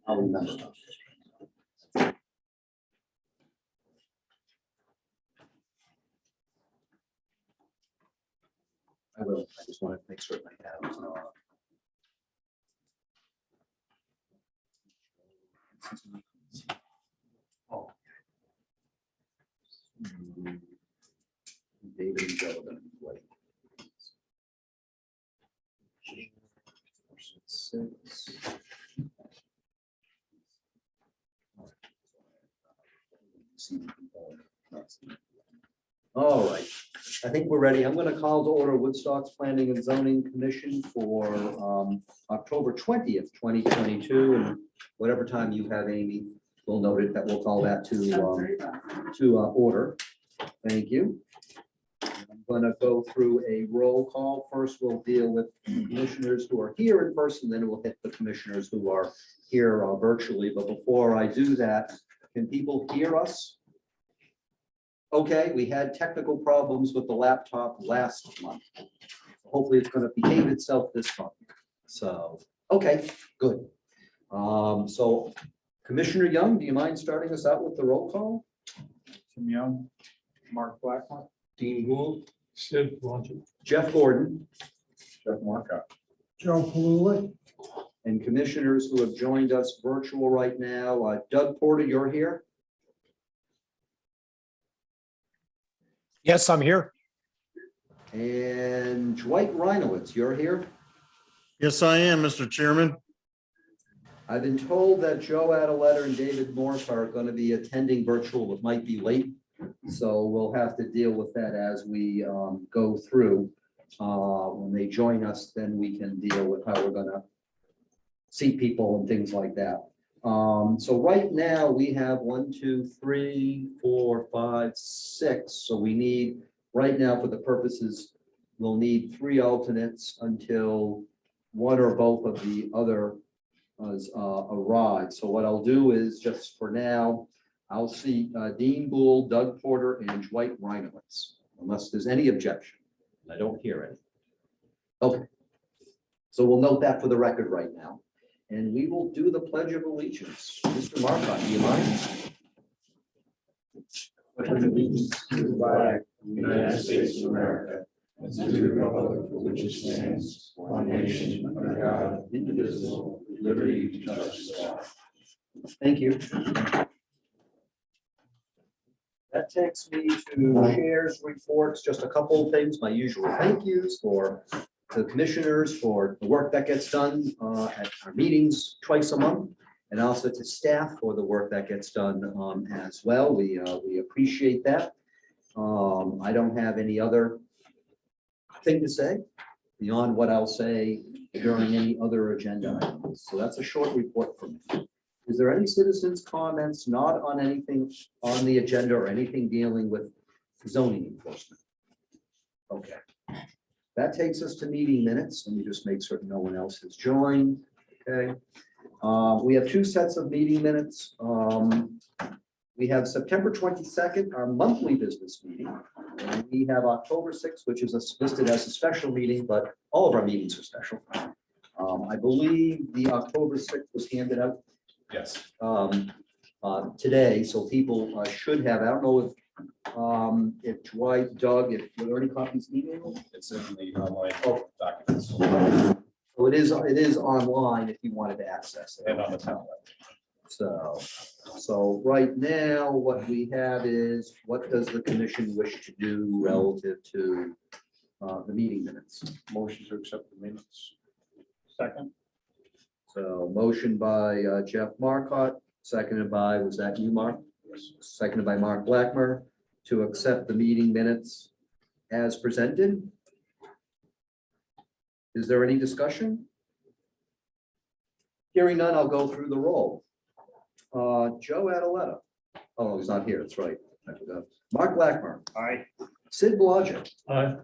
I'll remember. I will. I just want to make certain I have. Oh. David and Joe are going to be waiting. 6. All right, I think we're ready. I'm going to call to order Woodstock's Planning and Zoning Commission for October 20th, 2022, and whatever time you have, Amy, we'll note it that we'll call that to order. Thank you. I'm going to go through a roll call. First, we'll deal with commissioners who are here in person, then we'll hit the commissioners who are here virtually. But before I do that, can people hear us? Okay, we had technical problems with the laptop last month. Hopefully it's going to behave itself this month. So, okay, good. So Commissioner Young, do you mind starting us out with the roll call? Tim Young, Mark Blackmore, Dean Gould, Sid Blodgett, Jeff Gordon, Jeff Marcotte, Joe Palooly. and commissioners who have joined us virtual right now. Doug Porter, you're here. Yes, I'm here. And Dwight Reinowitz, you're here. Yes, I am, Mr. Chairman. I've been told that Joe Adeletter and David Morse are going to be attending virtual. It might be late, so we'll have to deal with that as we go through. When they join us, then we can deal with how we're going to see people and things like that. So right now we have 1, 2, 3, 4, 5, 6. So we need, right now for the purposes, we'll need 3 alternates until one or both of the other arrive. So what I'll do is, just for now, I'll see Dean Gould, Doug Porter, and Dwight Reinowitz, unless there's any objection. I don't hear any. Okay. So we'll note that for the record right now. And we will do the Pledge of Allegiance. Mr. Marcotte, do you mind? pledge allegiance to the flag of the United States of America, and to the republic for which it stands, one nation, under God, indivisible, with liberty and justice for all. Thank you. That takes me to chairs reports, just a couple of things, my usual thank yous for the commissioners for the work that gets done at our meetings twice a month, and also to staff for the work that gets done as well. We appreciate that. I don't have any other thing to say beyond what I'll say during any other agenda items. So that's a short report from me. Is there any citizens' comments not on anything on the agenda or anything dealing with zoning enforcement? Okay. That takes us to meeting minutes. Let me just make certain no one else has joined. Okay. We have 2 sets of meeting minutes. We have September 22nd, our monthly business meeting. And we have October 6th, which is listed as a special meeting, but all of our meetings are special. I believe the October 6th was handed out. Yes. Today, so people should have, I don't know if Dwight, Doug, if were there any copies emailed? It's in the online documents So it is online if you wanted to access it. and on the town web. So right now, what we have is, what does the commission wish to do relative to the meeting minutes? Motion to accept the minutes. Second. So motion by Jeff Marcotte, seconded by, was that you, Mark? Yes. Seconded by Mark Blackmer, to accept the meeting minutes as presented. Is there any discussion? Hearing none, I'll go through the roll. Joe Adeletter. Oh, he's not here. That's right. I forgot. Mark Blackmer. Aye. Sid Blodgett. Aye.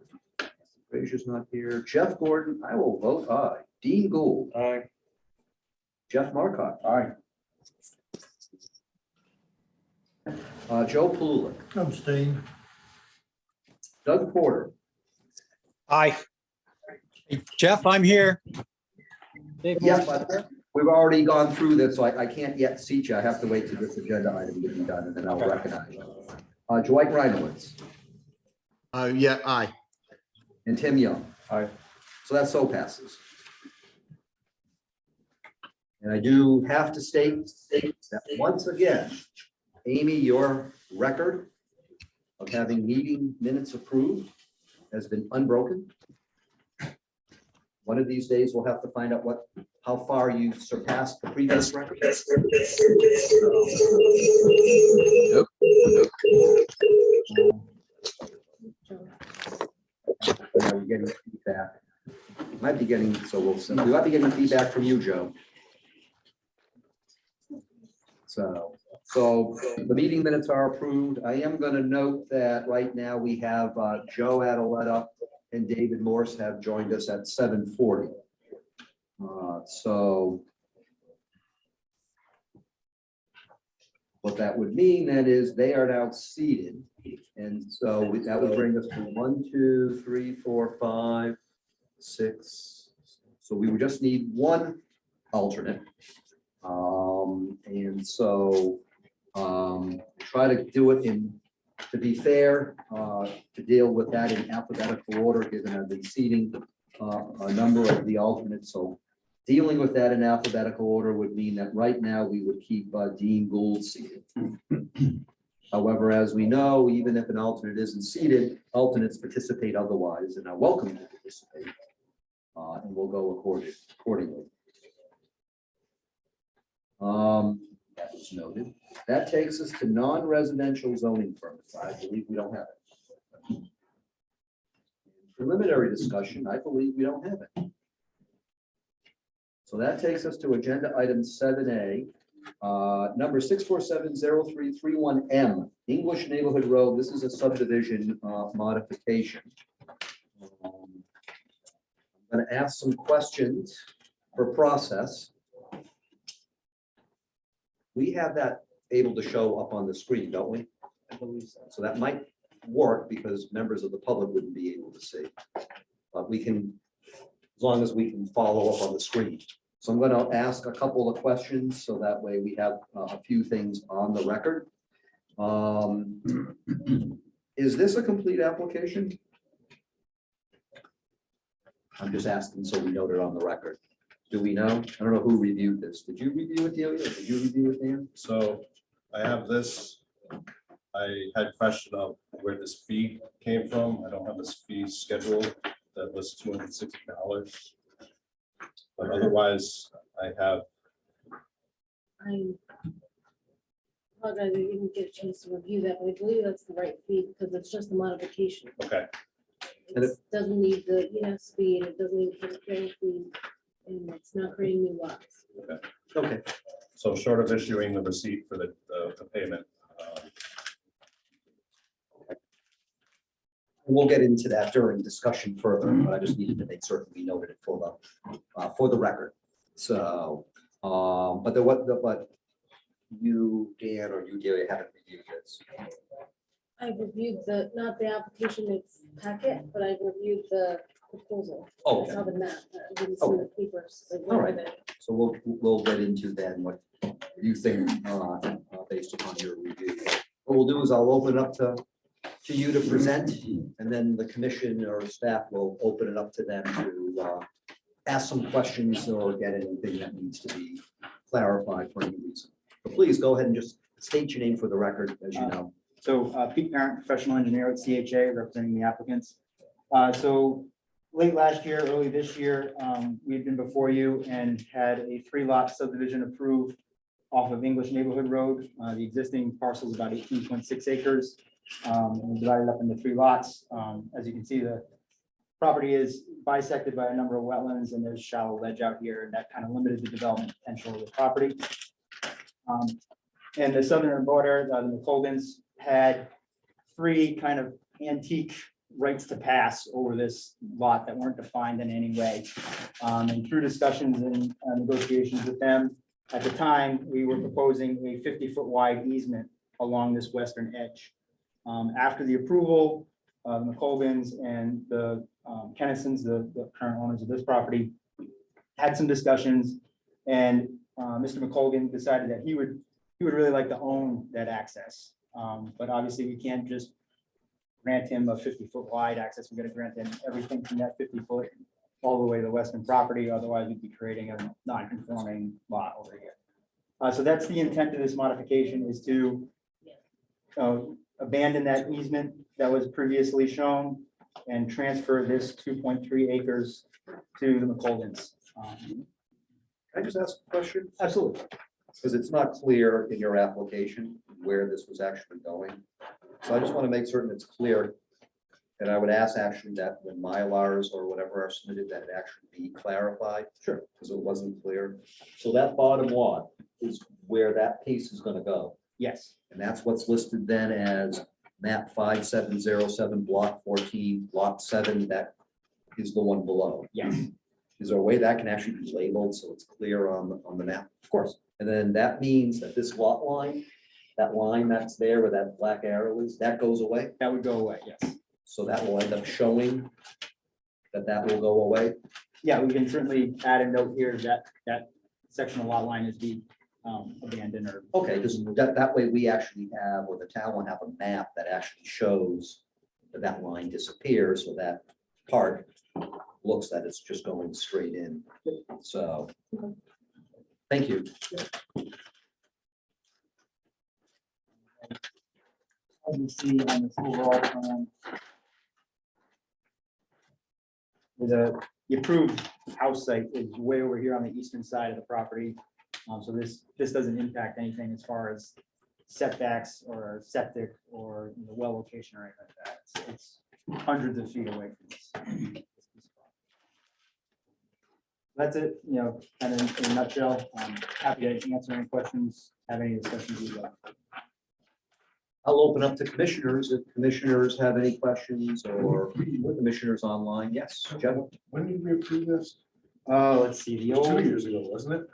Frazier's not here. Jeff Gordon. I will vote aye. Dean Gould. Aye. Jeff Marcotte. Aye. Joe Palooly. Abstain. Doug Porter. Hi. Hey, Jeff, I'm here. Yeah, but we've already gone through this, so I can't yet seat you. I have to wait till this agenda item to be done, and then I'll recognize you. Dwight Reinowitz Yeah, aye. and Tim Young. Aye. So that so passes. And I do have to state that once again, Amy, your record of having meeting minutes approved has been unbroken. One of these days, we'll have to find out how far you surpassed the previous record. Now we're getting feedback. Might be getting, so we'll see. We might be getting feedback from you, Joe. So the meeting minutes are approved. I am going to note that right now we have Joe Adaletta and David Morse have joined us at 7:40. So what that would mean then is they are now seated. And so that would bring us to 1, 2, 3, 4, 5, 6. So we would just need one alternate. And so try to do it to be fair, to deal with that in alphabetical order, given I've been seating a number of the alternates. So dealing with that in alphabetical order would mean that right now we would keep Dean Gould seated. However, as we know, even if an alternate isn't seated, alternates participate otherwise and are welcome to participate. And we'll go accordingly. That was noted. That takes us to non-residential zoning permits. I believe we don't have it. Preliminary discussion, I believe we don't have it. So that takes us to agenda item 7A, number 6470331M, English Neighborhood Road. This is a subdivision modification. I'm going to ask some questions for process. We have that able to show up on the screen, don't we? I believe so. So that might work because members of the public wouldn't be able to see. But we can, as long as we can follow up on the screen. So I'm going to ask a couple of questions so that way we have a few things on the record. Is this a complete application? I'm just asking so we note it on the record. Do we know? I don't know who reviewed this. Did you review it, Delia? Did you review it, Dan? So I have this. I had a question of where this fee came from. I don't have this fee schedule that was $260. But otherwise, I have, I apologize, I didn't get a chance to review that, but I believe that's the right fee because it's just a modification. okay, It doesn't need the ES fee and it doesn't need the training fee, and it's not creating new lots. Okay. so short of issuing the receipt for the payment. We'll get into that during discussion further, but I just needed to make certain we noted it for the record. So, but you, Dan, or you, Delia, haven't reviewed this. I've reviewed not the application, it's packet, but I've reviewed the proposal. Oh, I okay. saw the map, I didn't see the papers. that went All right. with it. So we'll get into then what you think based upon your review. What we'll do is I'll open it up to you to present, and then the commission or staff will open it up to them to ask some questions or get anything that needs to be clarified for any reason. But please go ahead and just state your name for the record, as you know. So Pete Parent, professional engineer at CHA, representing the applicants. So late last year, early this year, we had been before you and had a 3-lot subdivision approved off of English Neighborhood Road. The existing parcel is about 18.6 acres. And we divided up into 3 lots. As you can see, the property is bisected by a number of wetlands, and there's shallow ledge out here, and that kind of limited the development potential of the property. And the southern border, the McColgans had 3 kind of antique rights to pass over this lot that weren't defined in any way. And through discussions and negotiations with them, at the time, we were proposing a 50-foot wide easement along this western edge. After the approval, the McColgans and the Kennisons, the current owners of this property, had some discussions, and Mr. McColgan decided that he would really like to own that access. But obviously, we can't just grant him a 50-foot wide access. We're going to grant him everything from that 50-foot all the way to the western property. Otherwise, we'd be creating a non-conforming lot over here. So that's the intent of this modification, is to abandon that easement that was previously shown and transfer this 2.3 acres to the McColgans. Can I just ask a question? Absolutely. Because it's not clear in your application where this was actually going. So I just want to make certain it's clear. And I would ask actually that when Mylars or whatever are submitted, that it actually be clarified. Sure. Because it wasn't clear. So that bottom lot is where that piece is going to go. Yes. And that's what's listed then as map 5707, block 14, lot 7. That is the one below. Yes. Is there a way that can actually be labeled so it's clear on the map? Of course. And then that means that this lot line, that line that's there where that black arrow is, that goes away. That would go away. Yes. So that will end up showing that will go away. Yeah, we can certainly add a note here that that section of lot line is be abandoned or. Okay, because that way we actually have, or the town will have a map that actually shows that line disappears, so that part looks that it's just going straight in. So, thank you. As you see on this overall plan, the approved house site is way over here on the eastern side of the property. So this doesn't impact anything as far as setbacks or septic or well location or anything like that. It's hundreds of feet away from this. That's it, kind of in a nutshell. Happy to answer any questions, have any discussions you'd like. I'll open up to commissioners. If commissioners have any questions or commissioners online. Yes, Jeff? When did we approve this? Let's see, the 2 old. years ago, wasn't it?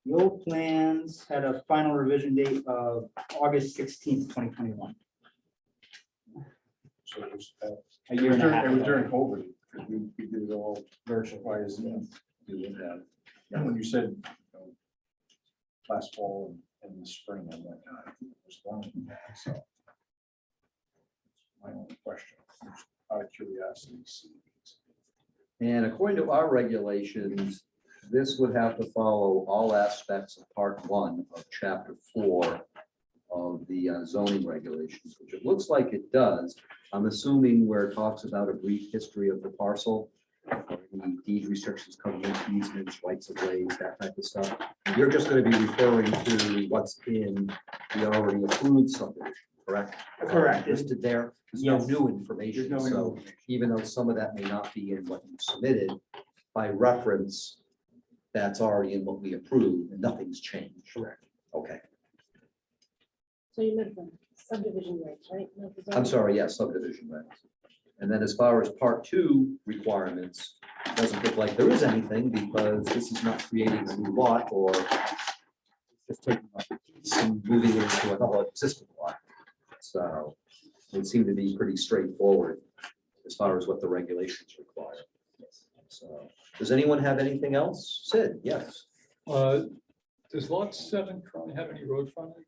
The old plans had a final revision date of August 16th, 2021. So it was, A year and a half. it was ago. during COVID, because we did it all virtual wise. And when you said last fall and the spring, I'm like, "God, I think it was longer than that." So my only question, just out of curiosity. And according to our regulations, this would have to follow all aspects of part 1 of chapter 4 of the zoning regulations, which it looks like it does. I'm assuming where it talks about a brief history of the parcel, the deed restrictions, covenants, easements, rights of ways, that type of stuff. You're just going to be referring to what's in the already approved subdivision, correct? Correct. Listed there. There's no Yes. new information. There's no new So information. even though some of that may not be in what you submitted, by reference, that's already in what we approved and nothing's changed. Correct. Okay, So you meant the subdivision rights, right? Not the I'm zoning. sorry, yes, subdivision regs. And then as far as part 2 requirements, doesn't look like there is anything because this is not creating a new lot or just taking up a piece and moving it into another existing lot. So it seemed to be pretty straightforward as far as what the regulations require. So, does anyone have anything else? Sid, yes. Does lot 7 currently have any road frontage?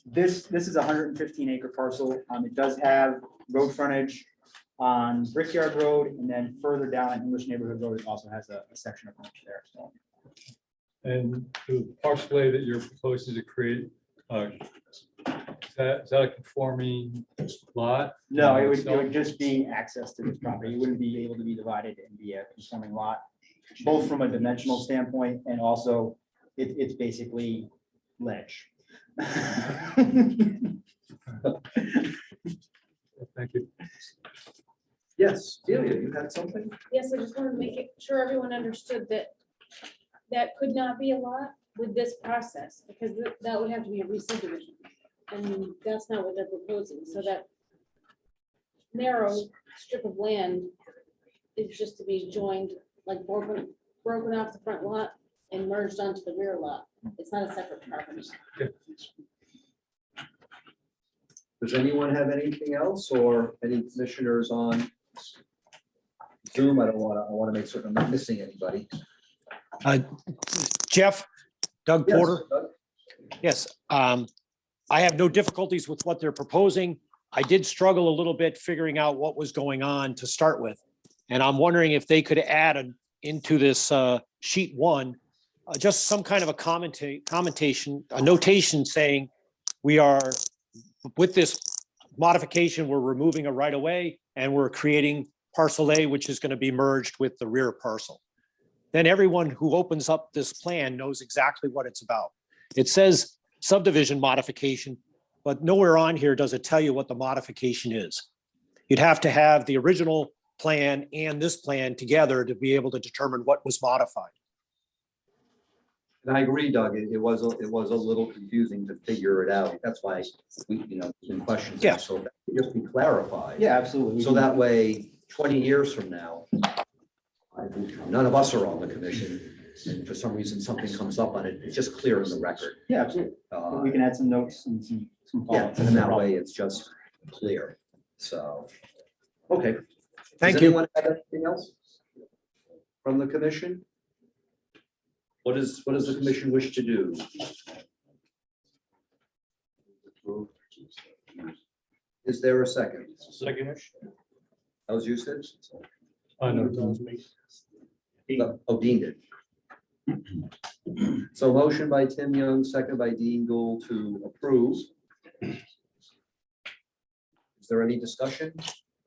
This is a 115 acre parcel. It does have road frontage on Brickyard Road, and then further down at English Neighborhood Road, it also has a section of frontage there. So And the parcel that you're proposing to create, is that a conforming lot? no, it would just be access to this property. It wouldn't be able to be divided and be a conforming lot, both from a dimensional standpoint and also it's basically ledge. Thank you. Yes, Delia, you had something? Yes, I just wanted to make it sure everyone understood that that could not be a lot with this process, because that would have to be a re-subdivision. And that's not what they're proposing, so that narrow strip of land is just to be joined, like broken off the front lot and merged onto the rear lot. It's not a separate property. Does anyone have anything else or any commissioners on Zoom. I want to make certain I'm not missing anybody. Jeff, Doug Yes, Porter. Doug? Yes, I have no difficulties with what they're proposing. I did struggle a little bit figuring out what was going on to start with. And I'm wondering if they could add into this sheet one, just some kind of a commentation, a notation saying we are, with this modification, we're removing a right of way and we're creating parcel A, which is going to be merged with the rear parcel. Then everyone who opens up this plan knows exactly what it's about. It says subdivision modification, but nowhere on here does it tell you what the modification is. You'd have to have the original plan and this plan together to be able to determine what was modified. And I agree, Doug, it was a little confusing to figure it out. That's why we, some questions. Yeah. So that could just be clarified. Yeah, absolutely. So that way, 20 years from now, none of us are on the commission, and for some reason something comes up on it, it's just clear in the record. Yeah, absolutely. We can add some notes and some Yeah, follow-ups. and that way it's just clear. So, okay. Thank Does you. anyone have anything else from the commission? What does the commission wish to do? Is there a second? Second. That was you, Sid? I know. It was me. Oh, Dean did. So motion by Tim Young, second by Dean Gould to approve. Is there any discussion?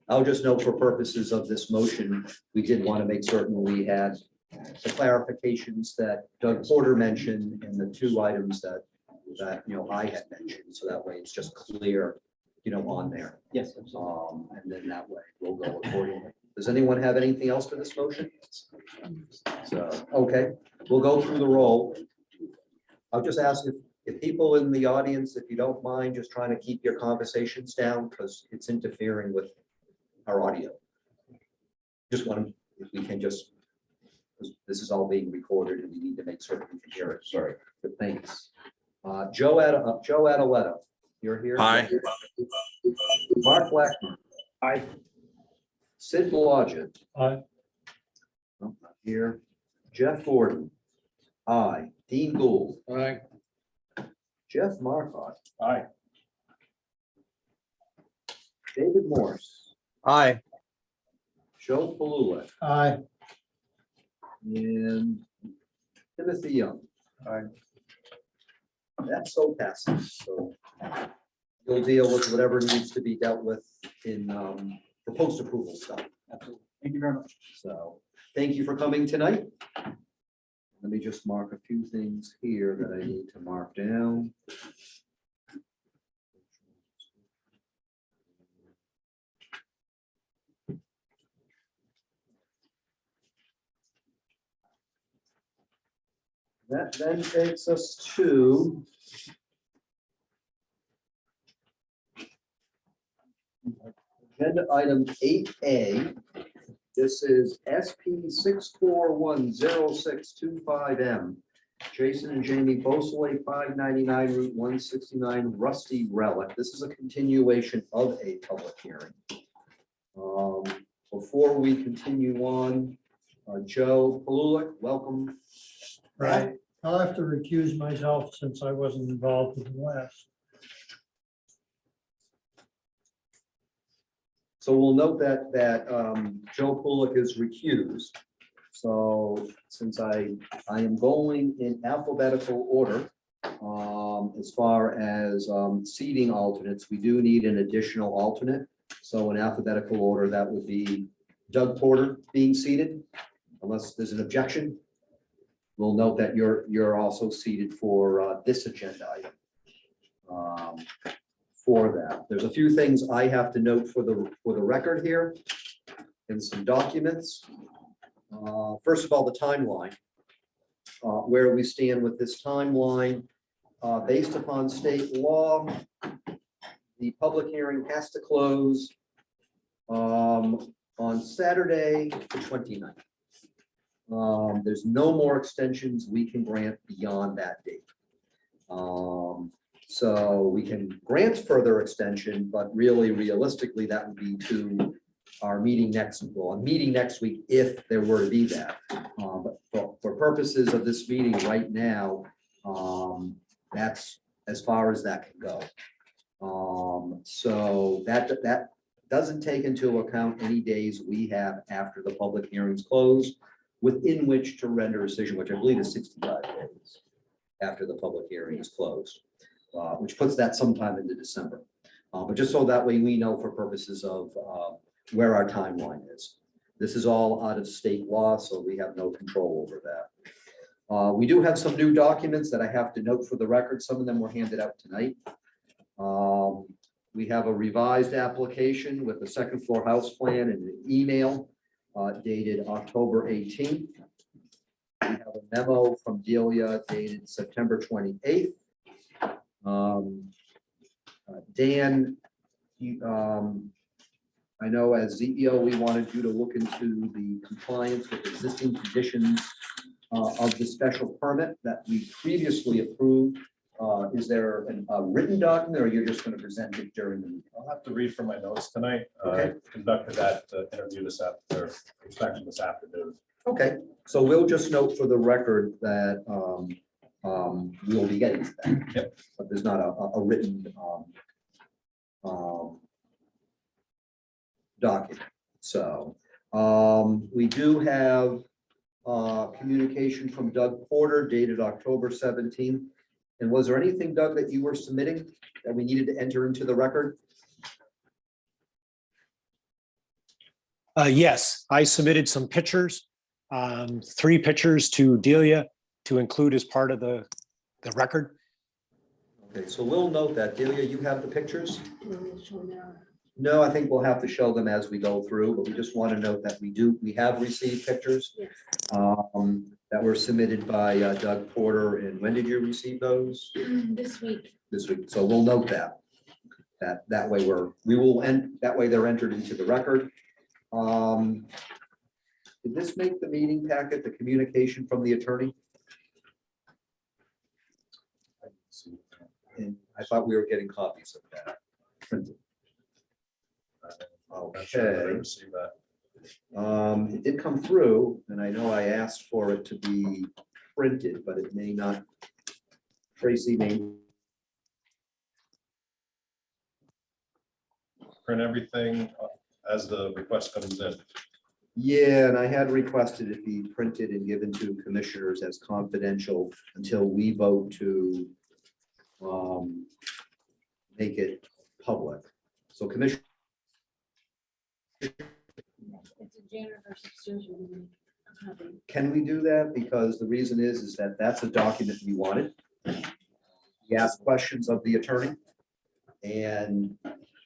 I'll just note for purposes of this motion, we did want to make certain we had the clarifications that Doug Porter mentioned and the two items that I had mentioned. So that way it's just clear, on there. Yes, absolutely. And then that way we'll go accordingly. Does anyone have anything else for this motion? So, okay, we'll go through the roll. I'll just ask if people in the audience, if you don't mind, just trying to keep your conversations down because it's interfering with our audio. Just want, if we can just, this is all being recorded and we need to make certain we can hear it. Sorry, but thanks. Joe Adaletta, you're here. Aye. Mark Blackman. Aye. Sid Blodgett. Aye. Oh, not here. Jeff Gordon. Aye. Dean Gould. Aye. Jeff Marcotte. Aye. David Morse. Aye. Joe Palula. Aye. And Timothy Young. Aye. That so passes. So you'll deal with whatever needs to be dealt with in the post-approval stuff. Absolutely. Thank you very much. So thank you for coming tonight. Let me just mark a few things here that I need to mark down. That then takes us to agenda item 8A. This is SP 6410625M. Jason and Jamie Bosley, 599 Route 169, Rusty Relic. This is a continuation of a public hearing. Before we continue on, Joe Palulik, welcome. Right, I'll have to recuse myself since I wasn't involved in the last. So we'll note that Joe Pulick is recused. So since I am going in alphabetical order, as far as seating alternates, we do need an additional alternate. So in alphabetical order, that would be Doug Porter being seated, unless there's an objection. We'll note that you're also seated for this agenda item. For that, there's a few things I have to note for the record here and some documents. First of all, the timeline, where we stand with this timeline. Based upon state law, the public hearing has to close on Saturday, the 29th. There's no more extensions we can grant beyond that date. So we can grant further extension, but really realistically, that would be to our meeting next, well, a meeting next week, if there were to be that. But for purposes of this meeting right now, that's as far as that can go. So that doesn't take into account any days we have after the public hearings close, within which to render a decision, which I believe is 65 days after the public hearing is closed, which puts that sometime into December. But just so that way we know for purposes of where our timeline is. This is all out of state law, so we have no control over that. We do have some new documents that I have to note for the record. Some of them were handed out tonight. We have a revised application with the second floor house plan and an email dated October 18th. We have a memo from Delia dated September 28th. Dan, I know as CEO, we wanted you to look into the compliance with existing conditions of the special permit that we previously approved. Is there a written document, or you're just going to present it during the meeting? I'll have to read from my notes tonight. Okay. Conducted that interview inspection this afternoon. Okay, so we'll just note for the record that we will be getting to that. Yep. But there's not a written document. So we do have communication from Doug Porter dated October 17th. And was there anything, Doug, that you were submitting that we needed to enter into the record? Yes, I submitted some pictures, 3 pictures to Delia to include as part of the record. Okay, so we'll note that. Delia, you have the pictures? No, I think we'll have to show them as we go through, but we just want to note that we have received pictures Yes. that were submitted by Doug Porter. And when did you receive those? This week. This week. So we'll note that. That way that way they're entered into the record. Did this make the meeting packet, the communication from the attorney? And I thought we were getting copies of that printed. Not sure if I Okay. received that. It did come through, and I know I asked for it to be printed, but it may not. Tracy may. Print everything as the request comes in. Yeah, and I had requested it be printed and given to commissioners as confidential until we vote to make it public. So commission. It's a janitor substitution. Can we do that? Because the reason is that that's a document we wanted. We asked questions of the attorney. And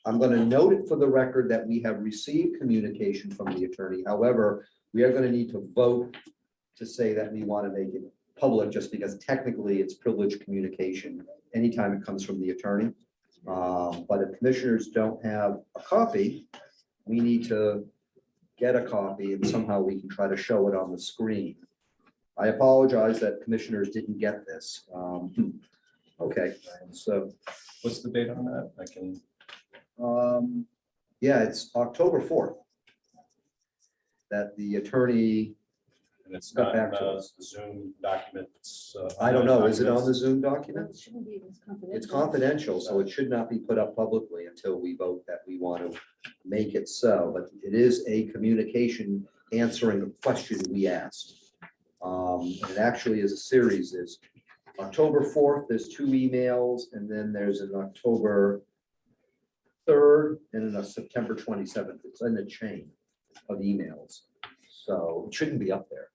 I'm going to note it for the record that we have received communication from the attorney. However, we are going to need to vote to say that we want to make it public, just because technically it's privileged communication anytime it comes from the attorney. But if commissioners don't have a copy, we need to get a copy and somehow we can try to show it on the screen. I apologize that commissioners didn't get this. Okay, so, What's the date on that? I can, yeah, it's October 4th that the attorney, and it's Got not back to the us. Zoom document. It's, I don't know, is it on the documents. Zoom Well, document? it shouldn't be, it's confidential. It's confidential, so it should not be put up publicly until we vote that we want to make it so, but it is a communication answering a question we asked. And it actually is a series. There's October 4th, there's 2 emails, and then there's an October 3rd and then a September 27th. It's in a chain of emails. So it shouldn't be up there.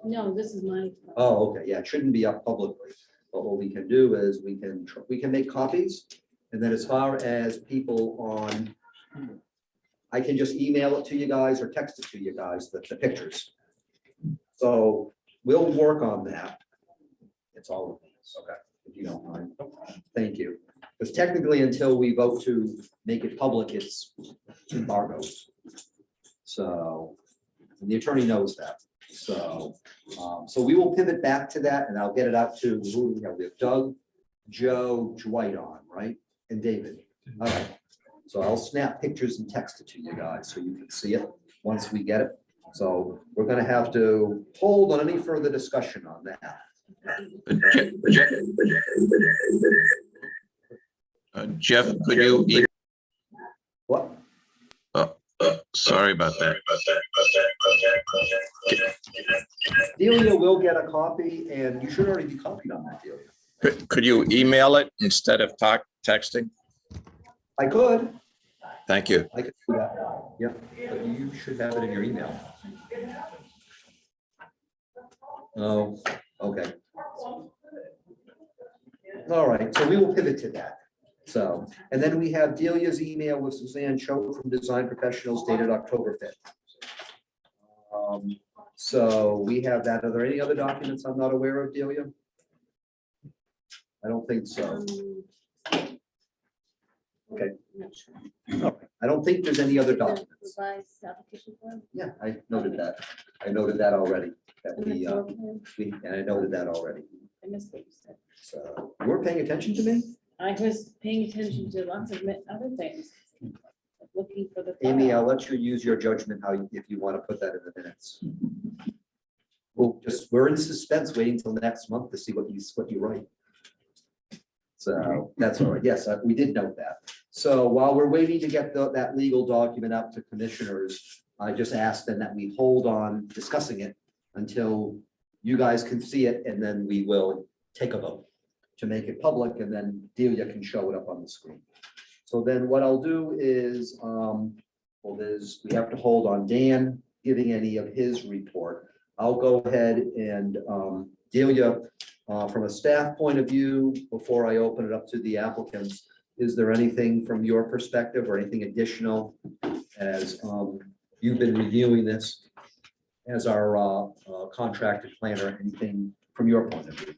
No, this is my. Oh, okay, yeah, it shouldn't be up publicly, but what we can do is we can make copies, and then as far as people on, I can just email it to you guys or text it to you guys, the pictures. So we'll work on that. It's all of these, okay, if you don't mind. Thank you. Because technically, until we vote to make it public, it's embargoed. So, and the attorney knows that. So, so we will pivot back to that, and I'll get it out to, who do we have? We have Doug, Joe, Dwight on, right? And David. All right. So I'll snap pictures and text it to you guys so you can see it once we get it. So we're gonna have to hold on any further discussion on that. Jeff, could you, What? sorry about that. Delia will get a copy, and you should already be copied on that, Delia. Could you email it instead of texting? I could. Thank you. I could do that. Yep, but you should have it in your email. Oh, okay. All right, so we will pivot to that. So, and then we have Delia's email with Suzanne Cho from Design Professionals dated October 5th. So we have that. Are there any other documents I'm not aware of, Delia? I don't think so. Okay. Not sure. I don't think there's any other The documents. revised application form Yeah, I noted that. I noted that already. That and the we, floor plan. and I noted that already. I missed what you said. So you weren't paying attention to me? I was paying attention to lots of other things. Looking for the. Amy, file. I'll let you use your judgment how, if you want to put that in the minutes. We're in suspense waiting till next month to see what you write. So that's all right. Yes, we did note that. So while we're waiting to get that legal document out to commissioners, I just asked them that we hold on discussing it until you guys can see it, and then we will take a vote to make it public, and then Delia can show it up on the screen. So then what I'll do is, we have to hold on Dan giving any of his report. I'll go ahead and Delia, from a staff point of view, before I open it up to the applicants, is there anything from your perspective or anything additional as you've been reviewing this as our contracted planner, anything from your point of view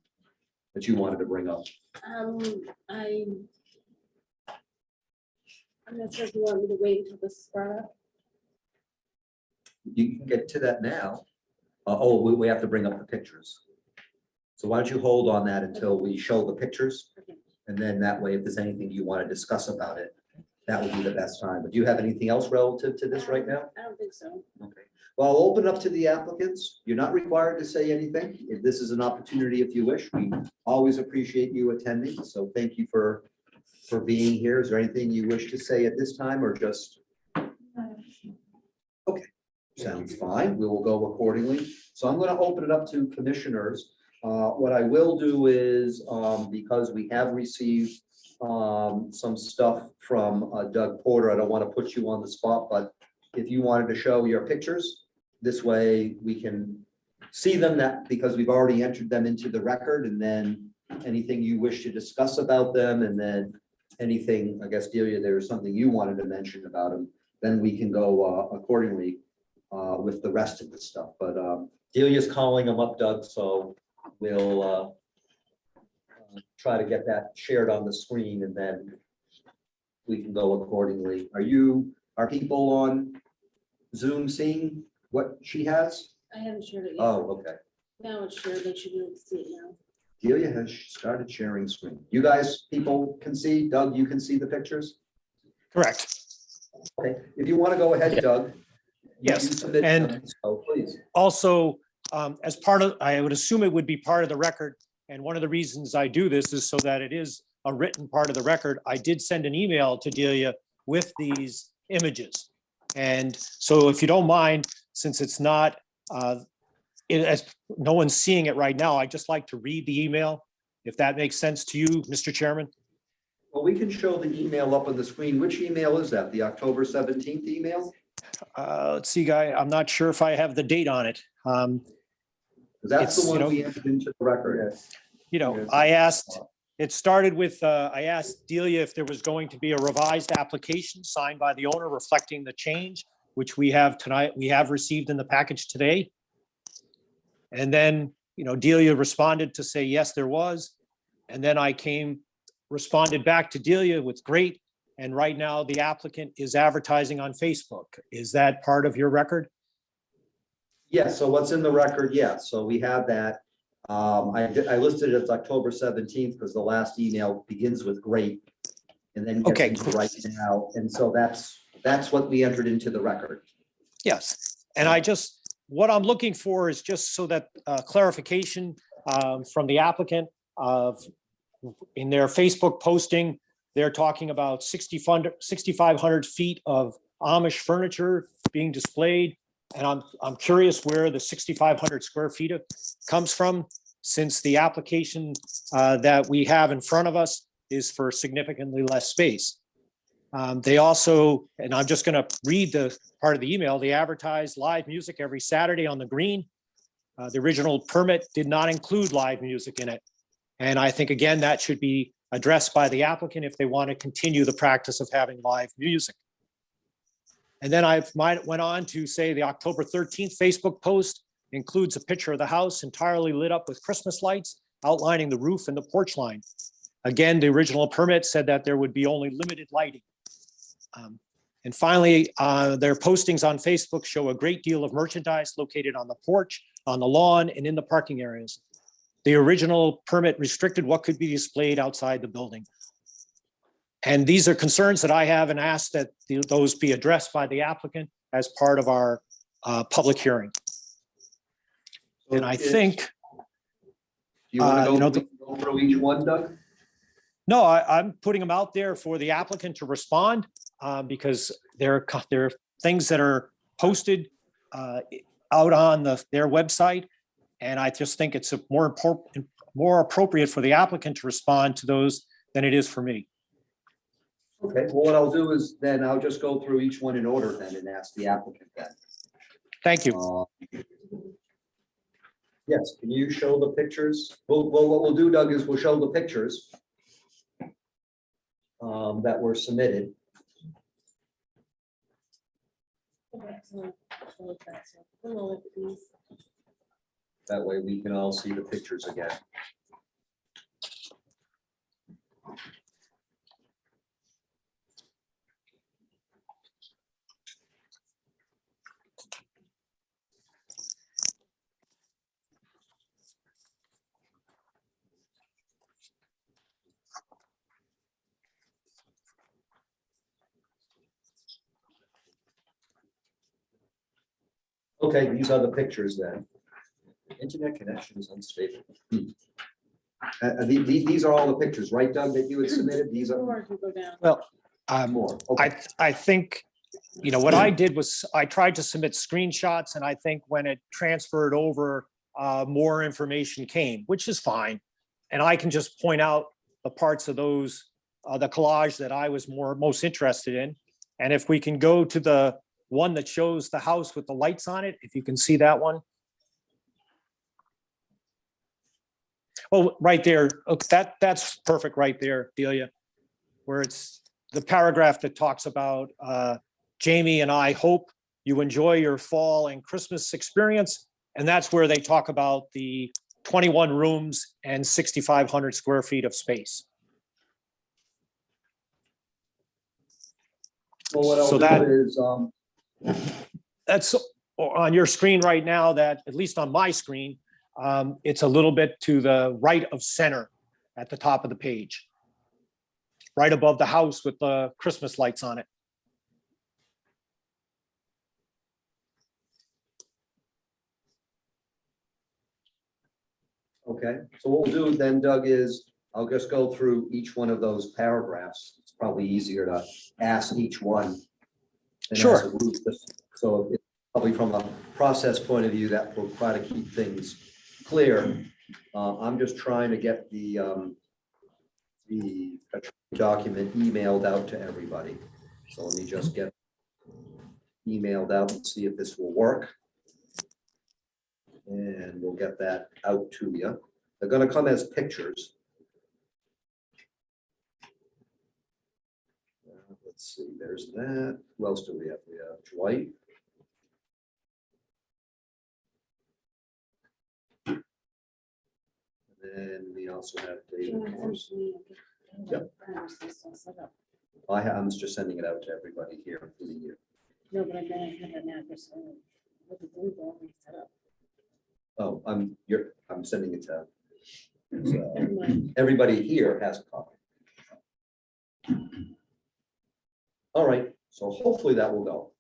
that you wanted to bring up? I'm not sure if you want me to wait until this is brought up. You can get to that now. We have to bring up the pictures. So why don't you hold on that until we show the pictures? Okay. And then that way, if there's anything you want to discuss about it, that would be the best time. But do you have anything else relative to this right now? I don't think so. Okay. Well, I'll open up to the applicants. You're not required to say anything. If this is an opportunity, if you wish, we always appreciate you attending. So thank you for being here. Is there anything you wish to say at this time, or just? Okay, sounds fine. We will go accordingly. So I'm going to open it up to commissioners. What I will do is, because we have received some stuff from Doug Porter, I don't want to put you on the spot, but if you wanted to show your pictures, this way we can see them, that because we've already entered them into the record, and then anything you wish to discuss about them, and then anything, I guess, Delia, there's something you wanted to mention about them, then we can go accordingly with the rest of the stuff. But Delia's calling them up, Doug, so we'll try to get that shared on the screen, and then we can go accordingly. Are people on Zoom seeing what she has? I haven't shared it yet. Oh, okay. Now it's shared, they should be able to see it now. Delia has started sharing screen. You guys, people can see, Doug, you can see the pictures? Correct. Okay, if you want to go ahead, Doug. Yes, you submit and- them, so please. Also, as part of, I would assume it would be part of the record. And one of the reasons I do this is so that it is a written part of the record. I did send an email to Delia with these images. And so if you don't mind, since it's not, as no one's seeing it right now, I'd just like to read the email, if that makes sense to you, Mr. Chairman. Well, we can show the email up on the screen. Which email is that? The October 17th email? Let's see, Guy, I'm not sure if I have the date on it. 'Cause that's It's, the you know- one we entered into the record. I asked, it started with, I asked Delia if there was going to be a revised application signed by the owner reflecting the change, which we have tonight, we have received in the package today. And then, Delia responded to say, yes, there was. And then I responded back to Delia with great. And right now the applicant is advertising on Facebook. Is that part of your record? Yes, so what's in the record? Yes, so we have that. I listed it as October 17th because the last email begins with great. and then Okay, gets into right now. And so that's what we entered into the record. Yes, and what I'm looking for is just so that clarification from the applicant of, in their Facebook posting, they're talking about 6,500 feet of Amish furniture being displayed. And I'm curious where the 6,500 square feet comes from, since the application that we have in front of us is for significantly less space. They also, and I'm just going to read the part of the email, they advertise live music every Saturday on the green. The original permit did not include live music in it. And I think, again, that should be addressed by the applicant if they want to continue the practice of having live music. And then I went on to say the October 13th Facebook post includes a picture of the house entirely lit up with Christmas lights outlining the roof and the porch line. Again, the original permit said that there would be only limited lighting. And finally, their postings on Facebook show a great deal of merchandise located on the porch, on the lawn, and in the parking areas. The original permit restricted what could be displayed outside the building. And these are concerns that I have and ask that those be addressed by the applicant as part of our public hearing. And I think, Do you want to go through each one, Doug? no, I'm putting them out there for the applicant to respond because there are things that are posted out on their website. And I just think it's more appropriate for the applicant to respond to those than it is for me. Okay, well, what I'll do is then I'll just go through each one in order then and ask the applicant then. Thank you. Yes, can you show the pictures? Well, what we'll do, Doug, is we'll show the pictures that were submitted. That way we can all see the pictures again. Okay, these are the pictures then. Internet connection is unstable. These are all the pictures, right, Doug, that you had submitted? These are Or if you go down. Well, more. Okay. I think, what I did was I tried to submit screenshots, and I think when it transferred over, more information came, which is fine. And I can just point out the parts of those, the collage that I was most interested in. And if we can go to the one that shows the house with the lights on it, if you can see that one. Oh, right there. Okay, that's perfect right there, Delia, where it's the paragraph that talks about Jamie and I hope you enjoy your fall and Christmas experience. And that's where they talk about the 21 rooms and 6,500 square feet of space. Well, what So I'll do is, that's on your screen right now, that at least on my screen, it's a little bit to the right of center at the top of the page, right above the house with the Christmas lights on it. okay, so what we'll do then, Doug, is I'll just go through each one of those paragraphs. It's probably easier to ask each one. than Sure. as a group. So it's probably from a process point of view, that will try to keep things clear. I'm just trying to get the document emailed out to everybody. So let me just get emailed out and see if this will work. And we'll get that out to you. They're going to come as pictures. Let's see, there's that. Who else do we have? We have Dwight. And then we also have David. Yep. I'm just sending it out to everybody here, including you. No, but I don't have an address. With the blue ball we set up. Oh, I'm sending it to. So Never mind. everybody here has a copy. All right, so hopefully that will go.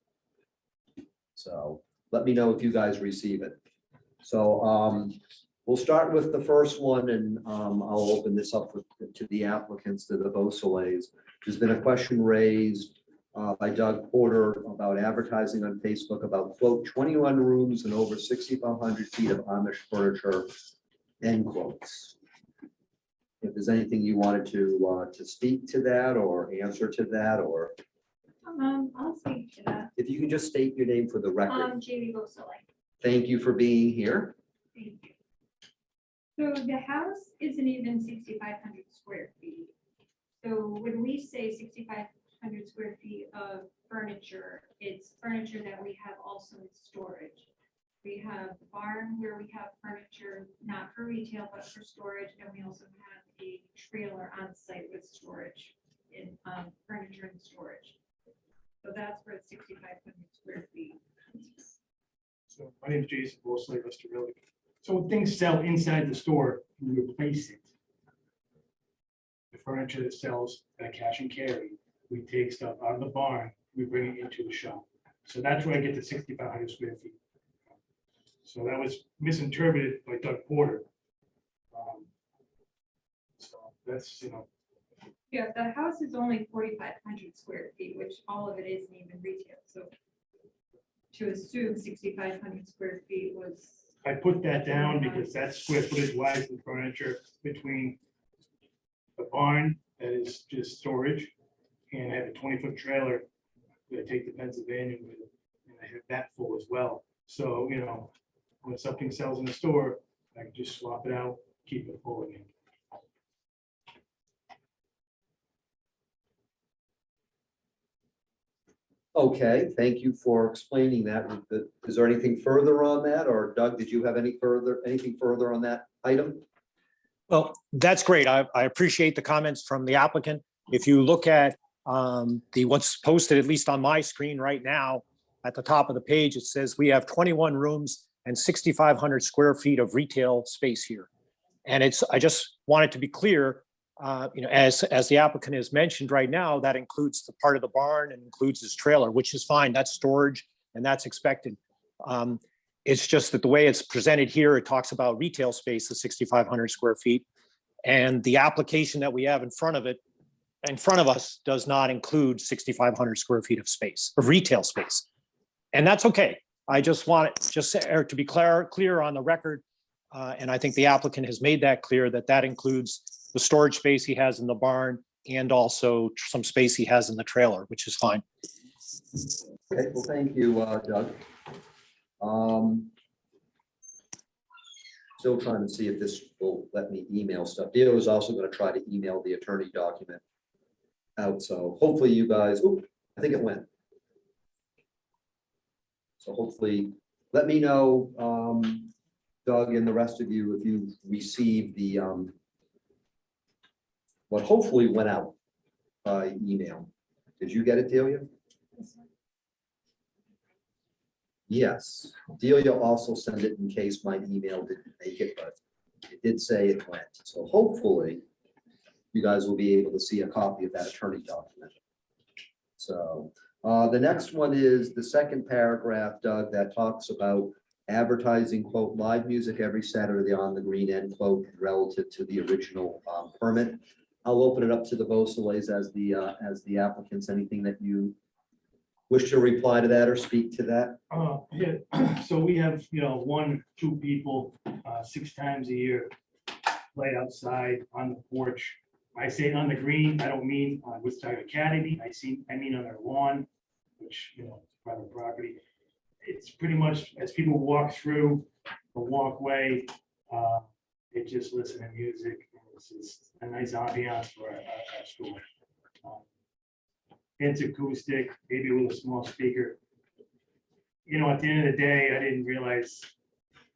So let me know if you guys receive it. So we'll start with the first one, and I'll open this up to the applicants, to the Beausoleils. There's been a question raised by Doug Porter about advertising on Facebook about quote 21 rooms and over 6,500 feet of Amish furniture, end quotes. If there's anything you wanted to speak to that or answer to that, or I'll speak to that. if you can just state your name for the record. Jamie Bosole. Thank you for being here. Thank you. So the house isn't even 6,500 square feet. So when we say 6,500 square feet of furniture, it's furniture that we have also in storage. We have the barn where we have furniture, not for retail, but for storage, and we also have a trailer on site with storage in furniture and storage. So that's where it's 6,500 square feet. So my name is Jason Bosley, Restorility. So when things sell inside the store, we replace it. The furniture that sells at cash and carry, we take stuff out of the barn, we bring it into the shop. So that's where I get the 6,500 square feet. So that was misinterpreted by Doug Porter. So that's, Yeah, the house is only 4,500 square feet, which all of it isn't even retail. So to assume 6,500 square feet was. I put that down because that's square footage wise in furniture between the barn that is just storage, and I have a 20-foot trailer that I take to Pennsylvania with, and I have that full as well. So, when something sells in the store, I can just swap it out, keep it full again. Okay, thank you for explaining that. Is there anything further on that? Or Doug, did you have anything further on that item? Well, that's great. I appreciate the comments from the applicant. If you look at what's posted, at least on my screen right now, at the top of the page, it says we have 21 rooms and 6,500 square feet of retail space here. And I just wanted to be clear, as the applicant has mentioned right now, that includes the part of the barn and includes his trailer, which is fine. That's storage and that's expected. It's just that the way it's presented here, it talks about retail space of 6,500 square feet. And the application that we have in front of us does not include 6,500 square feet of space, of retail space. And that's okay. I just want it to be clear on the record. And I think the applicant has made that clear that includes the storage space he has in the barn and also some space he has in the trailer, which is fine. Okay, well, thank you, Doug. Still trying to see if this will let me email stuff. Dio is also going to try to email the attorney document out. So hopefully you guys, I think it went. So hopefully, let me know, Doug and the rest of you, if you received the what hopefully went out by email. Did you get it, Delia? Yes, Delia also sent it in case my email didn't make it, but it did say it went. So hopefully you guys will be able to see a copy of that attorney document. So the next one is the second paragraph, Doug, that talks about advertising, quote, live music every Saturday on the green, end quote, relative to the original permit. I'll open it up to the Beausoleils as the applicants. Anything that you wish to reply to that or speak to that? Yeah, so we have, 1, 2 people 6 times a year play outside on the porch. I say on the green, I don't mean on Woodstock Academy. I mean on their lawn, which, is private property. It's pretty much as people walk through the walkway, they just listen to music. It's just a nice ambiance for our school. It's acoustic, maybe with a small speaker. At the end of the day, I didn't realize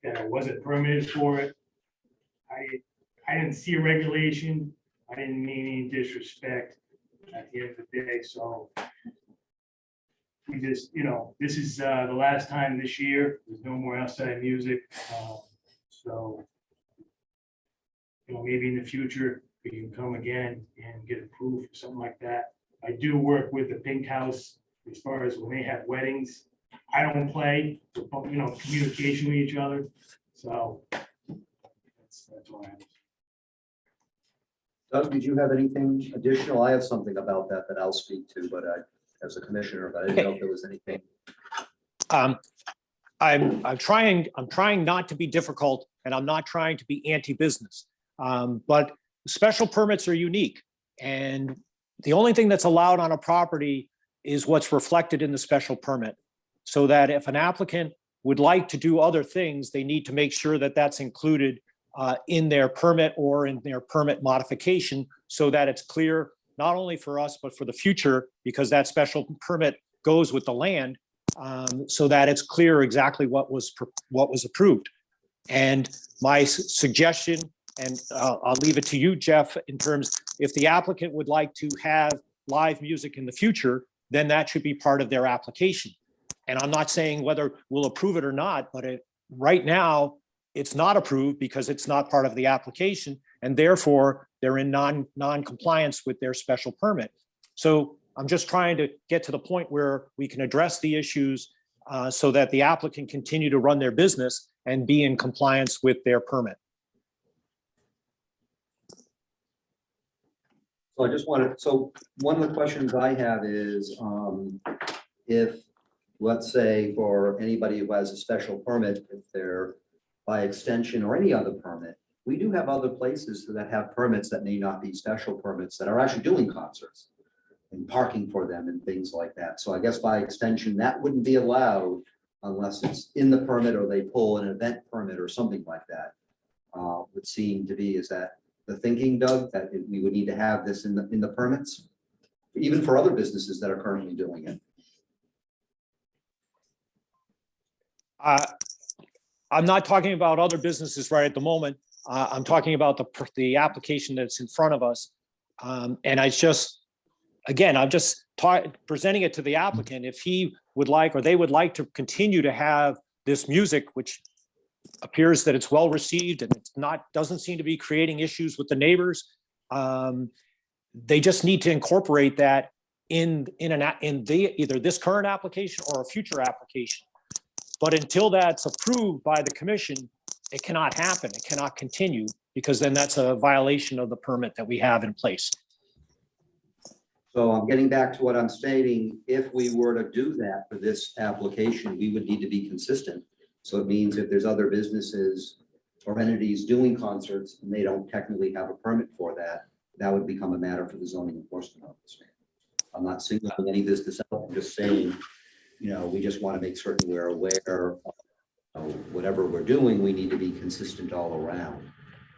that I wasn't permitted for it. I didn't see a regulation. I didn't mean any disrespect at the end of the day. So we just, this is the last time this year. There's no more outside music. So, maybe in the future we can come again and get approved for something like that. I do work with the Pink House as far as when they have weddings. I don't play, communication with each other, so that's why. Doug, did you have anything additional? I have something about that I'll speak to, but as a commissioner, but I didn't know if there was anything. I'm trying not to be difficult, and I'm not trying to be anti-business. But special permits are unique, and the only thing that's allowed on a property is what's reflected in the special permit. So that if an applicant would like to do other things, they need to make sure that that's included in their permit or in their permit modification, so that it's clear not only for us, but for the future, because that special permit goes with the land, so that it's clear exactly what was approved. And my suggestion, and I'll leave it to you, Jeff, in terms, if the applicant would like to have live music in the future, then that should be part of their application. And I'm not saying whether we'll approve it or not, but right now, it's not approved because it's not part of the application, and therefore they're in non-compliance with their special permit. So I'm just trying to get to the point where we can address the issues so that the applicant continue to run their business and be in compliance with their permit. So I just wanted, so one of the questions I have is if, let's say, for anybody who has a special permit, if they're by extension or any other permit, we do have other places that have permits that may not be special permits that are actually doing concerts and parking for them and things like that. So I guess by extension, that wouldn't be allowed unless it's in the permit or they pull an event permit or something like that. Would seem to be, is that the thinking, Doug, that we would need to have this in the permits, even for other businesses that are currently doing it? I'm not talking about other businesses right at the moment. I'm talking about the application that's in front of us. And I just, again, I'm just presenting it to the applicant. If he would like, or they would like to continue to have this music, which appears that it's well received and it's not, doesn't seem to be creating issues with the neighbors. They just need to incorporate that in either this current application or a future application. But until that's approved by the commission, it cannot happen. It cannot continue, because then that's a violation of the permit that we have in place. So I'm getting back to what I'm stating. If we were to do that for this application, we would need to be consistent. So it means if there's other businesses or entities doing concerts and they don't technically have a permit for that, that would become a matter for the zoning enforcement officer. I'm not singling any business out. I'm just saying, we just want to make certain we're aware of whatever we're doing, we need to be consistent all around.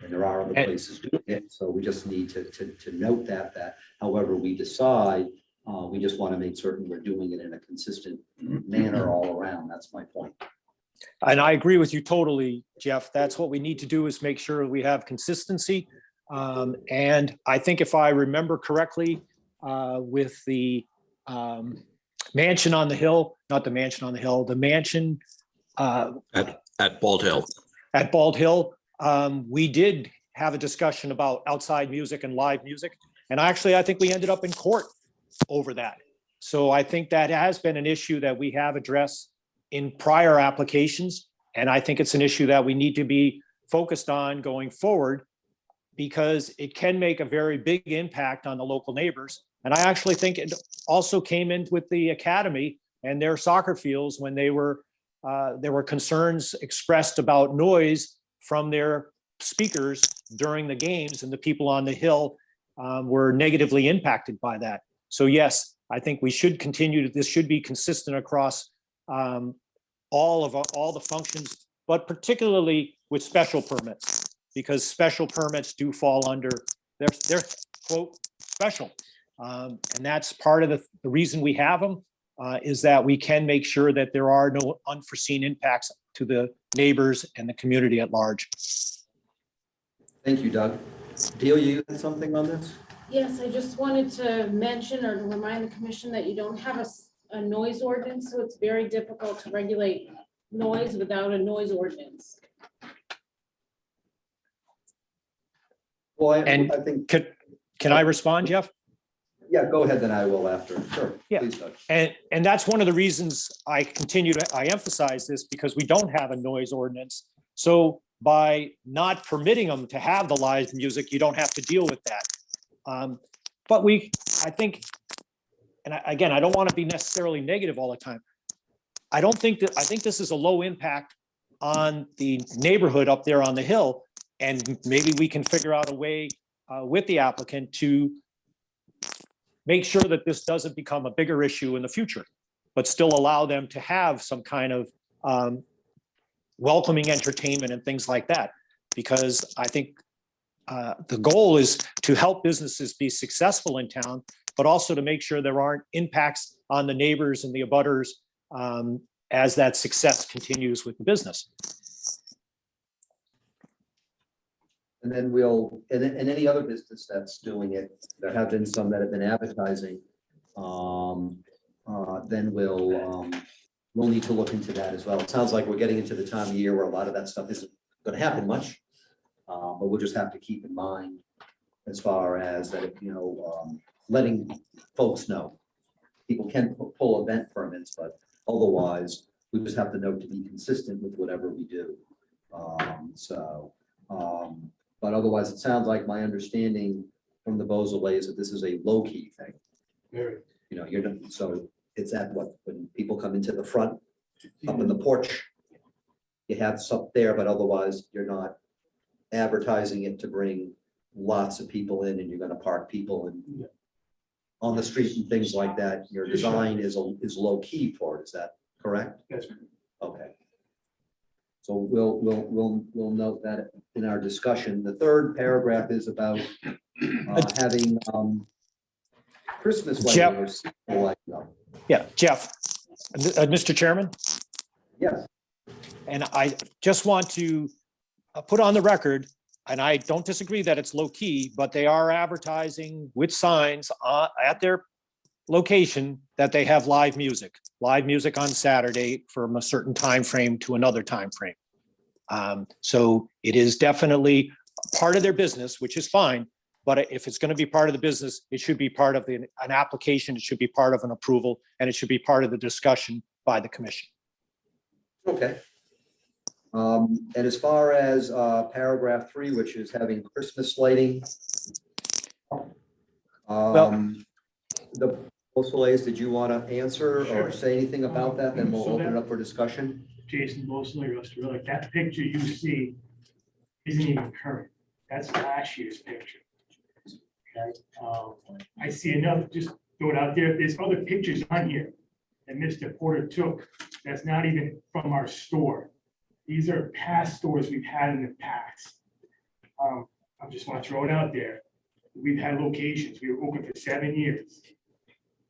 And there are other places doing it. So we just need to note that however we decide, we just want to make certain we're doing it in a consistent manner all around. That's my point. And I agree with you totally, Jeff. That's what we need to do, is make sure we have consistency. And I think if I remember correctly, with the mansion on the hill, not the mansion on the hill, the mansion At Bald Hill. at Bald Hill, we did have a discussion about outside music and live music. And actually, I think we ended up in court over that. So I think that has been an issue that we have addressed in prior applications. And I think it's an issue that we need to be focused on going forward, because it can make a very big impact on the local neighbors. And I actually think it also came in with the academy and their soccer fields when there were concerns expressed about noise from their speakers during the games, and the people on the hill were negatively impacted by that. So yes, I think we should continue this should be consistent across all the functions, but particularly with special permits, because special permits do fall under, they're quote, special. And that's part of the reason we have them, is that we can make sure that there are no unforeseen impacts to the neighbors and the community at large. Thank you, Doug. Deal, you had something on this? Yes, I just wanted to mention or to remind the commission that you don't have a noise ordinance, so it's very difficult to regulate noise without a noise ordinance. Well, And I think. can I respond, Jeff? Yeah, go ahead, then I will after. Sure. Yeah. Please, Doug. And that's one of the reasons I emphasize this, because we don't have a noise ordinance. So by not permitting them to have the live music, you don't have to deal with that. But I think, and again, I don't want to be necessarily negative all the time. I think this is a low impact on the neighborhood up there on the hill. And maybe we can figure out a way with the applicant to make sure that this doesn't become a bigger issue in the future, but still allow them to have some kind of welcoming entertainment and things like that. Because I think the goal is to help businesses be successful in town, but also to make sure there aren't impacts on the neighbors and the abutters as that success continues with the business. And then and any other business that's doing it, there have been some that have been advertising. Then we'll need to look into that as well. It sounds like we're getting into the time of year where a lot of that stuff isn't going to happen much. But we'll just have to keep in mind as far as that, letting folks know. People can pull event permits, but otherwise, we just have to note to be consistent with whatever we do. But otherwise, it sounds like my understanding from the Beausoleil is that this is a low-key thing. Very. So it's at what, when people come into the front, up in the porch, you have stuff there, but otherwise you're not advertising it to bring lots of people in and you're gonna park people and on the street and things like that. Your design is low-key for it. Is that correct? That's right. Okay. So we'll note that in our discussion. The third paragraph is about having Christmas lighting or seasonal lighting. Yeah, Jeff, Mr. Chairman, Yes. and I just want to put on the record, and I don't disagree that it's low key, but they are advertising with signs at their location that they have live music on Saturday from a certain time frame to another time frame. So it is definitely part of their business, which is fine. But if it's going to be part of the business, it should be part of an application. It should be part of an approval, and it should be part of the discussion by the commission. Okay. And as far as paragraph 3, which is having Christmas lighting. The Beausoleils, did you want to answer or say anything about that? Then we'll open it up for discussion. Jason Beausoleil, like that picture you see isn't even current. That's last year's picture. Okay. I see another, just throw it out there. There's other pictures on here that Mr. Porter took. That's not even from our store. These are past stores we've had in the past. I just want to throw it out there. We've had locations. We were open for 7 years.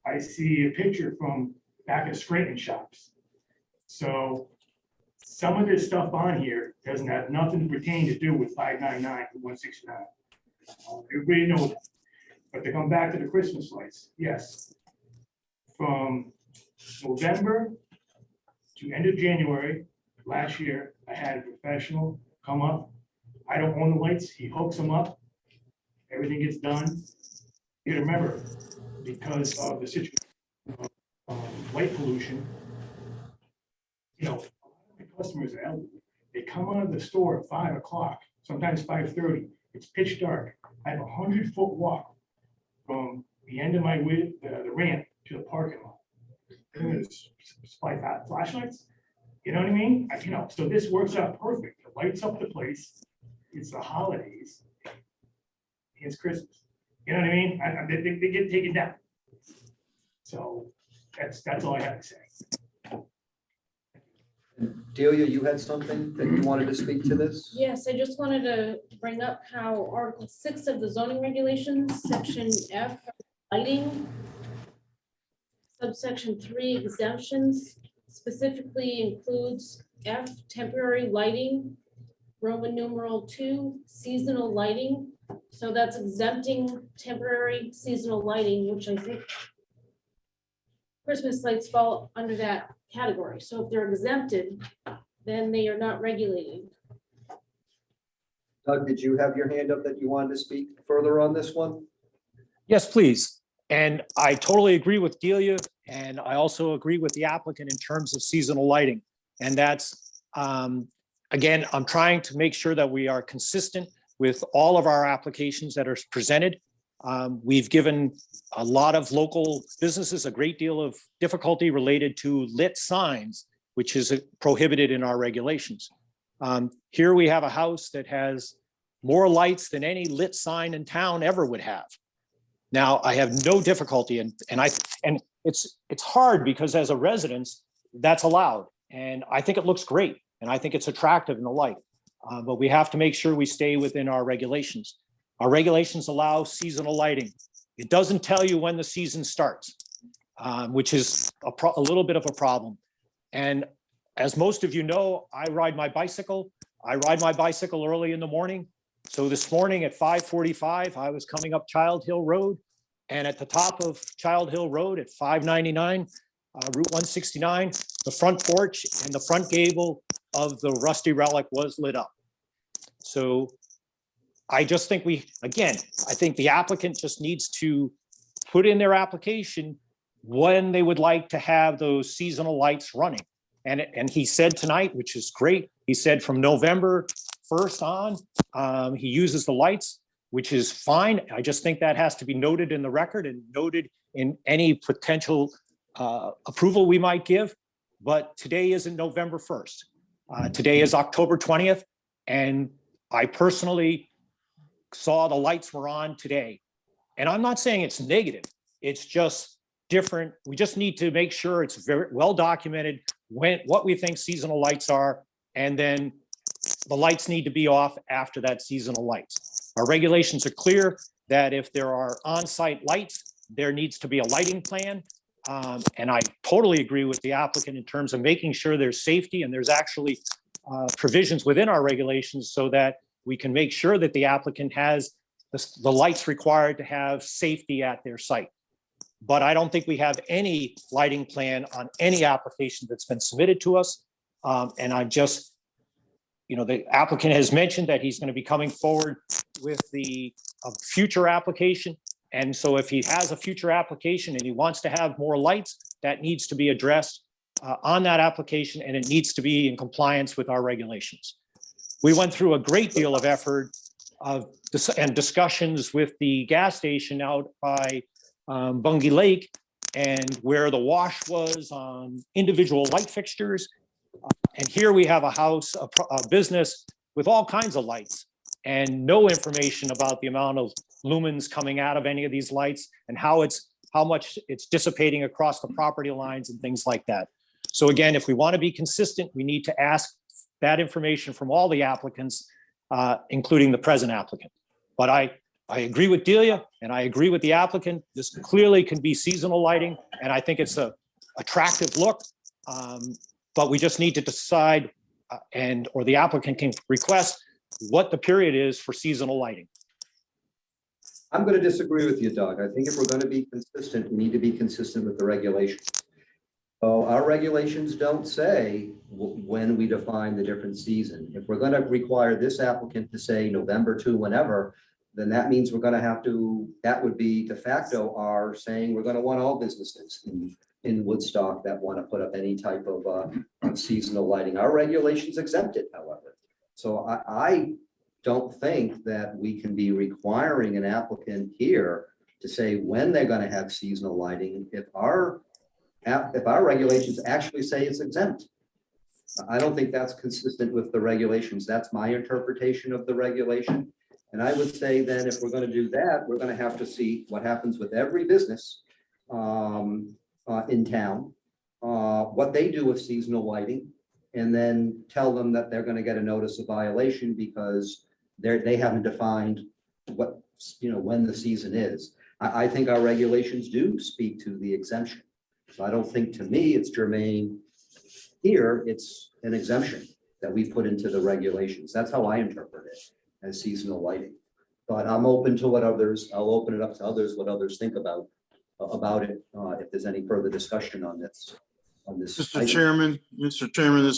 I see a picture from back at Scranton shops. So some of this stuff on here doesn't have nothing pertaining to do with 599 and 169. Everybody knows that. But to come back to the Christmas lights, yes. From November to end of January last year, I had a professional come up. I don't own the lights. He hooks them up. Everything gets done. You gotta remember, because of the situation of light pollution, the customers are elderly. They come out of the store at 5 o'clock, sometimes 5:30. It's pitch dark. I have a 100-foot walk from the end of my the ramp to the parking lot. There's flashlights. You know what I mean? So this works out perfect. It lights up the place. It's the holidays. It's Christmas. You know what I mean? They get taken down. So that's all I have to say. Delia, you had something that you wanted to speak to this? Yes, I just wanted to bring up how Article 6 of the zoning regulations, Section F, lighting, subsection 3 exemptions specifically includes F, temporary lighting, Roman numeral 2, seasonal lighting. So that's exempting temporary seasonal lighting, which I think Christmas lights fall under that category. So if they're exempted, then they are not regulated. Doug, did you have your hand up that you wanted to speak further on this one? Yes, please. And I totally agree with Delia, and I also agree with the applicant in terms of seasonal lighting. And that's, again, I'm trying to make sure that we are consistent with all of our applications that are presented. We've given a lot of local businesses a great deal of difficulty related to lit signs, which is prohibited in our regulations. Here we have a house that has more lights than any lit sign in town ever would have. Now, I have no difficulty and it's hard because as a resident, that's allowed. And I think it looks great. And I think it's attractive in the light. But we have to make sure we stay within our regulations. Our regulations allow seasonal lighting. It doesn't tell you when the season starts, which is a little bit of a problem. And as most of you know, I ride my bicycle. I ride my bicycle early in the morning. So this morning at 5:45, I was coming up Child Hill Road. And at the top of Child Hill Road at 599, Route 169, the front porch and the front gable of the Rusty Relic was lit up. So I just think I think the applicant just needs to put in their application when they would like to have those seasonal lights running. And he said tonight, which is great, he said from November 1st on, he uses the lights, which is fine. I just think that has to be noted in the record and noted in any potential approval we might give. But today isn't November 1st. Today is October 20th. And I personally saw the lights were on today. And I'm not saying it's negative. It's just different. We just need to make sure it's very well documented what we think seasonal lights are. And then the lights need to be off after that seasonal lights. Our regulations are clear that if there are on-site lights, there needs to be a lighting plan. And I totally agree with the applicant in terms of making sure there's safety and there's actually provisions within our regulations so that we can make sure that the applicant has the lights required to have safety at their site. But I don't think we have any lighting plan on any application that's been submitted to us. And I just, the applicant has mentioned that he's going to be coming forward with a future application. And so if he has a future application and he wants to have more lights, that needs to be addressed on that application, and it needs to be in compliance with our regulations. We went through a great deal of effort and discussions with the gas station out by Bungie Lake and where the wash was on individual light fixtures. And here we have a house, a business with all kinds of lights and no information about the amount of lumens coming out of any of these lights and how much it's dissipating across the property lines and things like that. So again, if we want to be consistent, we need to ask that information from all the applicants, including the present applicant. But I agree with Delia and I agree with the applicant. This clearly can be seasonal lighting, and I think it's a attractive look. But we just need to decide or the applicant can request what the period is for seasonal lighting. I'm going to disagree with you, Doug. I think if we're going to be consistent, we need to be consistent with the regulations. So our regulations don't say when we define the different season. If we're going to require this applicant to say November to whenever, then that means we're going to have to, that would be de facto our saying we're going to want all businesses in Woodstock that want to put up any type of seasonal lighting. Our regulations exempt it, however. So I don't think that we can be requiring an applicant here to say when they're going to have seasonal lighting if our regulations actually say it's exempt. I don't think that's consistent with the regulations. That's my interpretation of the regulation. And I would say then if we're going to do that, we're going to have to see what happens with every business in town, what they do with seasonal lighting, and then tell them that they're going to get a notice of violation because they haven't defined when the season is. I think our regulations do speak to the exemption. So I don't think, to me, it's germane here. It's an exemption that we put into the regulations. That's how I interpret it, as seasonal lighting. But I'm open to what I'll open it up to others, what others think about it, if there's any further discussion on this. Mr. Chairman, this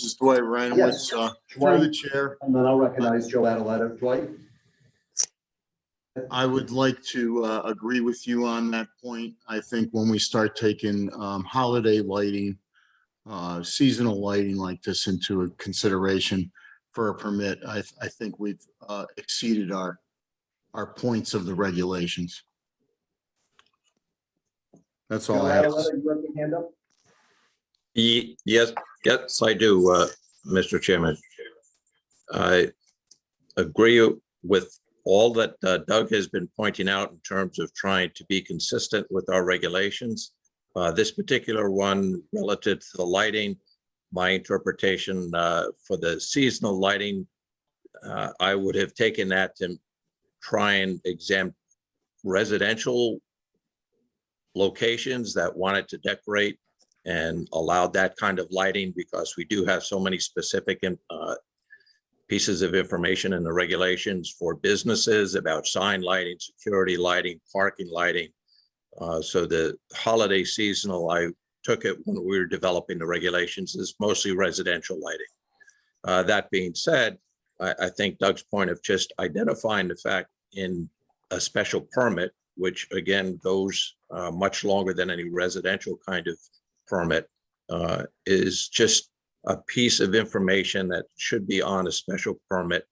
is Dwight Ryanowitz, Yes. through the chair. And then I'll recognize Joe Adaletta. Dwight? I would like to agree with you on that point. I think when we start taking holiday lighting, seasonal lighting like this into consideration for a permit, I think we've exceeded our points of the regulations. That's all I have. Joe, you have your hand up? Yes, I do, Mr. Chairman. I agree with all that Doug has been pointing out in terms of trying to be consistent with our regulations. This particular one relative to the lighting, my interpretation for the seasonal lighting, I would have taken that to try and exempt residential locations that wanted to decorate and allowed that kind of lighting, because we do have so many specific pieces of information in the regulations for businesses about sign lighting, security lighting, parking lighting. So the holiday seasonal, I took it when we were developing the regulations, is mostly residential lighting. That being said, I think Doug's point of just identifying the fact in a special permit, which again goes much longer than any residential kind of permit, is just a piece of information that should be on a special permit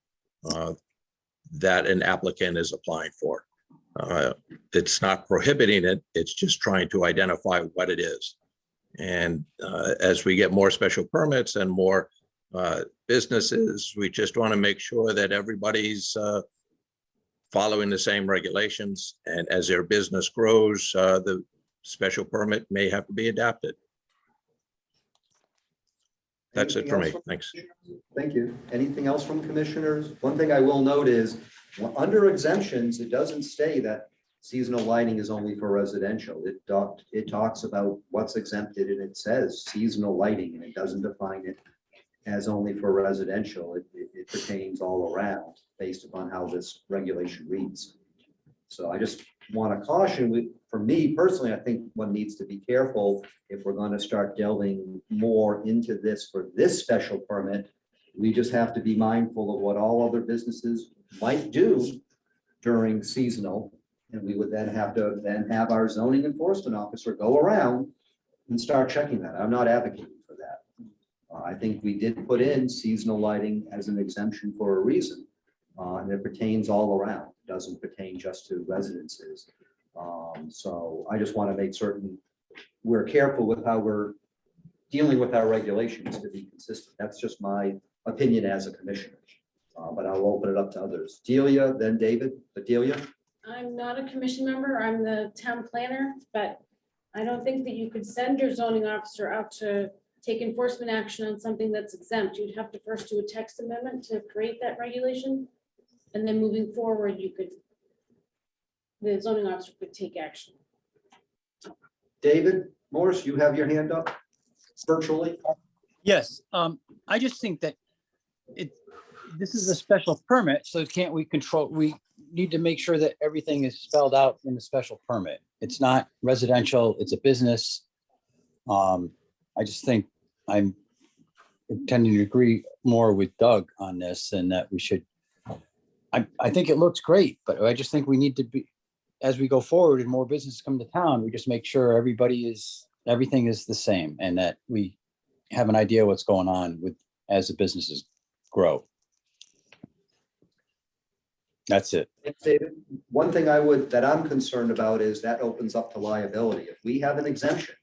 that an applicant is applying for. It's not prohibiting it, it's just trying to identify what it is. And as we get more special permits and more businesses, we just want to make sure that everybody's following the same regulations. And as their business grows, the special permit may have to be adapted. That's it for me. Thanks. Thank you. Anything else from commissioners? One thing I will note is under exemptions, it doesn't say that seasonal lighting is only for residential. It talks about what's exempted and it says seasonal lighting, and it doesn't define it as only for residential. It pertains all around based upon how this regulation reads. So I just want to caution, for me personally, I think one needs to be careful if we're going to start delving more into this for this special permit. We just have to be mindful of what all other businesses might do during seasonal. And we would then have to have our zoning enforcement officer go around and start checking that. I'm not advocating for that. I think we did put in seasonal lighting as an exemption for a reason. And it pertains all around. It doesn't pertain just to residences. So I just want to make certain we're careful with how we're dealing with our regulations to be consistent. That's just my opinion as a commissioner. But I'll open it up to others. Delia, then David. But Delia? I'm not a commission member, I'm the town planner, but I don't think that you could send your zoning officer out to take enforcement action on something that's exempt. You'd have to first do a text amendment to create that regulation. And then moving forward, the zoning officer could take action. David Morris, you have your hand up virtually. Yes, I just think that this is a special permit, so can't we we need to make sure that everything is spelled out in the special permit. It's not residential, it's a business. I just think I'm tending to agree more with Doug on this, and that we should, I think it looks great, but I just think we need to be, as we go forward and more businesses come to town, we just make sure everything is the same, and that we have an idea what's going on with as the businesses grow. That's it. Thanks, David. One thing that I'm concerned about is that opens up to liability. If we have an exemption,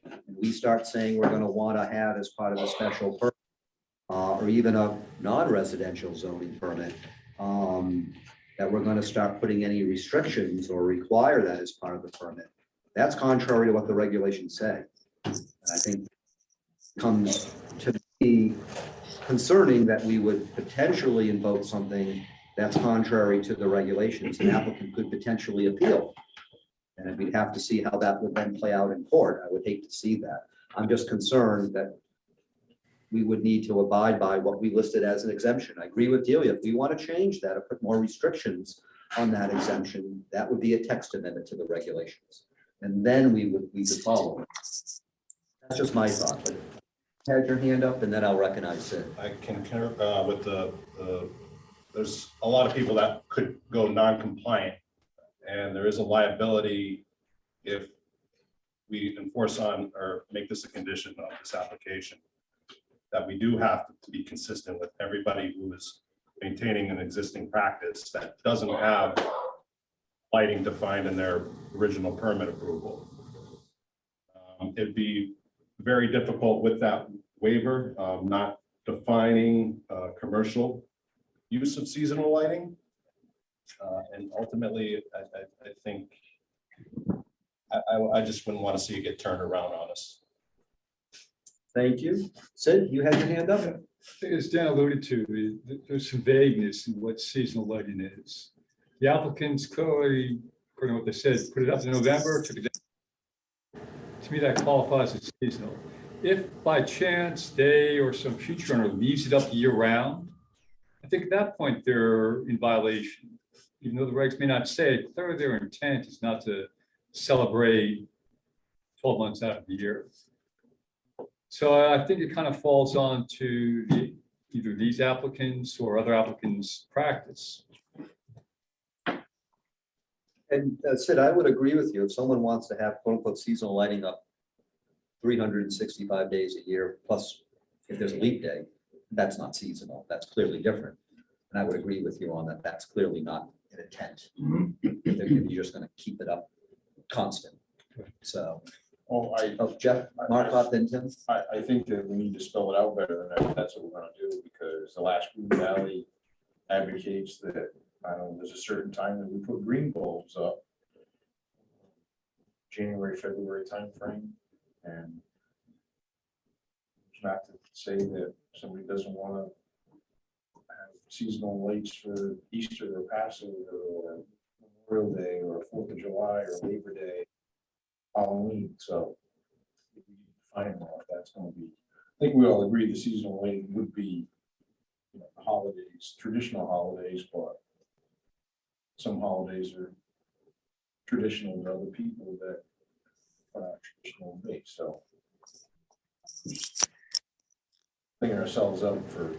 and we start saying we're going to want to have as part of a special permit, or even a non-residential zoning permit, that we're going to start putting any restrictions or require that as part of the permit. That's contrary to what the regulations say. And I think it comes to be concerning that we would potentially invoke something that's contrary to the regulations. An applicant could potentially appeal. And we'd have to see how that would then play out in court. I would hate to see that. I'm just concerned that we would need to abide by what we listed as an exemption. I agree with Delia. If we want to change that or put more restrictions on that exemption, that would be a text amendment to the regulations. And then we would follow it. That's just my thought. But had your hand up and then I'll recognize Sid. I concur with there's a lot of people that could go non-compliant And there is a liability if we enforce on or make this a condition of this application, that we do have to be consistent with everybody who is maintaining an existing practice that doesn't have lighting defined in their original permit approval. It'd be very difficult with that waiver, not defining commercial use of seasonal lighting. And ultimately, I think I just wouldn't want to see it get turned around on us. Thank you. Sid, you had your hand up? As Dan alluded to, there's some vagueness in what seasonal lighting is. The applicants clearly, according to what they said, put it up in November, took it down. To me, that qualifies as seasonal. If by chance they or some future owner leaves it up year round, I think at that point they're in violation. Even though the regs may not say it, clearly their intent is not to celebrate 12 months out of the year. So I think it kind of falls on to either these applicants or other applicants' practice. And Sid, I would agree with you. If someone wants to have quote unquote seasonal lighting up 365 days a year, plus if there's a leap day, that's not seasonal. That's clearly different. And I would agree with you on that. That's clearly not an intent. You're just going to keep it up constant. So, Jeff, Mark, then Tim. I think that we need to spell it out better than that. That's what we're gonna do, because the last Green Valley advocates that, I don't know, there's a certain time that we put green bulbs up. January, February timeframe, and it's not to say that somebody doesn't wanna have seasonal lights for Easter or Passover or Memorial Day or 4th of July or Labor Day, Halloween. So if we define all, that's going to be, I think we all agree the seasonal lighting would be, you know, holidays, traditional holidays, but some holidays are traditional to other people that are not traditional to me. So thinking ourselves up for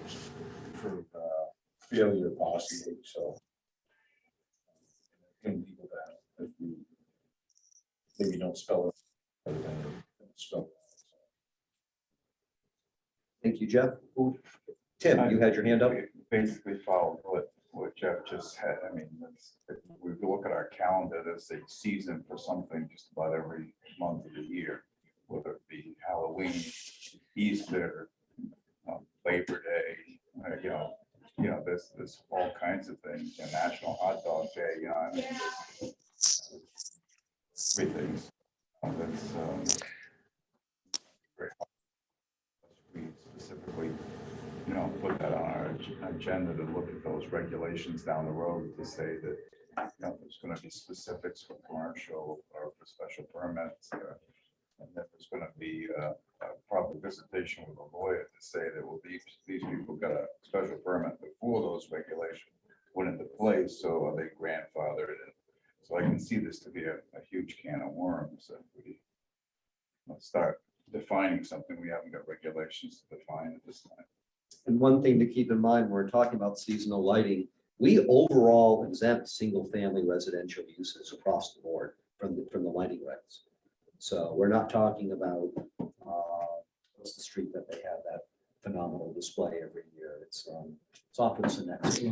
failure possibly. So can people that if we maybe don't spell it other than spell it. Thank you, Jeff. Tim, you had your hand up. Basically followed what Jeff just said. I mean, if we look at our calendar, there's a season for something just about every month of the year, whether it be Halloween, Easter, Labor Day, you know, there's all kinds of things, National Hot Dog Day, I mean, everything. That's very hard. We specifically, put that on our agenda to look at those regulations down the road to say that, there's going to be specifics for commercial or for special permits. And that there's going to be a proper visitation with a lawyer to say that, well, these people got a special permit before those regulations went into place. So are they grandfathered in? So I can see this to be a huge can of worms if we start defining something we haven't got regulations to define at this time. And one thing to keep in mind, when we're talking about seasonal lighting, we overall exempt single-family residential uses across the board from the lighting regs. So we're not talking about what's the street that they have that phenomenal display every year. It's off of the next.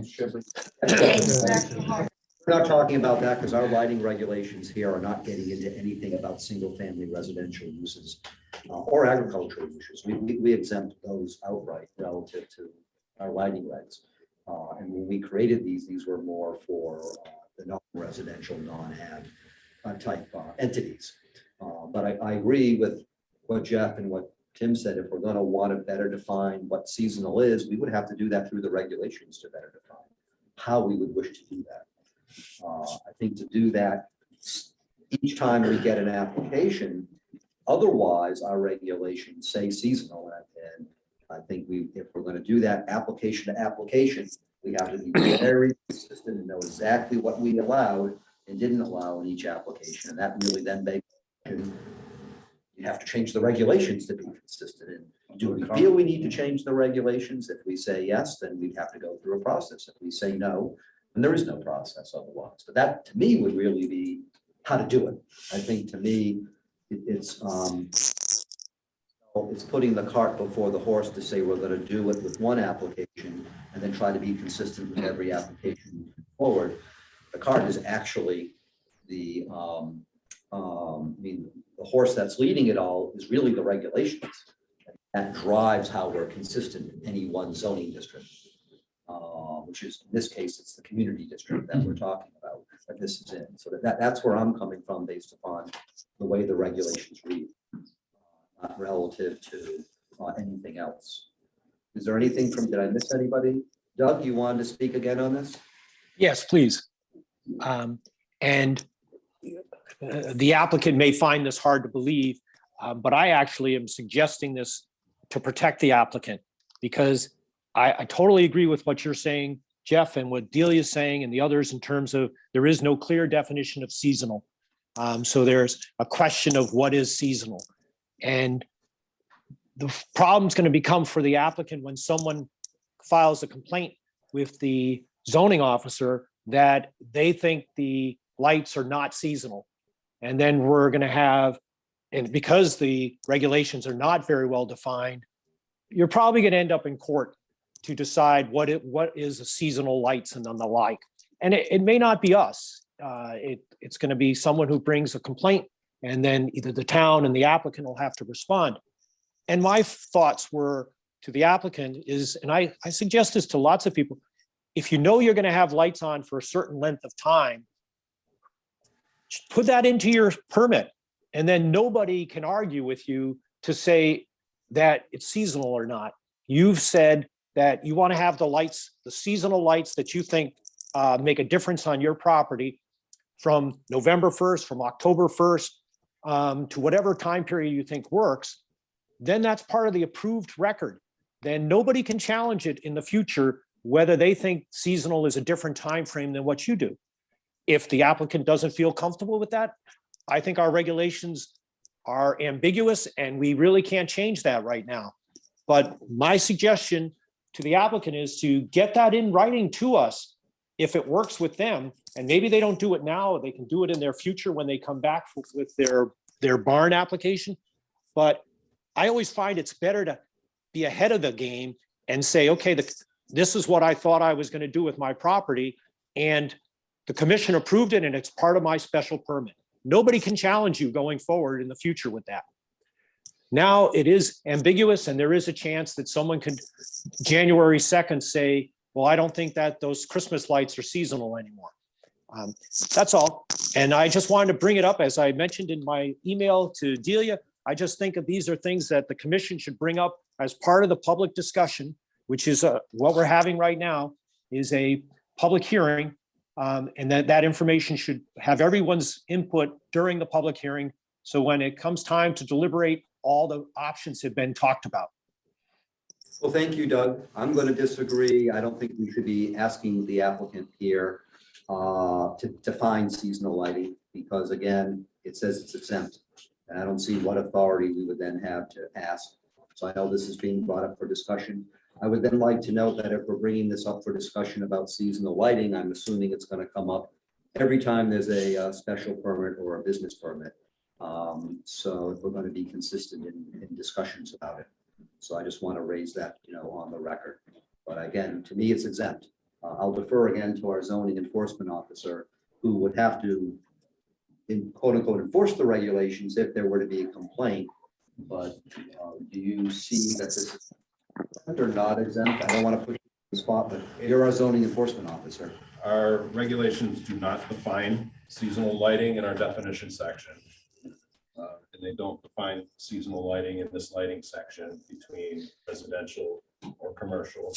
We're not talking about that because our lighting regulations here are not getting into anything about single-family residential uses or agricultural uses. We exempt those outright relative to our lighting regs. And when we created these were more for the non-residential, non-ag type entities. But I agree with what Jeff and what Tim said. If we're going to want to better define what seasonal is, we would have to do that through the regulations to better define how we would wish to do that. I think to do that each time we get an application, otherwise our regulations say seasonal. And I think if we're going to do that application to application, we have to be very consistent and know exactly what we allowed and didn't allow in each application. And that really then begs, you have to change the regulations to be consistent. And do we feel we need to change the regulations? If we say yes, then we'd have to go through a process. If we say no, And there is no process otherwise. But that, to me, would really be how to do it. I think, to me, it's putting the cart before the horse to say we're going to do it with one application and then try to be consistent with every application moving forward. The cart is actually the, the horse that's leading it all is really the regulations. That drives how we're consistent in any one zoning district, which is, in this case, it's the community district that we're talking about, that this is in. So that's where I'm coming from based upon the way the regulations read, not relative to anything else. Is there anything did I miss anybody? Doug, you wanted to speak again on this? Yes, please. The applicant may find this hard to believe, but I actually am suggesting this to protect the applicant, because I totally agree with what you're saying, Jeff, and what Delia's saying and the others in terms of there is no clear definition of seasonal. So there's a question of what is seasonal. And the problem's going to become for the applicant when someone files a complaint with the zoning officer that they think the lights are not seasonal. And then we're going to have, and because the regulations are not very well defined, you're probably going to end up in court to decide what is a seasonal lights and then the like. And it may not be us. It's going to be someone who brings a complaint, and then either the town and the applicant will have to respond. And my thoughts were to the applicant is, and I suggest this to lots of people, if you know you're going to have lights on for a certain length of time, put that into your permit, and then nobody can argue with you to say that it's seasonal or not. You've said that you want to have the lights, the seasonal lights that you think make a difference on your property from November 1st, from October 1st, to whatever time period you think works. Then that's part of the approved record. Then nobody can challenge it in the future whether they think seasonal is a different time frame than what you do. If the applicant doesn't feel comfortable with that, I think our regulations are ambiguous and we really can't change that right now. But my suggestion to the applicant is to get that in writing to us if it works with them. And maybe they don't do it now, they can do it in their future when they come back with their barn application. But I always find it's better to be ahead of the game and say, okay, this is what I thought I was going to do with my property, and the commission approved it and it's part of my special permit. Nobody can challenge you going forward in the future with that. Now it is ambiguous, and there is a chance that someone could January 2nd say, well, I don't think that those Christmas lights are seasonal anymore. That's all. And I just wanted to bring it up, as I mentioned in my email to Delia. I just think that these are things that the commission should bring up as part of the public discussion, which is what we're having right now is a public hearing. And that information should have everyone's input during the public hearing. So when it comes time to deliberate, all the options have been talked about. Well, thank you, Doug. I'm going to disagree. I don't think we should be asking the applicant here to define seasonal lighting, because again, it says it's exempt. And I don't see what authority we would then have to ask. So I know this is being brought up for discussion. I would then like to note that if we're bringing this up for discussion about seasonal lighting, I'm assuming it's going to come up every time there's a special permit or a business permit. So if we're going to be consistent in discussions about it. So I just want to raise that, on the record. But again, to me, it's exempt. I'll defer again to our zoning enforcement officer, who would have to, quote unquote, enforce the regulations if there were to be a complaint. But do you see that this is or not exempt? I don't want to put you on the spot, but you're our zoning enforcement officer. Our regulations do not define seasonal lighting in our definition section. And they don't define seasonal lighting in this lighting section between residential or commercial,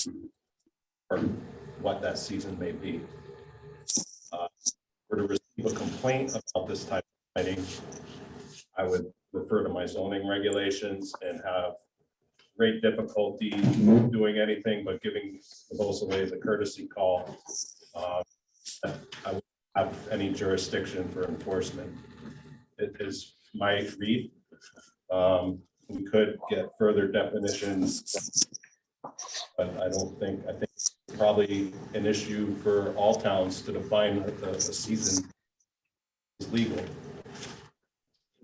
or what that season may be. Were to receive a complaint about this type of lighting, I would refer to my zoning regulations and have great difficulty doing anything but giving the host away as a courtesy call. I would have any jurisdiction for enforcement. It is my read. We could get further definitions, but I think probably an issue for all towns to define the season is legal.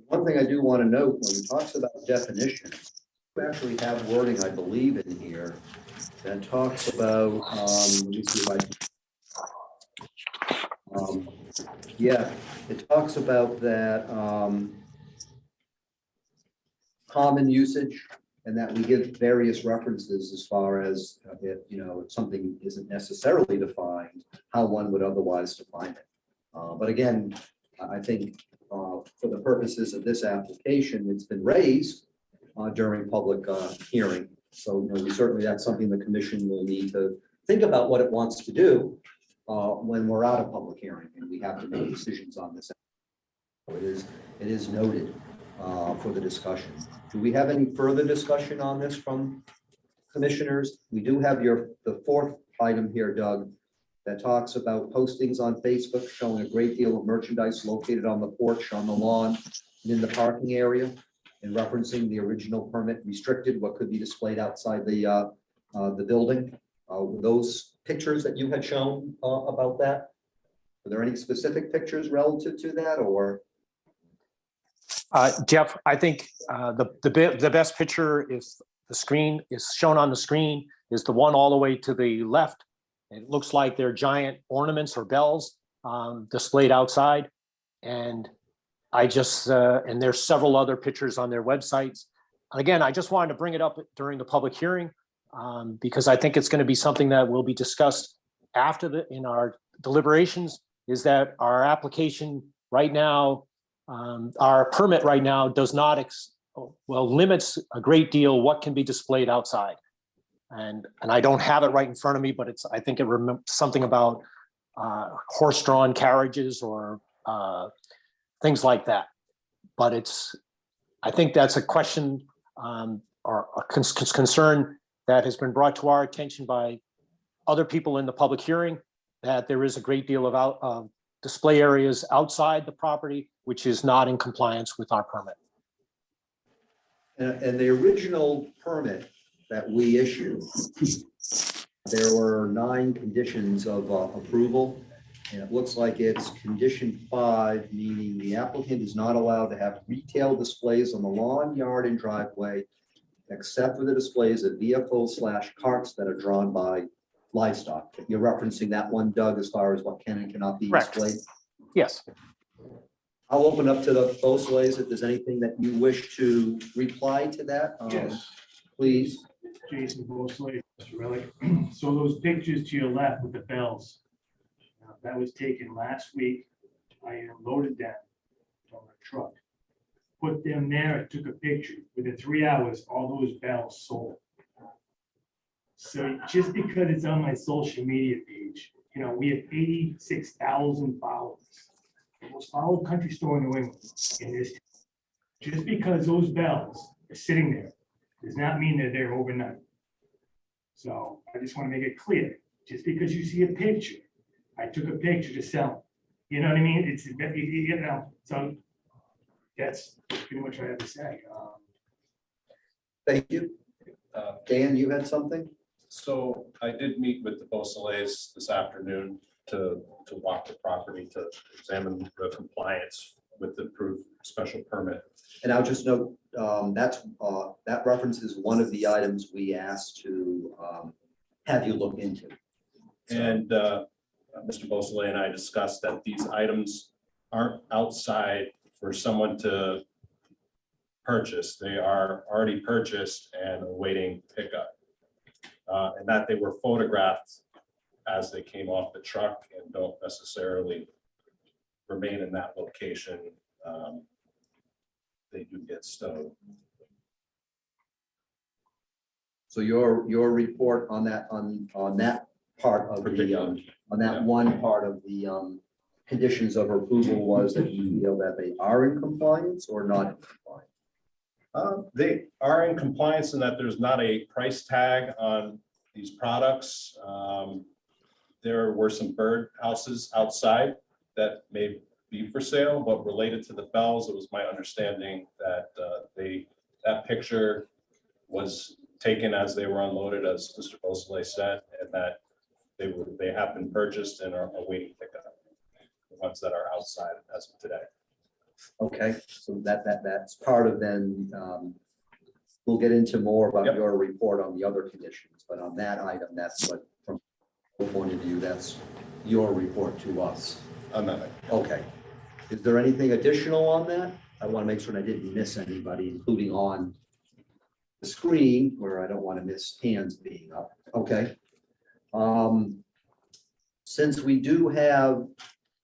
One thing I do want to note, when he talks about definitions, we actually have wording, I believe, in here that talks about, let me see if yeah, it talks about that, common usage, and that we give various references as far as if, if something isn't necessarily defined, how one would otherwise define it. But again, I think for the purposes of this application, it's been raised during public hearing. So we certainly, that's something the commission will need to think about what it wants to do when we're out of public hearing and we have to make decisions on this. It is noted for the discussion. Do we have any further discussion on this from commissioners? We do have the fourth item here, Doug, that talks about postings on Facebook showing a great deal of merchandise located on the porch, on the lawn, and in the parking area, and referencing the original permit restricted what could be displayed outside the building. Those pictures that you had shown about that, are there any specific pictures relative to that, or? Jeff, I think the best picture is the screen is shown on the screen is the one all the way to the left. It looks like they're giant ornaments or bells displayed outside. And and there's several other pictures on their websites. Again, I just wanted to bring it up during the public hearing because I think it's going to be something that will be discussed in our deliberations, is that our application right now, our permit right now does not, limits a great deal what can be displayed outside. And I don't have it right in front of me, but I think it remembers something about horse-drawn carriages or things like that. But I think that's a question or a concern that has been brought to our attention by other people in the public hearing, that there is a great deal of display areas outside the property, which is not in compliance with our permit. And the original permit that we issued, there were 9 conditions of approval. And it looks like it's condition 5, meaning the applicant is not allowed to have retail displays on the lawn, yard, and driveway, except for the displays of vehicles/carts that are drawn by livestock. You're referencing that one, Doug, as far as what can and cannot be Correct. displayed? Yes. I'll open up to the Boslays if there's anything that you wish to reply to that. Yes. Please. Jason Bosley, Mr. Relic. So those pictures to your left with the bells, that was taken last week. I unloaded them from a truck, put them there, I took a picture. Within 3 hours, all those bells sold. So just because it's on my social media page, we have 86,000 followers. The most followed country store in New England. In this, just because those bells are sitting there does not mean they're there overnight. So I just want to make it clear, just because you see a picture, I took a picture to sell. You know what I mean? So that's pretty much what I have to say. Thank you. Dan, you had something? So I did meet with the Beausoleils this afternoon to walk the property, to examine the compliance with the approved special permit. And I'll just note, that references one of the items we asked to have you look into. And Mr. Beausoleil and I discussed that these items aren't outside for someone to purchase. They are already purchased and awaiting pickup. And that they were photographed as they came off the truck and don't necessarily remain in that location. They do get stowed. So your report on that part of the on that one part of the conditions of approval was that you feel that they are in compliance or not in compliance? They are in compliance in that there's not a price tag on these products. There were some bird houses outside that may be for sale, but related to the bells, it was my understanding that that picture was taken as they were unloaded, as Mr. Beausoleil said, and that They have been purchased and are awaiting pickup. The ones that are outside as of today. Okay, so that's part of then, we'll get into more about Yep. your report on the other conditions, but on that item, that's what, from your point of view, that's your report to us. On that, Okay. Is there anything additional on that? I want to make sure I didn't miss anybody, including on the screen where I don't want to miss hands being up. Okay. Since we do have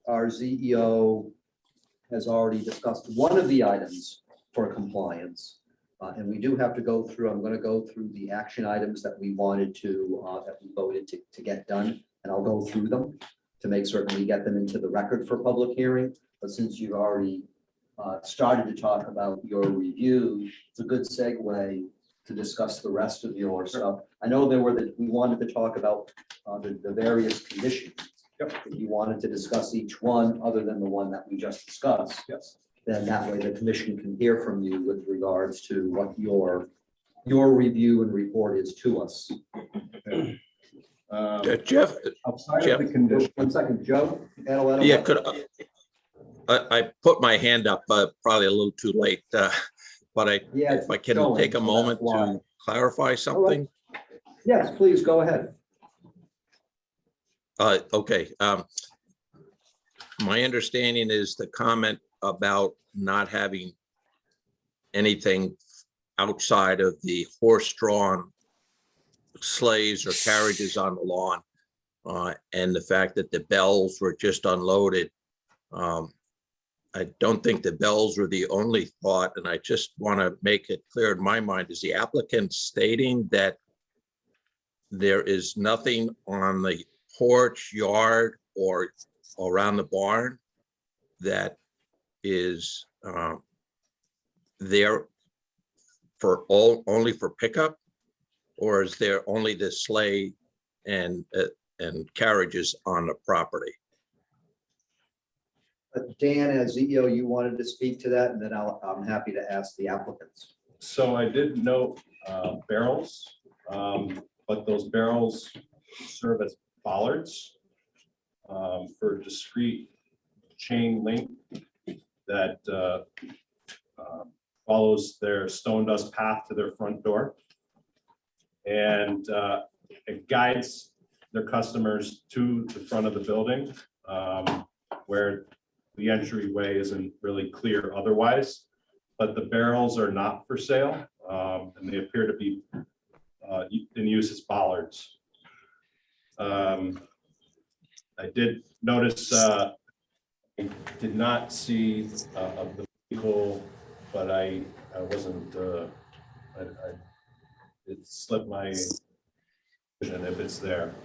our CEO has already discussed one of the items for compliance, and we do have to go through, I'm going to go through the action items that we wanted to, that we voted to get done, and I'll go through them to make certain we get them into the record for public hearing. But since you've already started to talk about your review, it's a good segue to discuss the rest of your stuff. I know we wanted to talk about the various conditions. Yep. If you wanted to discuss each one other than the one that we just discussed, yes. then that way the commission can hear from you with regards to what your review and report is to us. Jeff, Outside Jeff. of the condition, 1 second, Joe. Adelanto. yeah, I put my hand up probably a little too late, but Yeah, if I can showing, take a so that's moment why. to clarify something. Yes, please go ahead. Okay. My understanding is the comment about not having anything outside of the horse-drawn sleighs or carriages on the lawn, and the fact that the bells were just unloaded. I don't think the bells were the only thought, and I just want to make it clear in my mind, is the applicant stating that there is nothing on the porch, yard, or around the barn that is there for only for pickup, or is there only the sleigh and carriages on the property? Dan, as CEO, you wanted to speak to that, and then I'm happy to ask the applicants. so I did note barrels, but those barrels serve as bollards for discrete chain link that follows their stone dust path to their front door. And it guides their customers to the front of the building where the entryway isn't really clear otherwise. But the barrels are not for sale, and they appear to be in use as bollards. I did notice, I did not see the vehicle, but I wasn't, it slipped my vision if it's there.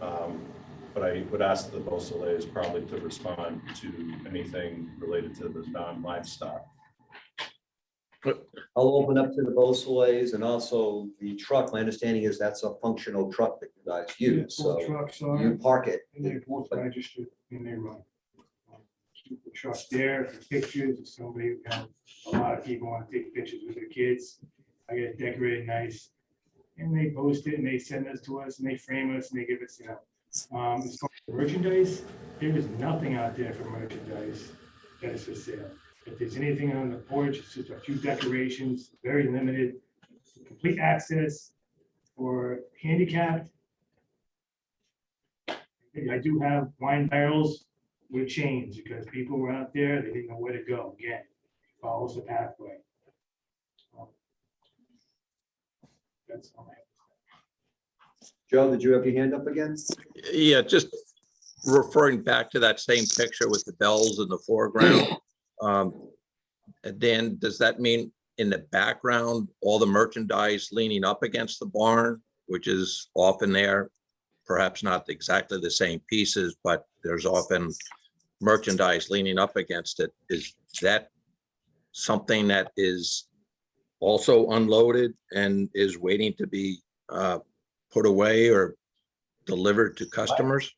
But I would ask the Beausoleils probably to respond to anything related to the non-livestock. I'll open up to the Beausoleils and also the truck. My understanding is that's a functional truck that you guys use, so Both trucks are, you park it. and they're both registered and they run. Keep the truck there for pictures, if somebody, you know, a lot of people want to take pictures with their kids. I get it decorated nice, and they post it and they send this to us and they frame us and they give us, you know. As far as merchandise, there is nothing out there for merchandise that is for sale. If there's anything on the porch, it's just a few decorations, very limited, complete access for handicapped. I do have wine barrels with chains because people were out there, they didn't know where to go. Again, follows the pathway. That's all I have. Joe, did you have your hand up again? Yeah, just referring back to that same picture with the bells in the foreground. Dan, does that mean in the background, all the merchandise leaning up against the barn, which is often there? Perhaps not exactly the same pieces, but there's often merchandise leaning up against it. Is that something that is also unloaded and is waiting to be put away or delivered to customers?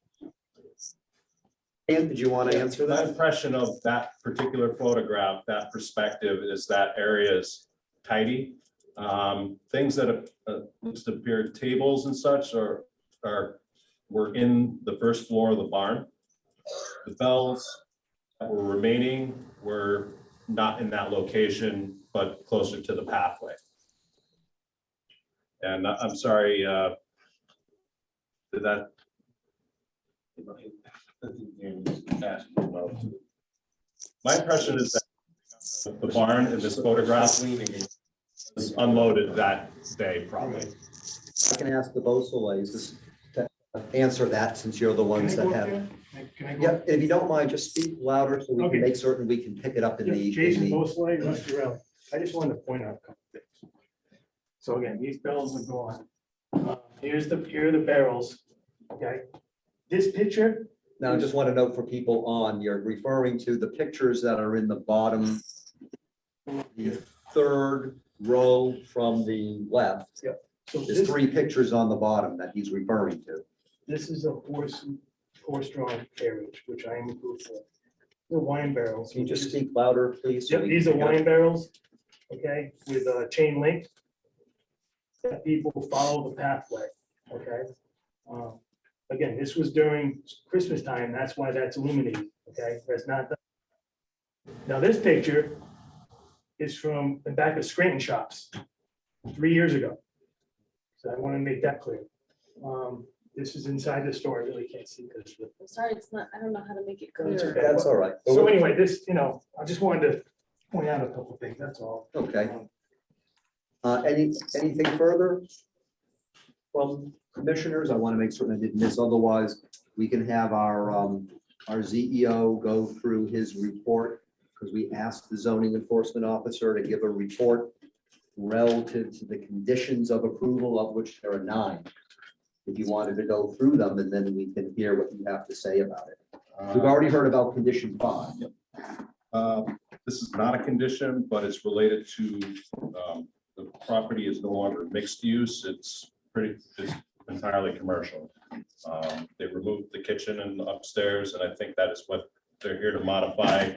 Dan, did you want to answer My that? impression of that particular photograph, that perspective, is that area is tidy. Things that looks to appear tables and such are were in the first floor of the barn. The bells that were remaining were not in that location, but closer to the pathway. And I'm sorry, did that? My impression is that the barn in this photograph was unloaded that day, probably. I can ask the Beausoleils to answer that since you're the ones that have. Yeah, if you don't mind, just speak louder so we Okay. can make certain we can pick it up in the. Jason in the- Bosley, Rusty Rally. I just wanted to point out a couple things. So again, these bells are gone. Here are the barrels, okay? This picture, Now, I just want to note for people on, you're referring to the pictures that are in the bottom, the third row from the left. so There's this, 3 pictures on the bottom that he's referring to. this is a horse-drawn carriage, which I am approved for. The wine barrels. Can you just speak louder, please? so Yep, we these can are pick it up? wine barrels, okay, with a chain link. That people follow the pathway, okay? Again, this was during Christmas time, that's why that's illuminated, okay? That's not. Now, this picture is from the back of Scranton Shops 3 years ago. So I want to make that clear. This is inside the store, I really can't see because. I'm sorry, it's not, I don't know how to make it That's clear. okay. That's all right. So anyway, this, I just wanted to point out a couple of things, that's all. Okay. Anything further from commissioners? I want to make certain I didn't miss. Otherwise, we can have our ZEO go through his report because we asked the zoning enforcement officer to give a report relative to the conditions of approval, of which there are 9. If you wanted to go through them, and then we can hear what you have to say about it. We've already heard about condition 5. This is not a condition, but it's related to, the property is no longer mixed use. It's entirely commercial. They removed the kitchen and upstairs, and I think that is what they're here to modify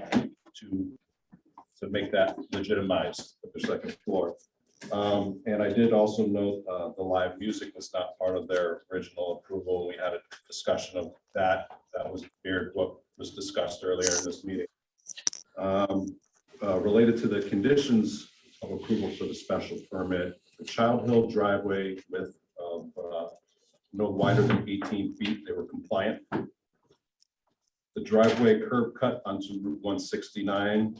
to make that legitimized at the second floor. And I did also note the live music was not part of their original approval. We had a discussion of that. That was mirrored what was discussed earlier in this meeting. Related to the conditions of approval for the special permit, the Child Hill driveway with no wider than 18 feet, they were compliant. The driveway curb cut onto Route 169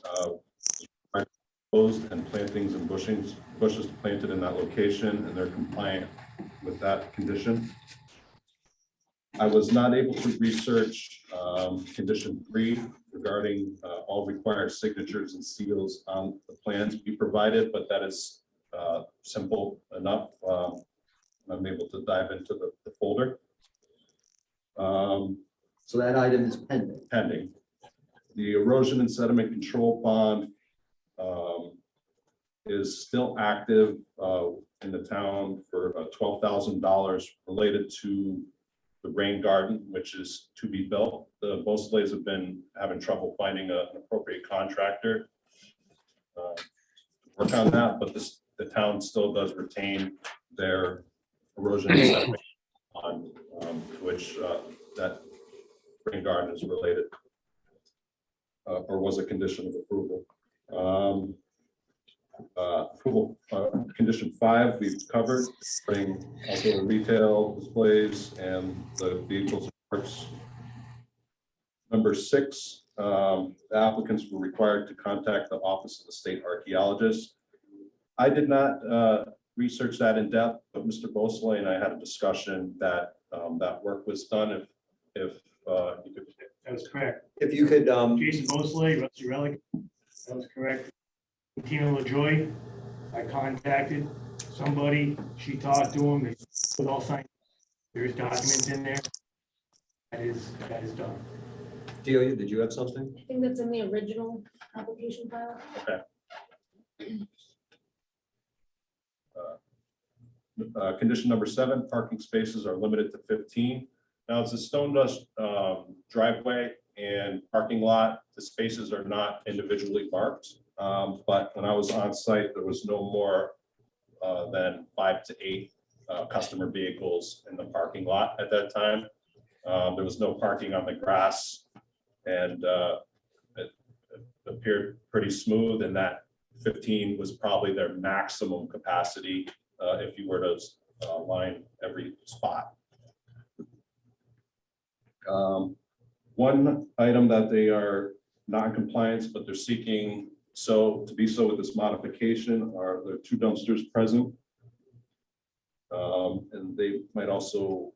closed and plantings and bushes planted in that location, and they're compliant with that condition. I was not able to research condition 3 regarding all required signatures and seals on the plans we provided, but that is simple enough. I'm able to dive into the folder. So that item is pending. Pending. The erosion and sediment control bond is still active in the town for $12,000 related to the rain garden, which is to be built. The Beausoleils have been having trouble finding an appropriate contractor to work on that, but the town still does retain their erosion and sediment on which that rain garden is related or was a condition of approval. Approval, condition 5, we've covered, bring outdoor retail displays and the vehicles and parts. Number 6, the applicants were required to contact the Office of the State Archaeologist. I did not research that in depth, but Mr. Beausoleil and I had a discussion that that work was done. If you could. That was correct. If you could, Jason Bosley, Rusty Relic, that was correct. Tina LaJoy, I contacted somebody, she talked to him, they put all signed, there's documents in there. That is done. Delia, did you have something? I think that's in the original application file. Okay. Condition number 7, parking spaces are limited to 15. Now it's a stone dust driveway and parking lot. The spaces are not individually marked. But when I was on site, there was no more than 5 to 8 customer vehicles in the parking lot at that time. There was no parking on the grass, and it appeared pretty smooth, and that 15 was probably their maximum capacity if you were to line every spot. One item that they are not in compliance, but they're seeking to be so with this modification are the 2 dumpsters present. And they might also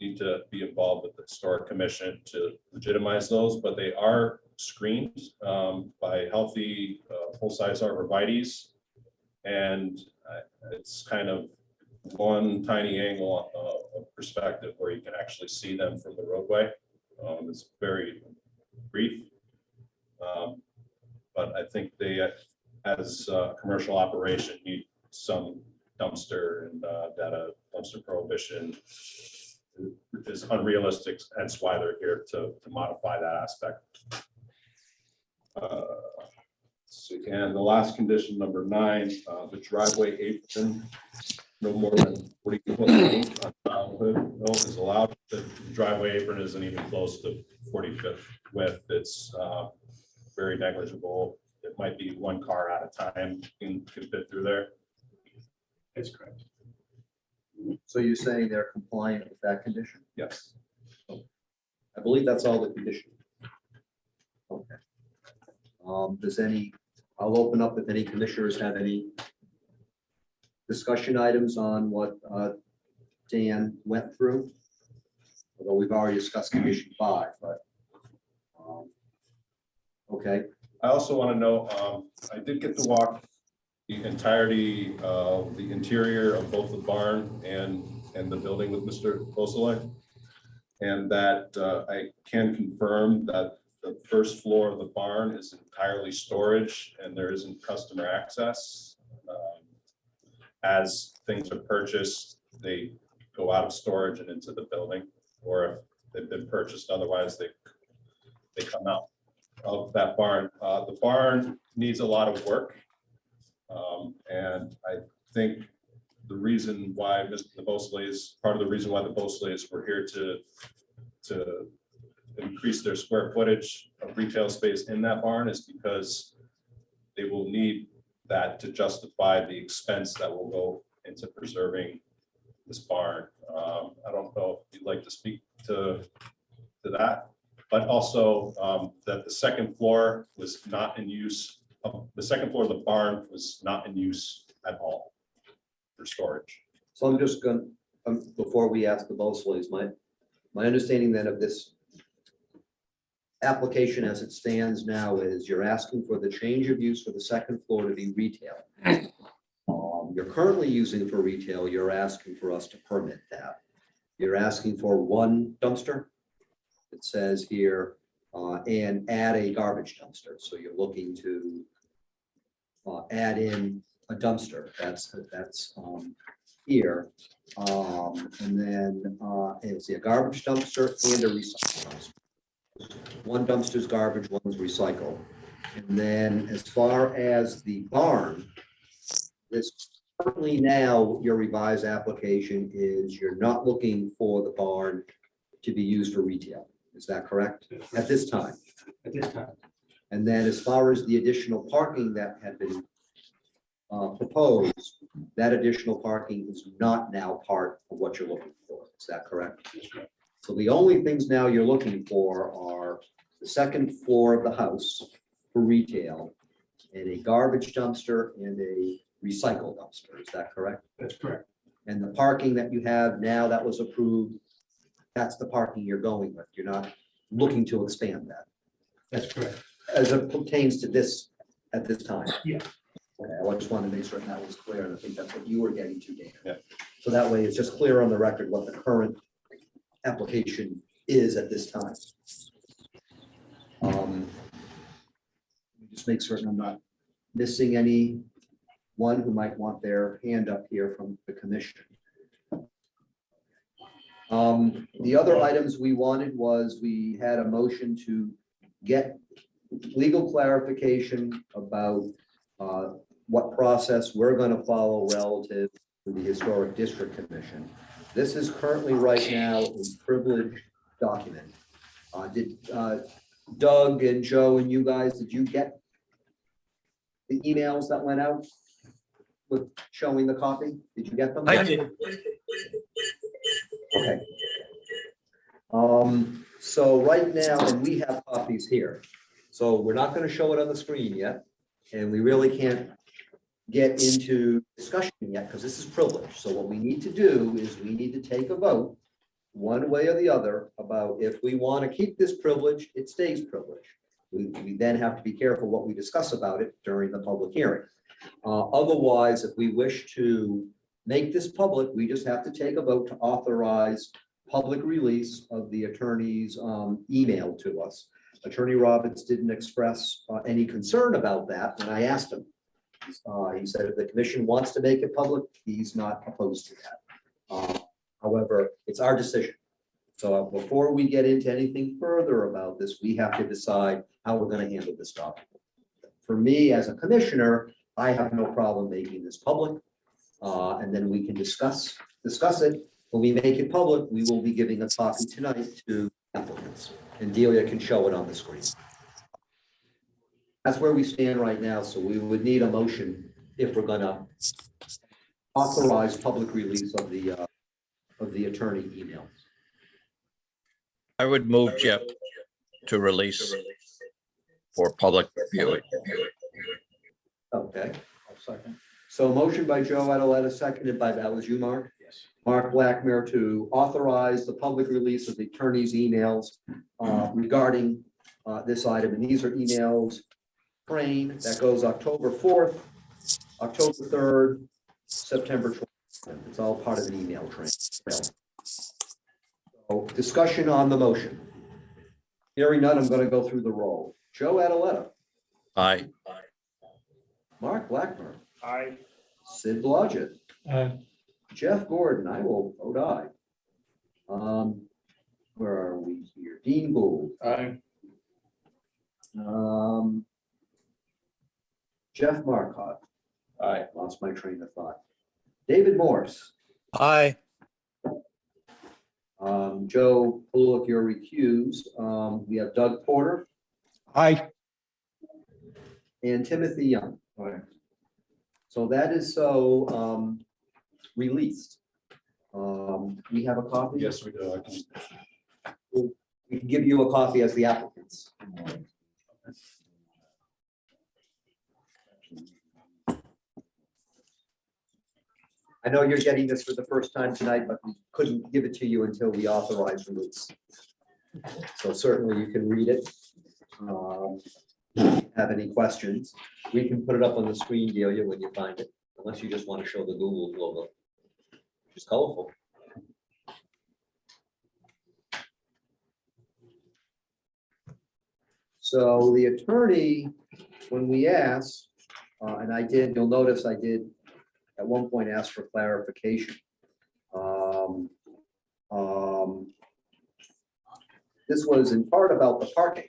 need to be involved with the historic commission to legitimize those, but they are screened by healthy full-size arborvitaes. And it's kind of one tiny angle of perspective where you can actually see them from the roadway. It's very brief. But I think they, as a commercial operation, need some dumpster, and that a dumpster prohibition is unrealistic. Hence why they're here to modify that aspect. And the last condition, number 9, the driveway apron, no more than 40 foot length on childhood is allowed. The driveway apron isn't even close to 40 foot width. It's very negligible. It might be 1 car at a time can fit through there. That's correct. So you're saying they're compliant with that condition? Yes. I believe that's all the condition. Okay. I'll open up if any commissioners have any discussion items on what Dan went through. Although we've already discussed condition 5, but okay. I also want to know, I did get to walk the entirety of the interior of both the barn and the building with Mr. Beausoleil. And that I can confirm that the first floor of the barn is entirely storage and there isn't customer access. As things are purchased, they go out of storage and into the building, or if they've been purchased, otherwise they come out of that barn. The barn needs a lot of work. And I think the reason why the Beausoleils, part of the reason why the Beausoleils were here to increase their square footage of retail space in that barn is because they will need that to justify the expense that will go into preserving this barn. I don't know if you'd like to speak to that, but also that the second floor was not in use. The second floor of the barn was not in use at all for storage. So I'm just going to, before we ask the Beausoleils, my understanding then of this application as it stands now is you're asking for the change of use for the second floor to be retail. You're currently using it for retail. You're asking for us to permit that. You're asking for 1 dumpster. It says here, and add a garbage dumpster. So you're looking to add in a dumpster. That's here. And then it's a garbage dumpster and a recycle dumpster. 1 dumpster's garbage, 1's recycle. And then as far as the barn, this currently now your revised application is you're not looking for the barn to be used for retail. Is that correct? At this time? At this time. And then as far as the additional parking that had been proposed, that additional parking is not now part of what you're looking for. Is that correct? That's correct. So the only things now you're looking for are the second floor of the house for retail and a garbage dumpster and a recycle dumpster. Is that correct? That's correct. And the parking that you have now that was approved, that's the parking you're going with. You're not looking to expand that That's correct. as it pertains to this at this time. Yeah. Okay, I just wanted to make certain that was clear, and I think that's what you were getting to, Dan. Yeah. So that way it's just clear on the record what the current application is at this time. Let me just make certain I'm not missing anyone who might want their hand up here from the commission. The other items we wanted was we had a motion to get legal clarification about what process we're going to follow relative to the Historic District Commission. This is currently right now a privileged document. Did Doug and Joe and you guys, did you get the emails that went out with showing the copy? Did you get them? I did. Okay. So right now, and we have copies here. So we're not going to show it on the screen yet. And we really can't get into discussion yet because this is privilege. So what we need to do is we need to take a vote one way or the other about if we want to keep this privilege, it stays privileged. We then have to be careful what we discuss about it during the public hearing. Otherwise, if we wish to make this public, we just have to take a vote to authorize public release of the attorney's email to us. Attorney Roberts didn't express any concern about that when I asked him. He said if the commission wants to make it public, he's not opposed to that. However, it's our decision. So before we get into anything further about this, we have to decide how we're going to handle this document. For me, as a commissioner, I have no problem making this public. And then we can discuss it. When we make it public, we will be giving a copy tonight to applicants. And Delia can show it on the screen. That's where we stand right now. So we would need a motion if we're gonna authorize public release of the attorney email. I would move, Jeff, to release for public viewing. Okay. So motion by Joe Adaletta, seconded by, that was you, Mark? Yes. Mark Blackmer to authorize the public release of the attorney's emails regarding this item. And these are emails train that goes October 4th, October 3rd, September 20th. It's all part of an email train. So discussion on the motion. Hearing none, I'm going to go through the roll. Joe Adaletta. Aye. Mark Blackmer. Aye. Sid Blodgett. Aye. Jeff Gordon, I will vote aye. Where are we here? Dean Gould. Aye. Jeff Marcotte. Aye. Lost my train of thought. David Morse. Aye. Joe Bullock, you're recused. We have Doug Porter Aye. and Timothy Young. So that is so released. We have a copy. Yes, we do. We can give you a copy as the applicants. I know you're getting this for the first time tonight, but we couldn't give it to you until we authorized release. So certainly you can read it. Have any questions? We can put it up on the screen, Delia, when you find it, unless you just want to show the Google logo, which is colorful. So the attorney, when we asked, and I did, you'll notice I did at one point ask for clarification. This was in part about the parking.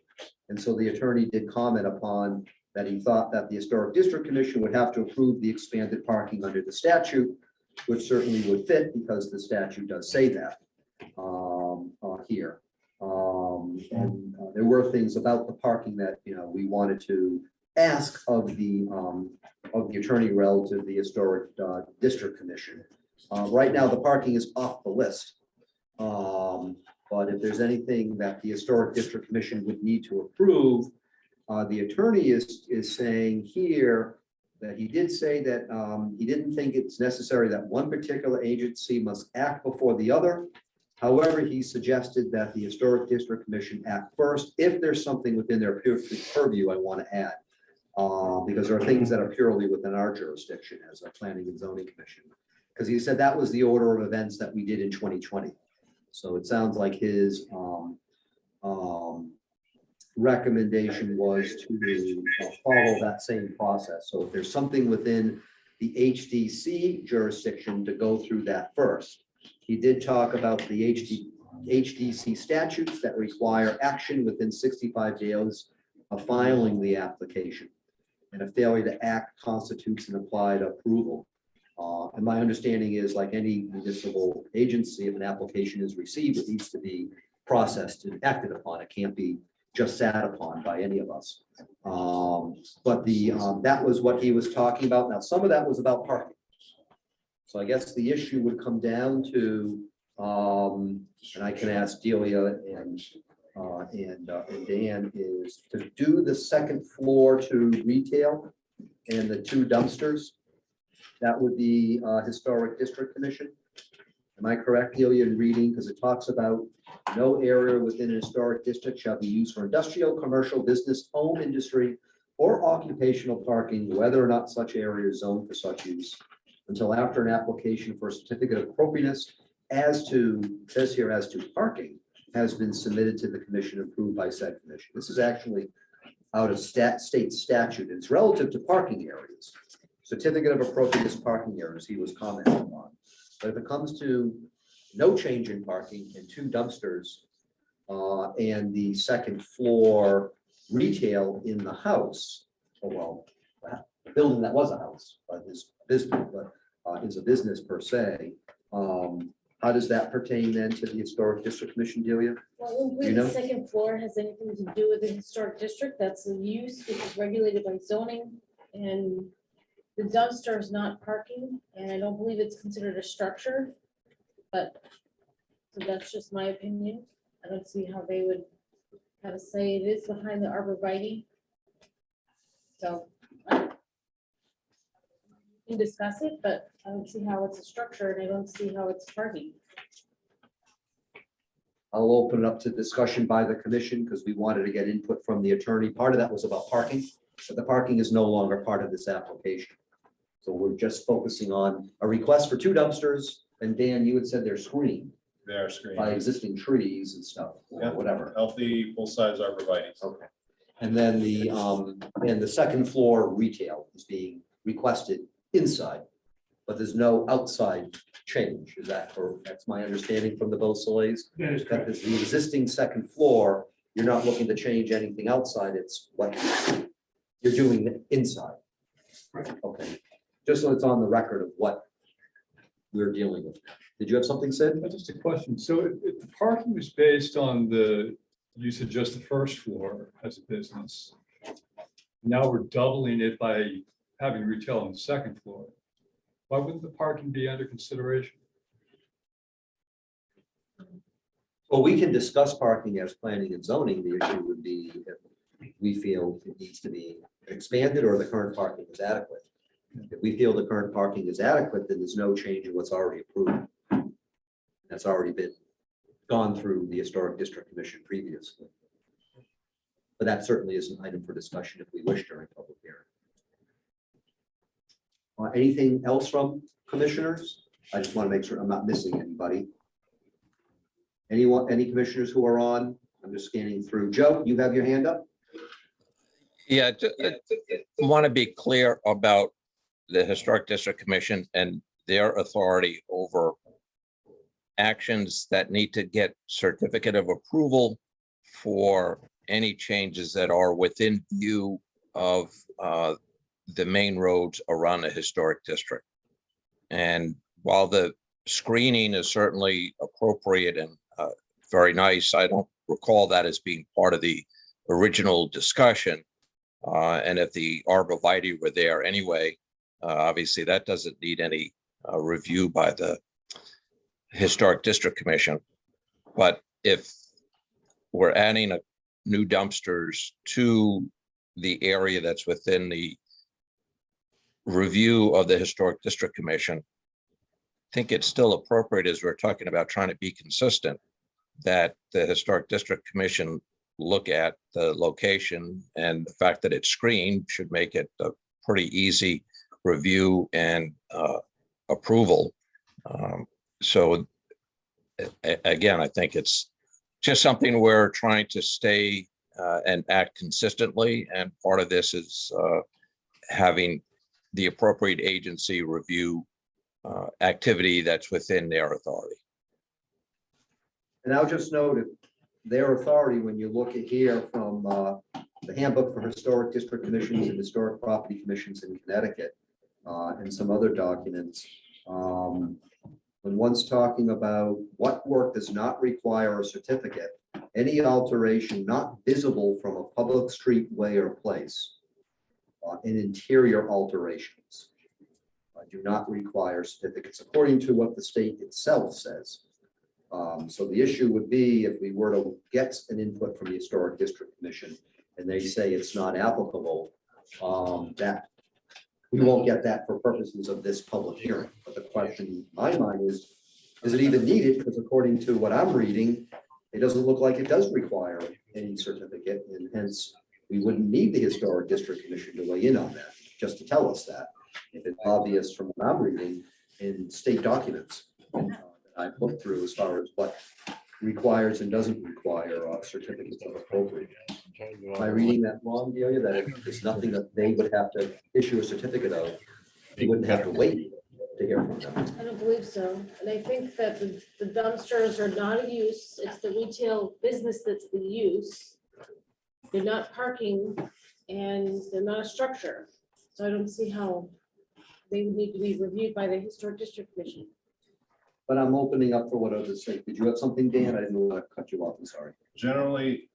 And so the attorney did comment upon that he thought that the Historic District Commission would have to approve the expanded parking under the statute, which certainly would fit because the statute does say that here. And there were things about the parking that, you know, we wanted to ask of the attorney relative to the Historic District Commission. Right now, the parking is off the list. But if there's anything that the Historic District Commission would need to approve, the attorney is saying here that he did say that he didn't think it's necessary that one particular agency must act before the other. However, he suggested that the Historic District Commission act first if there's something within their purview I want to add. Because there are things that are purely within our jurisdiction as a planning and zoning commission. Because he said that was the order of events that we did in 2020. So it sounds like his recommendation was to follow that same process. So if there's something within the HDC jurisdiction, to go through that first. He did talk about the HDC statutes that require action within 65 days of filing the application. And a failure to act constitutes an applied approval. And my understanding is, like any municipal agency, if an application is received, it needs to be processed and acted upon. It can't be just sat upon by any of us. But that was what he was talking about. Now, some of that was about parking. So I guess the issue would come down to, and I can ask Delia and Dan, is to do the second floor to retail and the 2 dumpsters. That would be Historic District Commission. Am I correct, Delia, in reading? Because it talks about no area within a historic district shall be used for industrial, commercial, business, home, industry, or occupational parking, whether or not such area is zoned for such use, until after an application for a certificate of appropriateness as to, says here, as to parking, has been submitted to the commission, approved by said commission. This is actually out of state statute. It's relative to parking areas. Certificate of appropriateness parking areas he was commenting on. But if it comes to no change in parking and 2 dumpsters and the second floor retail in the house, well, the building that was a house, but is business, but is a business per se. How does that pertain then to the Historic District Commission, Delia? Well, I don't believe the second floor has anything to do with the historic district. That's the use which is regulated by zoning, and the dumpster is not parking, and I don't believe it's considered a structure. But so that's just my opinion. I don't see how they would have a say. It is behind the arborvitae. So I can discuss it, but I don't see how it's a structure, and I don't see how it's parking. I'll open it up to discussion by the commission because we wanted to get input from the attorney. Part of that was about parking, but the parking is no longer part of this application. So we're just focusing on a request for 2 dumpsters. And Dan, you had said they're screened They are screened. by existing trees and stuff, Yeah. or whatever. Healthy, full-size arborvitae. Okay. And then the second floor retail is being requested inside, but there's no outside change. Is that correct? That's my understanding from the Beausoleils. That is That correct. is the existing second floor, you're not looking to change anything outside. It's what you're doing inside. Right. Okay. Just so it's on the record of what we're dealing with. Did you have something, Sid? Just a question. So if the parking was based on the use of just the first floor as a business, now we're doubling it by having retail on the second floor, why wouldn't the parking be under consideration? Well, we can discuss parking as planning and zoning. The issue would be if we feel it needs to be expanded or the current parking is adequate. If we feel the current parking is adequate, then there's no change in what's already approved. That's already been gone through the Historic District Commission previously. But that certainly is an item for discussion if we wish during public hearing. Anything else from commissioners? I just want to make sure I'm not missing anybody. Any commissioners who are on? I'm just scanning through. Joe, you have your hand up? Yeah, want to be clear about the Historic District Commission and their authority over actions that need to get certificate of approval for any changes that are within view of the main roads around the historic district. And while the screening is certainly appropriate and very nice, I don't recall that as being part of the original discussion. And if the arborvitae were there anyway, obviously that doesn't need any review by the Historic District Commission. But if we're adding a new dumpsters to the area that's within the review of the Historic District Commission, I think it's still appropriate, as we're talking about trying to be consistent, that the Historic District Commission look at the location, and the fact that it's screened should make it a pretty easy review and approval. So again, I think it's just something we're trying to stay and act consistently. And part of this is having the appropriate agency review activity that's within their authority. And I'll just note it, their authority, when you look at here from the handbook for historic district commissions and historic property commissions in Connecticut, and some other documents. When one's talking about what work does not require a certificate, any alteration not visible from a public street, way, or place, and interior alterations do not require certificates, according to what the state itself says. So the issue would be if we were to get an input from the Historic District Commission and they say it's not applicable, that we won't get that for purposes of this public hearing. But the question in my mind is it even needed? Because according to what I'm reading, it doesn't look like it does require any certificate, and hence we wouldn't need the Historic District Commission to weigh in on that, just to tell us that. If it's obvious from what I'm reading in state documents that I've looked through as far as what requires and doesn't require certificates of appropriate. Am I reading that wrong, Delia? That it's nothing that they would have to issue a certificate of? They wouldn't have to wait to hear from them. I don't believe so. And I think that the dumpsters are not a use. It's the retail business that's the use. They're not parking and they're not a structure. So I don't see how they would need to be reviewed by the Historic District Commission. But I'm opening up for what others say. Did you have something, Dan? I didn't want to cut you off. I'm sorry. Generally,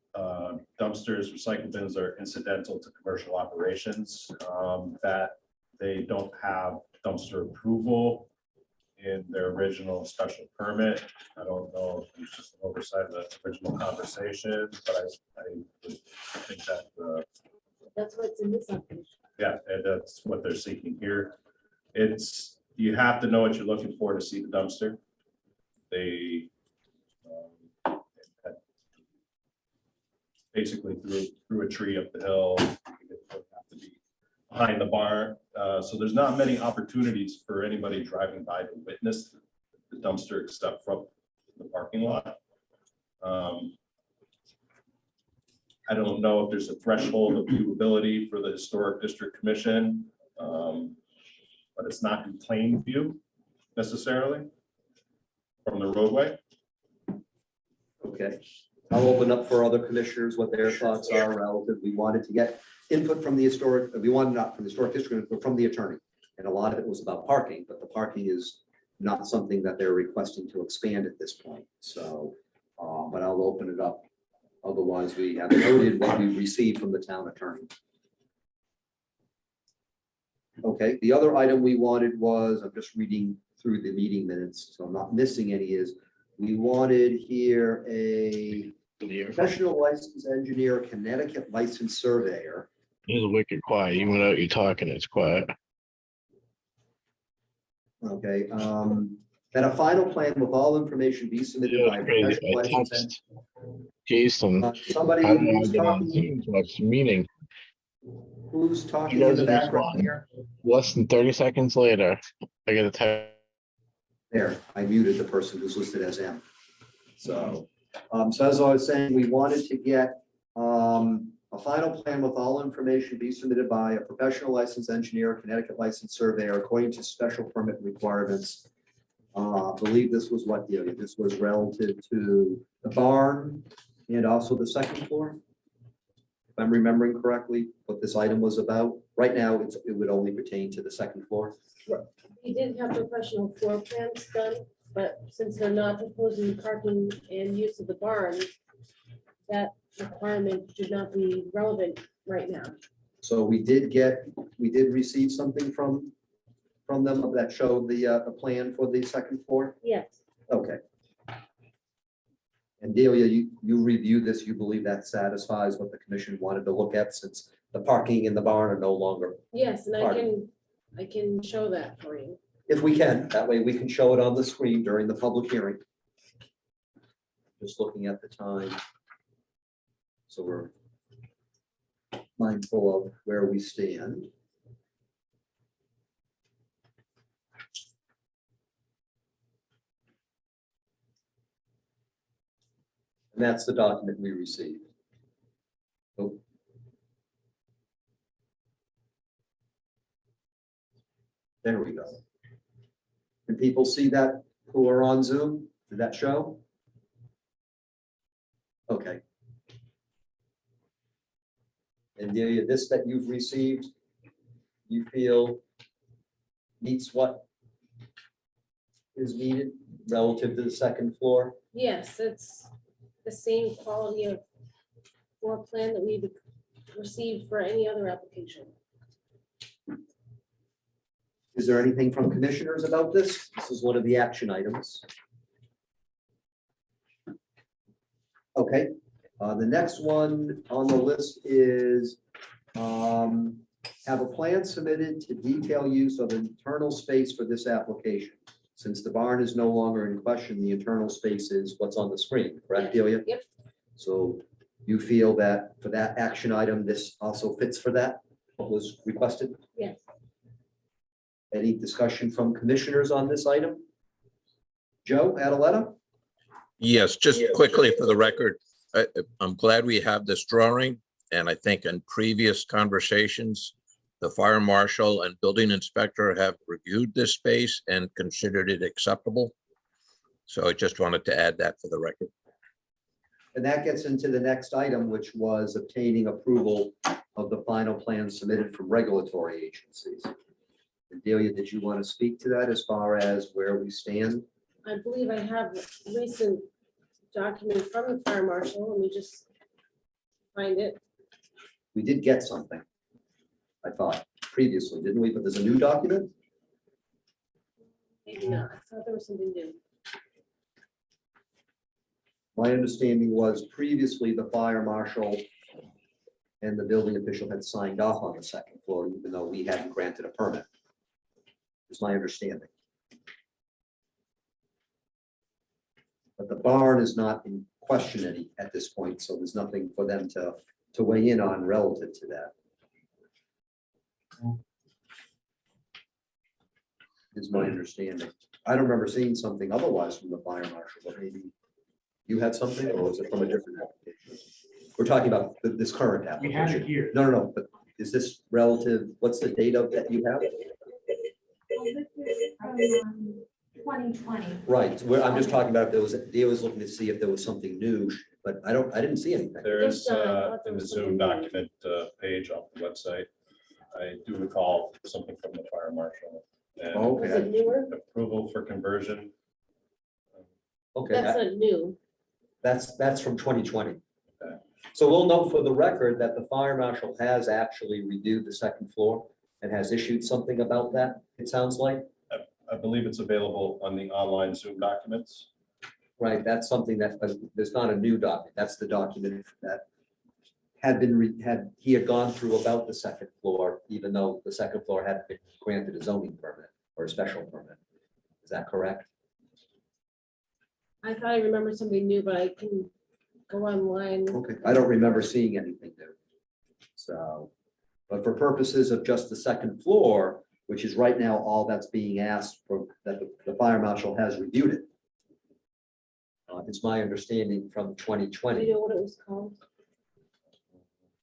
dumpsters, recycle bins are incidental to commercial operations, that they don't have dumpster approval in their original special permit. I don't know if it's just an oversight of the original conversation, but I would think that, That's what's in this application. yeah, and that's what they're seeking here. It's, you have to know what you're looking for to see the dumpster. They basically threw a tree up the hill. It would have to be behind the barn. So there's not many opportunities for anybody driving by to witness the dumpster except from the parking lot. I don't know if there's a threshold of viewability for the Historic District Commission, but it's not in plain view necessarily from the roadway. Okay. I'll open up for other commissioners, what their thoughts are relative. We wanted to get input from the historic, we wanted not from the Historic District, but from the attorney. And a lot of it was about parking, but the parking is not something that they're requesting to expand at this point. So, but I'll open it up. Otherwise, we have noted what we received from the town attorney. Okay, the other item we wanted was, I'm just reading through the meeting minutes, so I'm not missing any, is we wanted here a professional licensed engineer, Connecticut licensed surveyor. It's wicked quiet. Even without you talking, it's quiet. Okay, that a final plan with all information be submitted by a professional I licensed text Jason. somebody I don't know how who's to get on talking, Zoom to watch the meeting. who's He talking in the doesn't background respond. here. Less than 30 seconds later, I get a text. There, I muted the person who's listed as M. So, so as I was saying, we wanted to get a final plan with all information be submitted by a professional licensed engineer, Connecticut licensed surveyor, according to special permit requirements. I believe this was what, this was relative to the barn and also the second floor. If I'm remembering correctly, what this item was about. Right now, it would only pertain to the second floor. We did have professional floor plans done, but since they're not proposing parking and use of the barn, that requirement should not be relevant right now. So we did receive something from them that showed the plan for the second floor? Yes, Okay. And Delia, you reviewed this, you believe that satisfies what the commission wanted to look at since the parking in the barn are no longer, yes, and I can show that for you. if we can, that way we can show it on the screen during the public hearing. Just looking at the time. So we're mindful of where we stand. And that's the document we received. Oh. There we go. Can people see that who are on Zoom? Did that show? Okay. And Delia, this that you've received, you feel meets what is needed relative to the second floor? Yes, it's the same quality of floor plan that we've received for any other application. Is there anything from commissioners about this? This is one of the action items. Okay, the next one on the list is have a plan submitted to detail use of internal space for this application. Since the barn is no longer in question, the internal space is what's on the screen, correct, Delia? Yep. So you feel that for that action item, this also fits for that, what was requested? Yes. Any discussion from commissioners on this item? Joe Adaletta? Yes, just quickly for the record, I'm glad we have this drawing. And I think in previous conversations, the fire marshal and building inspector have reviewed this space and considered it acceptable. So I just wanted to add that for the record. And that gets into the next item, which was obtaining approval of the final plan submitted from regulatory agencies. And Delia, did you want to speak to that as far as where we stand? I believe I have a recent document from the fire marshal. Let me just find it. We did get something, I thought previously, didn't we? But there's a new document? Maybe not. I thought there was something new. My understanding was previously the fire marshal and the building official had signed off on the second floor, even though we hadn't granted a permit. Is my understanding. But the barn is not in question at this point, so there's nothing for them to weigh in on relative to that. Is my understanding. I don't remember seeing something otherwise from the fire marshal, but maybe you had something, or was it from a different application? We're talking about this current We have application. it here. No, but is this relative, what's the date of that you have? Well, this is from 2020. Right, where I'm just talking about if there was, Dia was looking to see if there was something new, but I didn't see anything. There is There's, I thought there in the was Zoom something new. document page on the website. I do recall something from the fire marshal. And Oh, Was okay, it newer? approval for conversion. okay, That's not new. that's from 2020. Okay. So we'll note for the record that the fire marshal has actually reviewed the second floor and has issued something about that, it sounds like. I believe it's available on the online Zoom documents. Right, that's something that, but there's not a new document, that's the document that had been, he had gone through about the second floor, even though the second floor hadn't been granted a zoning permit or a special permit. Is that correct? I thought I remembered something new, but I can go online. Okay, I don't remember seeing anything new. So, but for purposes of just the second floor, which is right now all that's being asked for, that the fire marshal has reviewed it. It's my understanding from Do 2020. you know what it was called?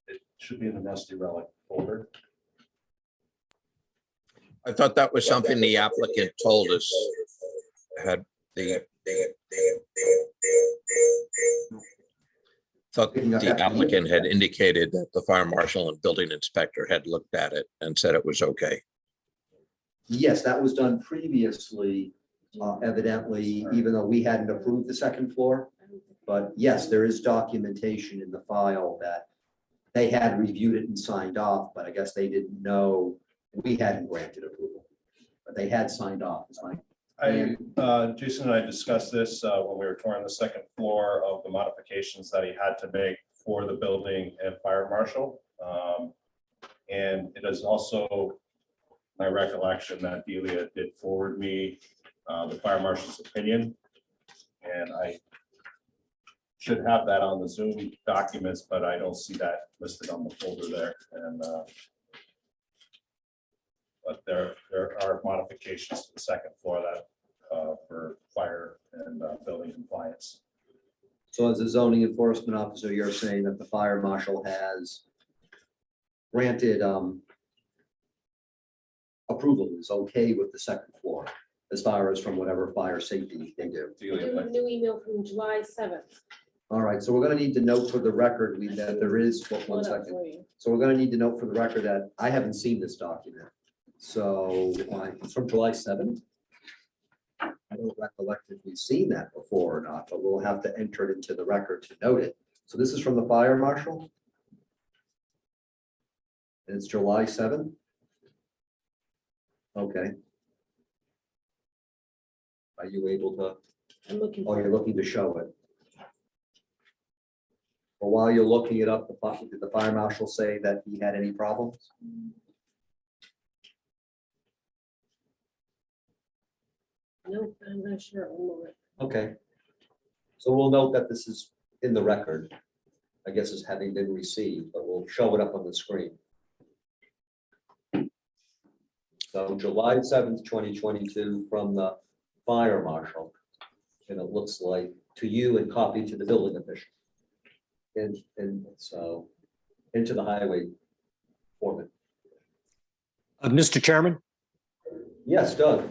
It should be in the Rusty Relic folder. I thought that was something the applicant told us had thought the applicant had indicated that the fire marshal and building inspector had looked at it and said it was okay. Yes, that was done previously, evidently, even though we hadn't approved the second floor. But yes, there is documentation in the file that they had reviewed it and signed off, but I guess they didn't know we hadn't granted approval. But they had signed off, is my. Jason and I discussed this when we were touring the second floor of the modifications that he had to make for the building and fire marshal. And it is also my recollection that Delia did forward me the fire marshal's opinion. And I should have that on the Zoom documents, but I don't see that listed on the folder there. And but there are modifications to the second floor that for fire and building compliance. So as a zoning enforcement officer, you're saying that the fire marshal has granted approval is okay with the second floor, as far as from whatever fire safety they do. I do have a new email from July 7th. All right, so we're gonna need to note for the record that there is, one Pull it up second. for you. So we're gonna need to note for the record that I haven't seen this document. So it's from July 7th. I don't recollect if we've seen that before or not, but we'll have to enter it into the record to note it. So this is from the fire marshal. And it's July 7th. Okay. Are you able to, I'm looking oh, for you're it. looking to show it? Well, while you're looking it up, did the fire marshal say that he had any problems? No, I'm not sure. One moment. Okay. So we'll note that this is in the record, I guess as having been received, but we'll show it up on the screen. So July 7th, 2022, from the fire marshal. And it looks like to you and copy to the building official. And so into the highway foreman. Mr. Chairman, Yes, Doug.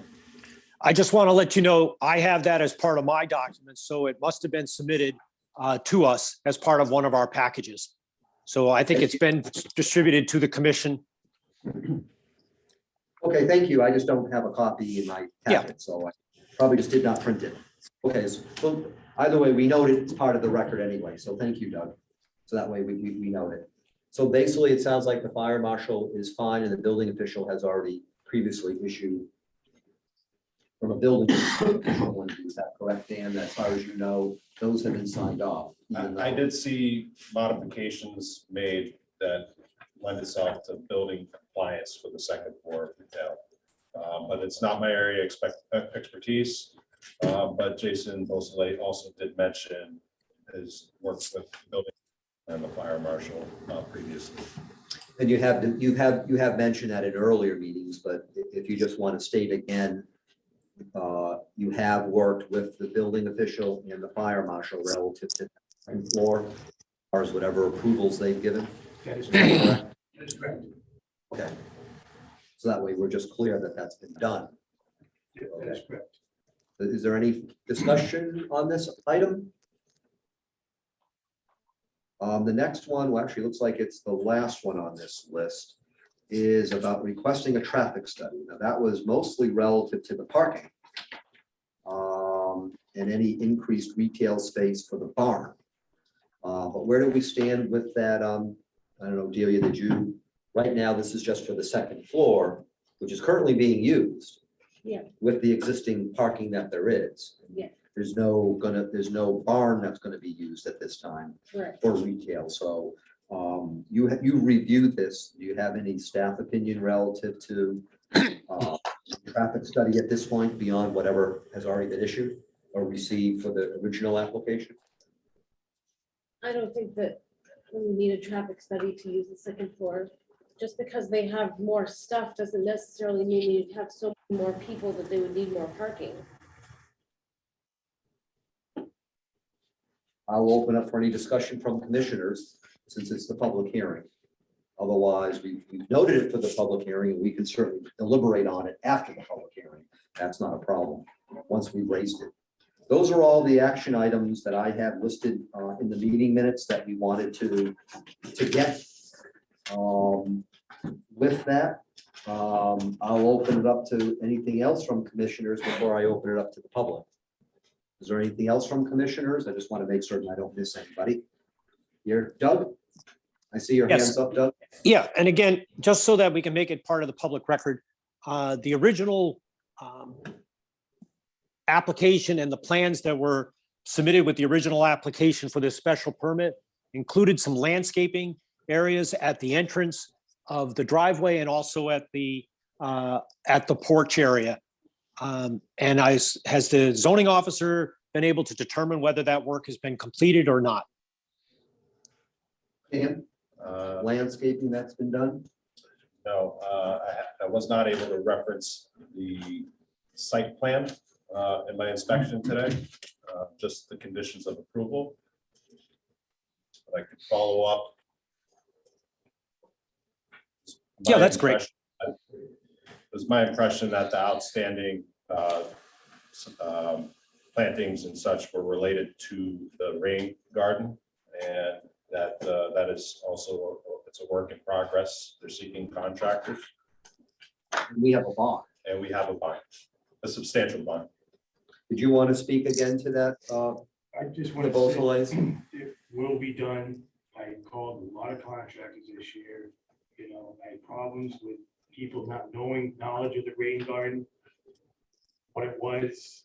I just want to let you know, I have that as part of my documents, so it must have been submitted to us as part of one of our packages. So I think it's been distributed to the commission. Okay, thank you. I just don't have a copy in my Yeah. packet, so I probably just did not print it. Okay, so either way, we note it's part of the record anyway, so thank you, Doug. So that way we note it. So basically, it sounds like the fire marshal is fine and the building official has already previously issued from a building. Is that correct, Dan? As far as you know, those have been signed off. even though- I did see modifications made that lend itself to building compliance for the second floor retail. But it's not my area expertise. But Jason Beausoleil also did mention his work with building and the fire marshal previously. And you have mentioned that in earlier meetings, but if you just want to state again, you have worked with the building official and the fire marshal relative to the second floor, as far as whatever approvals they've given. That is Correct? correct. That is correct. Okay. So that way we're just clear that that's been done. Yeah, that is correct. Is there any discussion on this item? The next one, well, actually looks like it's the last one on this list, is about requesting a traffic study. Now, that was mostly relative to the parking. And any increased retail space for the barn. But where do we stand with that? I don't know, Delia, did you, right now, this is just for the second floor, which is currently being used. Yeah. With the existing parking that there is. Yeah. There's no barn that's gonna be used at this time Correct. for retail, so you reviewed this. Do you have any staff opinion relative to traffic study at this point beyond whatever has already been issued or received for the original application? I don't think that we need a traffic study to use the second floor. Just because they have more stuff doesn't necessarily mean you'd have so many more people that they would need more parking. I'll open up for any discussion from commissioners since it's the public hearing. Otherwise, we've noted it for the public hearing and we can certainly deliberate on it after the public hearing. That's not a problem, once we've raised it. Those are all the action items that I have listed in the meeting minutes that we wanted to get. With that, I'll open it up to anything else from commissioners before I open it up to the public. Is there anything else from commissioners? I just want to make certain I don't miss anybody. Here, Doug? I see your Yes. hands up, Doug. Yeah, and again, just so that we can make it part of the public record, the original application and the plans that were submitted with the original application for this special permit included some landscaping areas at the entrance of the driveway and also at the porch area. And has the zoning officer been able to determine whether that work has been completed or not? And landscaping that's been done? No, I was not able to reference the site plan in my inspection today, just the conditions of approval. But I could follow up. Yeah, that's great. It was my impression that the outstanding plantings and such were related to the rain garden, and that is also, it's a work in progress. They're seeking contractors. We have a bond. and we have a bond, a substantial bond. Did you want to speak again to that? I just The want Beausoleil? to say, it will be done. I called a lot of contractors this year. You know, I had problems with people not knowing knowledge of the rain garden, what it was.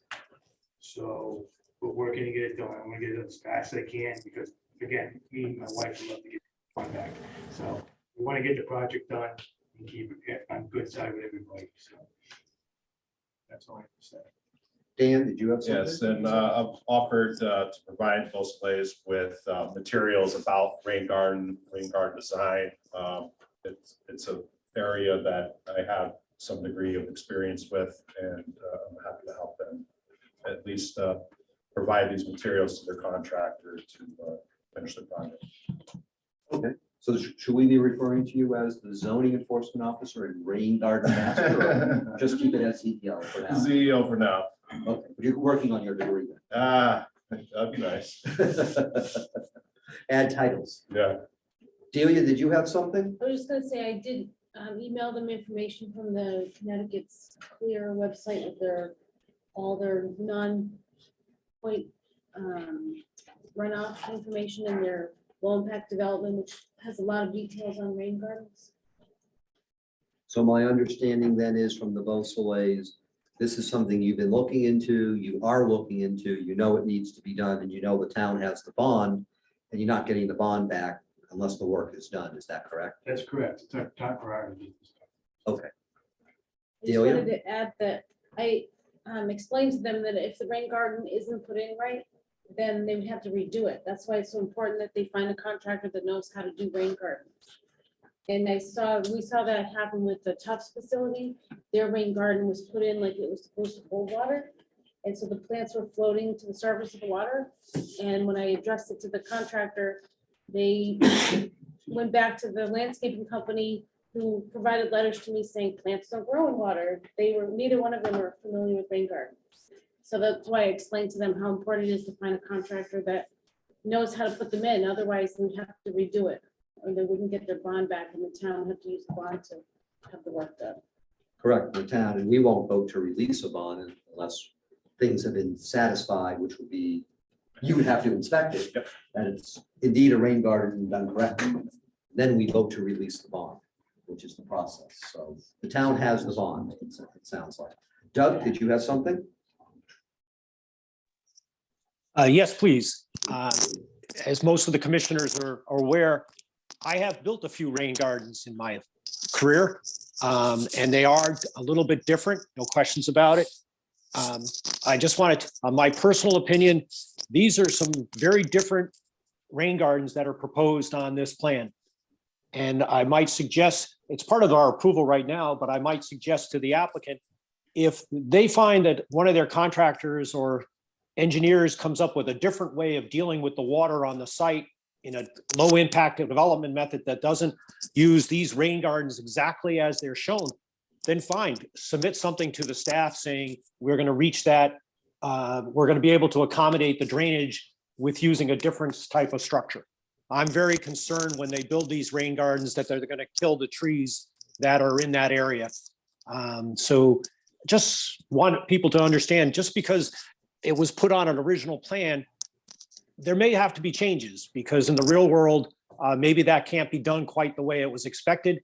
So we're working to get it done. I want to get it as fast as I can because, again, me and my wife would love to get it back. So we want to get the project done and keep it on good side with everybody. So that's all I have to say. Dan, did you have something? Yes, and I've offered to provide Beausoleil with materials about rain garden design. It's an area that I have some degree of experience with, and I'm happy to help them at least provide these materials to their contractor to finish the project. Okay, so should we be referring to you as the zoning enforcement officer and rain garden master? Or just keep it as CEO for now? CEO for now. Okay, but you're working on your degree then. That'd be nice. Add titles. Yeah. Delia, did you have something? I was just gonna say, I did email them information from the Connecticut's Clear website with all their non-point runoff information and their low impact development, which has a lot of details on rain gardens. So my understanding then is from the Beausoleils, this is something you've been looking into, you are looking into, you know it needs to be done, and you know the town has the bond, and you're not getting the bond back unless the work is done. Is that correct? That's correct. It's our top priority. Okay. I just Delia? wanted to add that I explained to them that if the rain garden isn't put in right, then they would have to redo it. That's why it's so important that they find a contractor that knows how to do rain gardens. And we saw that happen with the Tufts facility. Their rain garden was put in like it was supposed to hold water. And so the plants were floating to the surface of the water. And when I addressed it to the contractor, they went back to the landscaping company who provided letters to me saying plants don't grow in water. Neither one of them were familiar with rain gardens. So that's why I explained to them how important it is to find a contractor that knows how to put them in. Otherwise, they would have to redo it, or they wouldn't get their bond back, and the town would have to use the bond to have the work done. Correct, the town, and we won't vote to release a bond unless things have been satisfied, which would be, you would have to inspect it, and it's indeed a rain garden done correctly. Then we vote to release the bond, which is the process. So the town has the bond, it sounds like. Doug, did you have something? Yes, please. As most of the commissioners are aware, I have built a few rain gardens in my career, and they are a little bit different, no questions about it. I just wanted, my personal opinion, these are some very different rain gardens that are proposed on this plan. And I might suggest, it's part of our approval right now, but I might suggest to the applicant, if they find that one of their contractors or engineers comes up with a different way of dealing with the water on the site in a low impact development method that doesn't use these rain gardens exactly as they're shown, then fine, submit something to the staff saying, we're going to reach that. We're going to be able to accommodate the drainage with using a different type of structure. I'm very concerned when they build these rain gardens that they're going to kill the trees that are in that area. So just want people to understand, just because it was put on an original plan, there may have to be changes, because in the real world, maybe that can't be done quite the way it was expected.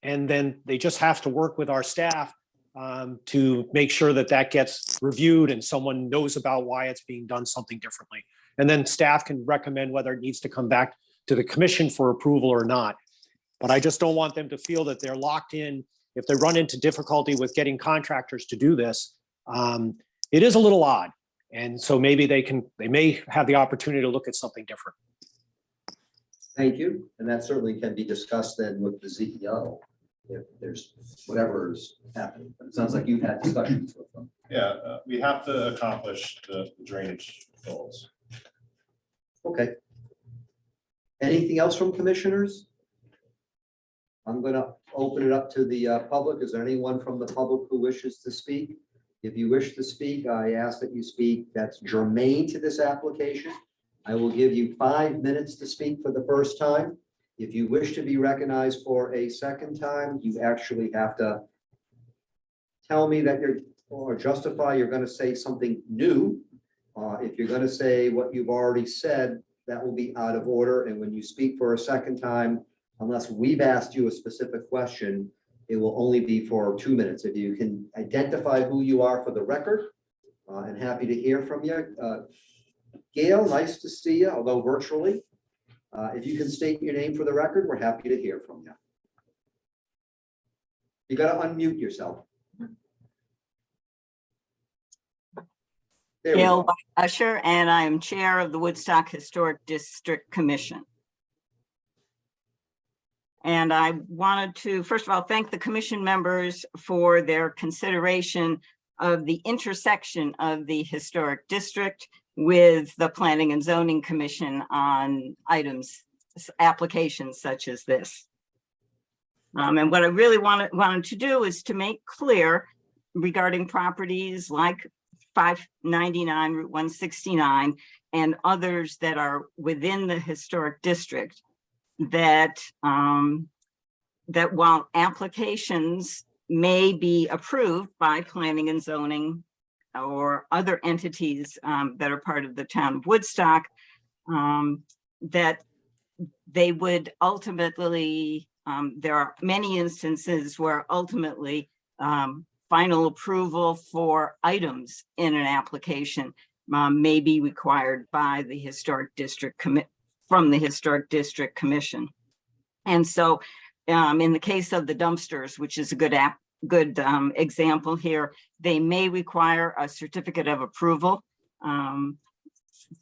And then they just have to work with our staff to make sure that that gets reviewed and someone knows about why it's being done something differently. And then staff can recommend whether it needs to come back to the commission for approval or not. But I just don't want them to feel that they're locked in. If they run into difficulty with getting contractors to do this, it is a little odd. And so maybe they may have the opportunity to look at something different. Thank you. And that certainly can be discussed then with the CEO if there's whatever is happening. But it sounds like you've had discussions with them. Yeah, we have to accomplish the drainage goals. Okay. Anything else from commissioners? I'm going to open it up to the public. Is there anyone from the public who wishes to speak? If you wish to speak, I ask that you speak that's germane to this application. I will give you 5 minutes to speak for the first time. If you wish to be recognized for a second time, you actually have to tell me that you're, or justify you're gonna say something new. If you're gonna say what you've already said, that will be out of order. And when you speak for a second time, unless we've asked you a specific question, it will only be for 2 minutes. If you can identify who you are for the record, and happy to hear from you. Gail, nice to see you, although virtually. If you can state your name for the record, we're happy to hear from you. You got to unmute yourself. There we Gail go. Usher, and I am Chair of the Woodstock Historic District Commission. And I wanted to, first of all, thank the commission members for their consideration of the intersection of the Historic District with the Planning and Zoning Commission on items, applications such as this. And what I really wanted to do is to make clear regarding properties like 599 Route 169 and others that are within the historic district, that that while applications may be approved by planning and zoning or other entities that are part of the town of Woodstock, that they would ultimately, there are many instances where ultimately final approval for items in an application may be required by the historic district from the Historic District Commission. And so in the case of the dumpsters, which is a good example here, they may require a certificate of approval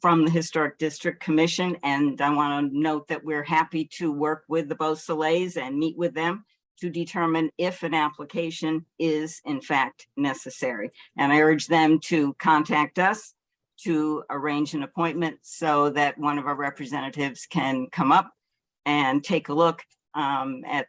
from the Historic District Commission. And I want to note that we're happy to work with the Beausoleils and meet with them to determine if an application is in fact necessary. And I urge them to contact us to arrange an appointment so that one of our representatives can come up and take a look at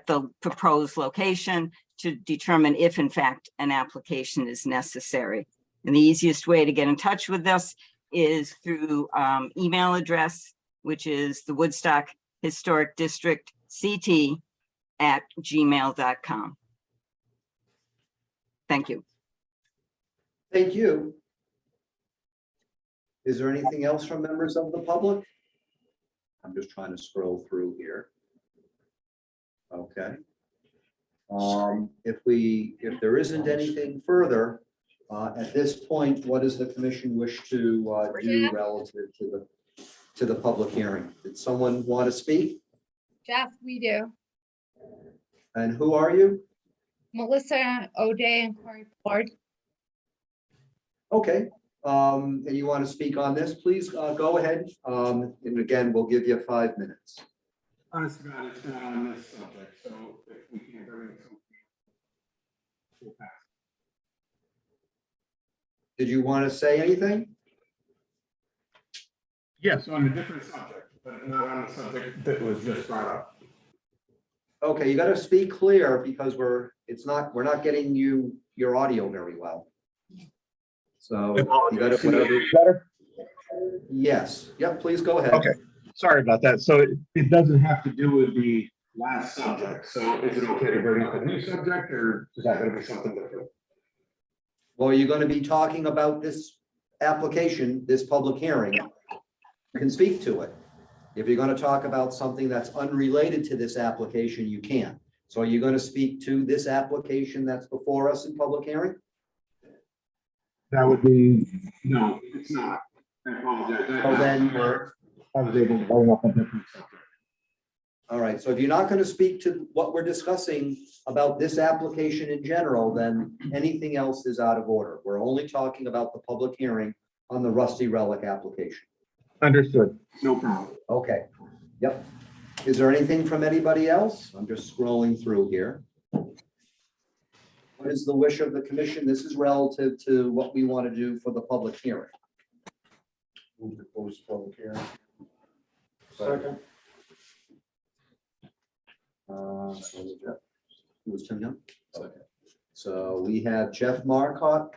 the proposed location to determine if in fact an application is necessary. And the easiest way to get in touch with us is through email address, which is the Woodstock Historic District CT@gmail.com. Thank you. Thank you. Is there anything else from members of the public? I'm just trying to scroll through here. Okay. If there isn't anything further, at this point, what does the commission wish to do relative to the public hearing? Did someone want to speak? Jeff, we do. And who are you? Melissa O'Day and Corey Ford. Okay. And you want to speak on this, please go ahead. And again, we'll give you 5 minutes. Honestly, God, it's not on this subject, so if we can't bring it, we'll pass. Did you want to say anything? Yes, on a different subject, but not on the subject that was just brought up. Okay, you got to speak clear because we're not getting your audio very well. So you got to better. Yes. Yep. Please go ahead. Okay. Sorry about that. So it doesn't have to do with the last subject. So is it okay to bring up a new subject, or is that going to be something different? Well, you're going to be talking about this application, this public hearing. You can speak to it. If you're going to talk about something that's unrelated to this application, you can. So are you going to speak to this application that's before us in public hearing? That would be, no, it's not. I apologize. So then I was able to bring up a different subject. all right, so if you're not going to speak to what we're discussing about this application in general, then anything else is out of order. We're only talking about the public hearing on the Rusty Relic application. Understood. No problem. Okay, yep. Is there anything from anybody else? I'm just scrolling through here. What is the wish of the commission? This is relative to what we want to do for the public hearing. Move to close the public hearing. Second. Who was Tim Young? Okay. So we have Jeff Marcotte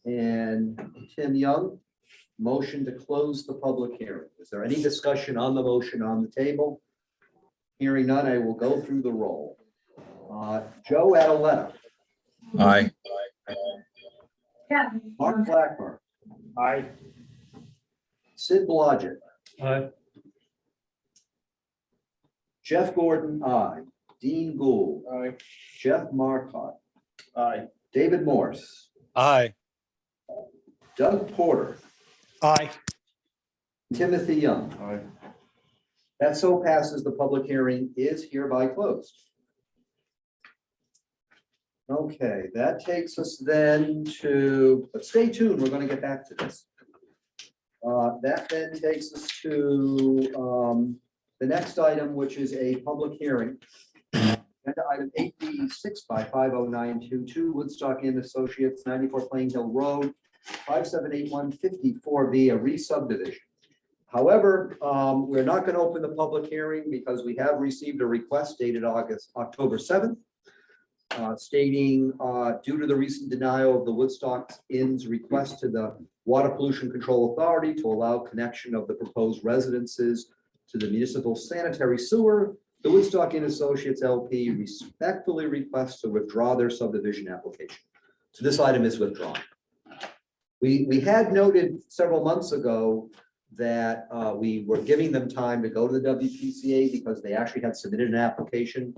and Tim Young. Motion to close the public hearing. Is there any discussion on the motion on the table? Hearing none, I will go through the roll. Joe Adaletta. Aye. Yeah. Mark Blackburn, Aye. Sid Blodgett, Aye. Jeff Gordon, aye. Dean Gould, Aye. Jeff Marcotte, Aye. David Morse, Aye. Doug Porter, Aye. Timothy Young. Aye. That so passes, the public hearing is hereby closed. Okay, that takes us then to, but stay tuned, we're gonna get back to this. That then takes us to the next item, which is a public hearing. Agenda item 8B 6550922 Woodstock Inn Associates, 94 Plain Hill Road, 578154B, a re-subdivision. However, we're not going to open the public hearing because we have received a request dated October 7th, stating due to the recent denial of the Woodstock Inn's request to the Water Pollution Control Authority to allow connection of the proposed residences to the municipal sanitary sewer, the Woodstock Inn Associates LP respectfully requests to withdraw their subdivision application. So this item is withdrawn. We had noted several months ago that we were giving them time to go to the WPCA because they actually had submitted an application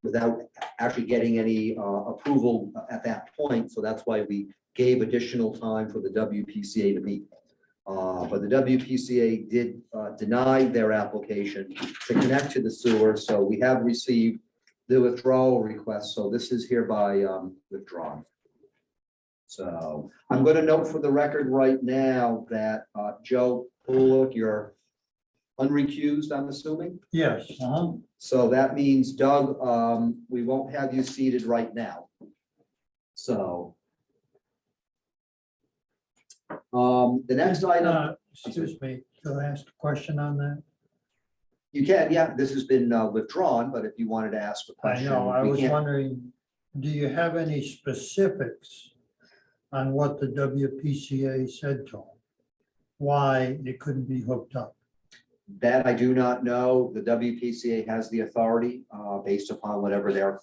without actually getting any approval at that point. So that's why we gave additional time for the WPCA to meet. But the WPCA did deny their application to connect to the sewer. So we have received the withdrawal request. So this is hereby withdrawn. So I'm going to note for the record right now that Joe Bullock, you're unrecused, I'm assuming. Yes. So that means, Doug, we won't have you seated right now. So the next item. Excuse me, can I ask a question on that? You can, yeah, this has been withdrawn, but if you wanted to ask a I question. know, I we was can't- wondering, do you have any specifics on what the WPCA said to them? Why it couldn't be hooked up? That I do not know. The WPCA has the authority based upon whatever their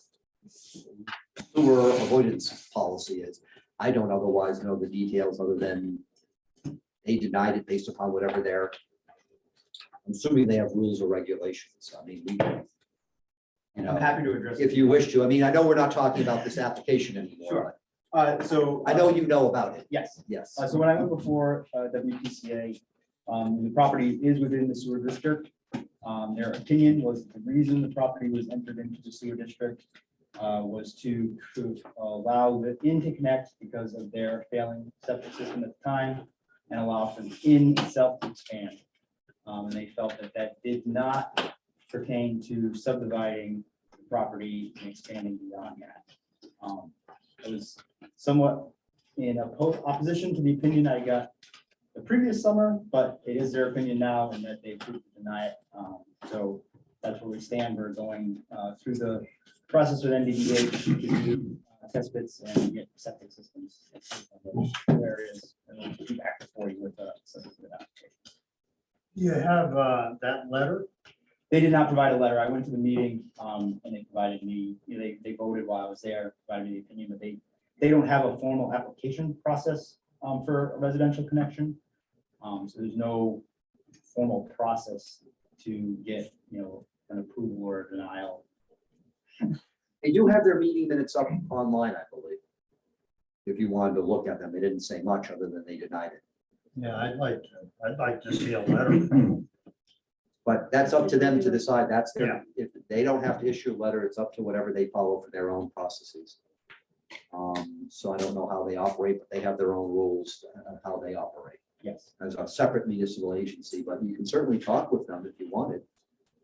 sewer avoidance policy is. I don't otherwise know the details other than they denied it based upon whatever their, I'm assuming they have rules or regulations. I mean, we, you know, I'm happy to address. if you wish to. I mean, I know we're not talking about this application anymore. Sure. So. I know you know about it. Yes. Yes. So when I went before WPCA, the property is within the sewer district. Their opinion was the reason the property was entered into the sewer district was to allow the inn to connect because of their failing septic system at the time and allow for the inn itself to expand. And they felt that that did not pertain to subdividing the property and expanding beyond that. It was somewhat in opposition to the opinion I got the previous summer, but it is their opinion now and that they approved to deny it. So that's where we stand. We're going through the process with NDDH to do test bits and get septic systems. Areas and we'll be back before you with application. You have that letter? They did not provide a letter. I went to the meeting and they provided me, they voted while I was there, provided me the opinion, but they don't have a formal application process for a residential connection. So there's no formal process to get, an approval or a denial. They do have their meeting minutes up online, I believe. If you wanted to look at them, they didn't say much other than they denied it. Yeah, I'd like to see a letter. But that's up to them to decide. That's their, if they don't have to issue a letter, it's up to whatever they follow for their own processes. So I don't know how they operate, but they have their own rules on how they operate. Yes. As a separate municipal agency, but you can certainly talk with them if you wanted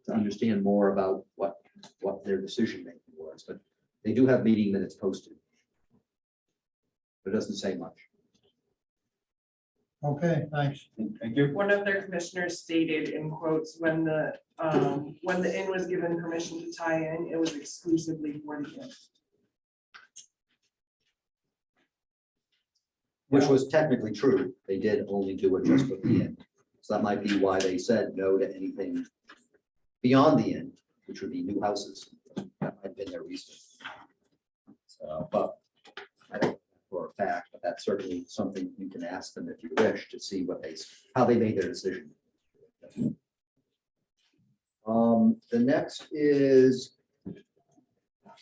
to understand more about what their decision making was, but they do have meeting minutes posted. But it doesn't say much. Okay, thanks. Thank you. One of their commissioners stated in quotes, when the inn was given permission to tie in, it was exclusively for the inn. Which was technically true. They did only do it just with the end. So that might be why they said no to anything beyond the end, which would be new houses. That might have been their reason. So, but that's certainly something you can ask them if you wish to see how they made their decision. The next is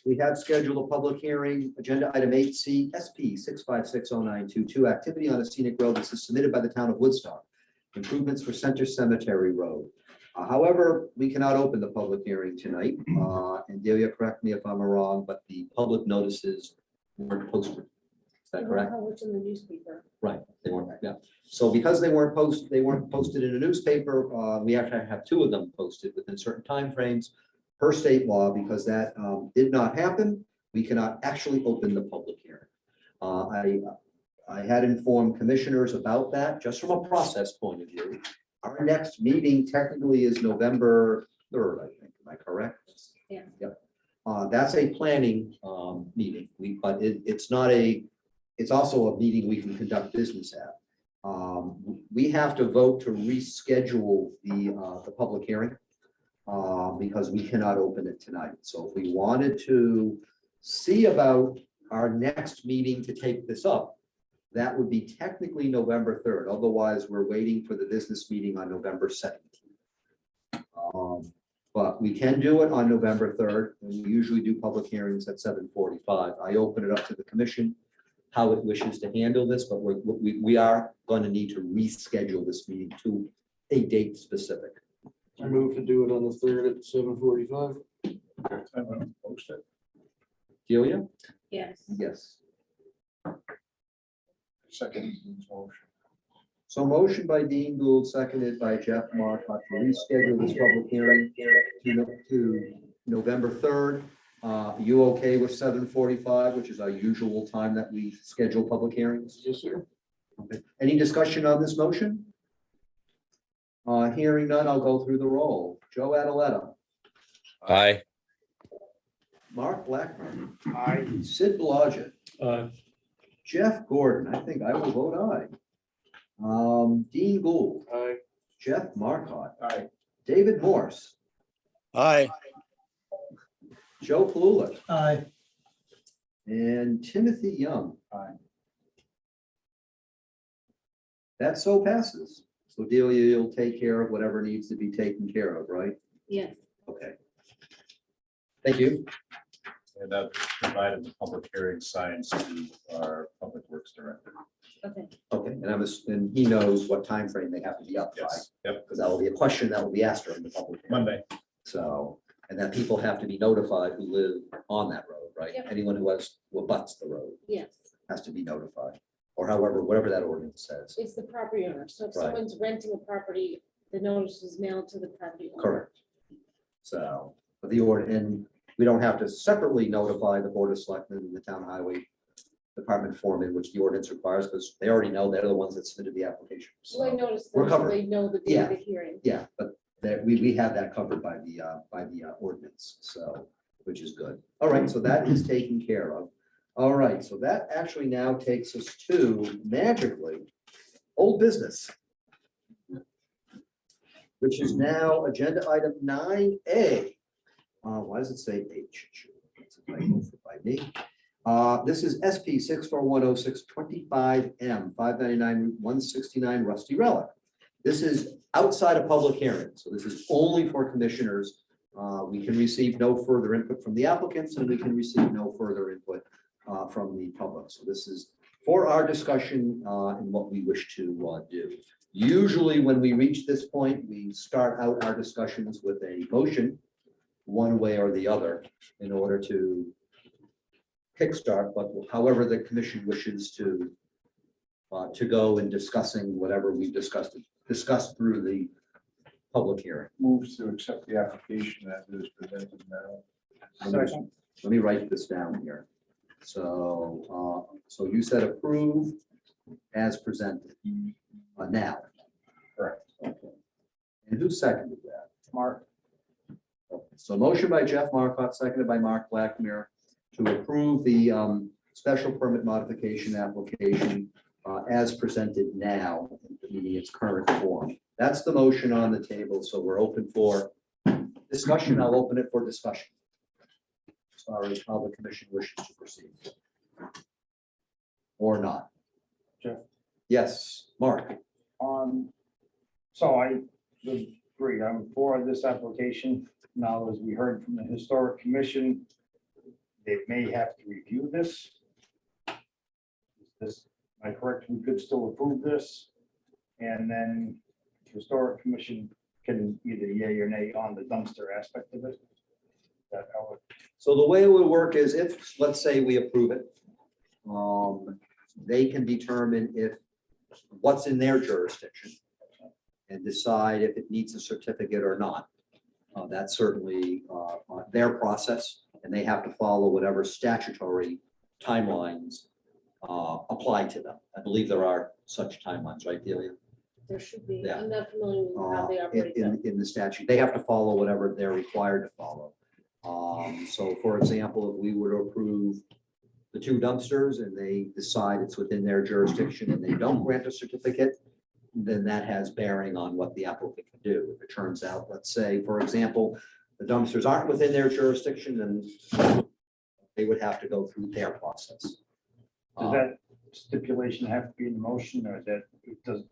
we have scheduled a public hearing, agenda item 8C, SP 6560922, activity on a scenic road. This is submitted by the town of Woodstock. Improvements for Center Cemetery Road. However, we cannot open the public hearing tonight. And Delia, correct me if I'm wrong, but the public notices weren't posted. Is that correct? What's in the newspaper? Right, they weren't, yeah. So because they weren't posted in a newspaper, we have to have two of them posted within certain timeframes per state law. Because that did not happen, we cannot actually open the public hearing. I had informed commissioners about that, just from a process point of view. Our next meeting technically is November 3rd, I think. Am I correct? Yeah. Yep. That's a planning meeting. But it's not a, it's also a meeting we can conduct business at. We have to vote to reschedule the public hearing because we cannot open it tonight. So if we wanted to see about our next meeting to take this up, that would be technically November 3rd. Otherwise, we're waiting for the business meeting on November 17th. But we can do it on November 3rd, and we usually do public hearings at 7:45. I open it up to the commission how it wishes to handle this, but we are going to need to reschedule this meeting to a date specific. I move to do it on the 3rd at 7:45. Post it. Delia? Yes. Yes. Second motion. So motion by Dean Gould, seconded by Jeff Marcotte to reschedule this public hearing to November 3rd. You okay with 7:45, which is our usual time that we schedule public hearings? Yes, sir. Okay. Any discussion on this motion? Hearing none, I'll go through the roll. Joe Adaletta, Aye. Mark Blackburn, aye. Sid Blodgett, Jeff Gordon, I think I will vote aye. Dean Gould, Aye. Jeff Marcotte, Aye. David Morse, Aye. Joe Palula, Aye. and Timothy Young. Aye. That so passes. So Delia, you'll take care of whatever needs to be taken care of, right? Yes. Okay. Thank you. And that provided the public hearing signs to our public works director. Okay. Okay, and he knows what time frame they have to be up by. Yes, yep, Because that will be a question that will be asked during the public hearing. Monday. So, and that people have to be notified who live on that road, right? Yep. Anyone who abuts the road Yes, has to be notified, or however, whatever that ordinance says. it's the property owner. So if Right. someone's renting a property, the notice is mailed to the property owner. Correct. So, but and we don't have to separately notify the Board of Selectmen and the Town Highway Department foreman, which the ordinance requires, because they already know they're the ones that submitted the application. Well, I So, noticed we're that, so covered. they know the day of the hearing. yeah, but that we have that covered by the ordinance, so, which is good. All right, so that is taken care of. All right, so that actually now takes us to magically old business, which is now agenda item 9A. Why does it say H? It's a typo by me. This is SP 6410625M 599 Route 169 Rusty Relic. This is outside of public hearing, so this is only for commissioners. We can receive no further input from the applicants, and we can receive no further input from the public. So this is for our discussion and what we wish to do. Usually when we reach this point, we start out our discussions with a motion, one way or the other, in order to kickstart, but however the commission wishes to go in discussing whatever we discussed through the public hearing. Moves to accept the application as is presented now. Second. Let me write this down here. So, so you said approve as presented now. Correct. Okay. And who seconded that? Mark. Okay. So motion by Jeff Marcotte, seconded by Mark Blackmere to approve the special permit modification application as presented now, meaning its current form. That's the motion on the table, so we're open for discussion. I'll open it for discussion as far as how the commission wishes to proceed. Or not. Yes, Mark. So I would agree, I'm for this application. Now, as we heard from the Historic Commission, they may have to review this. Am I correct? We could still approve this. And then the Historic Commission can either yay or nay on the dumpster aspect of it. Is that how it? So the way it would work is if, let's say we approve it, they can determine if what's in their jurisdiction and decide if it needs a certificate or not. That's certainly their process, and they have to follow whatever statutory timelines apply to them. I believe there are such timelines, right, Delia? There should be. Yeah. I'm not familiar with how they operate. In the statute. They have to follow whatever they're required to follow. So for example, if we were to approve the 2 dumpsters and they decide it's within their jurisdiction and they don't grant a certificate, then that has bearing on what the applicant can do. If it turns out, let's say, for example, the dumpsters aren't within their jurisdiction, then they would have to go through their process. Does that stipulation have to be in the motion, or that it does?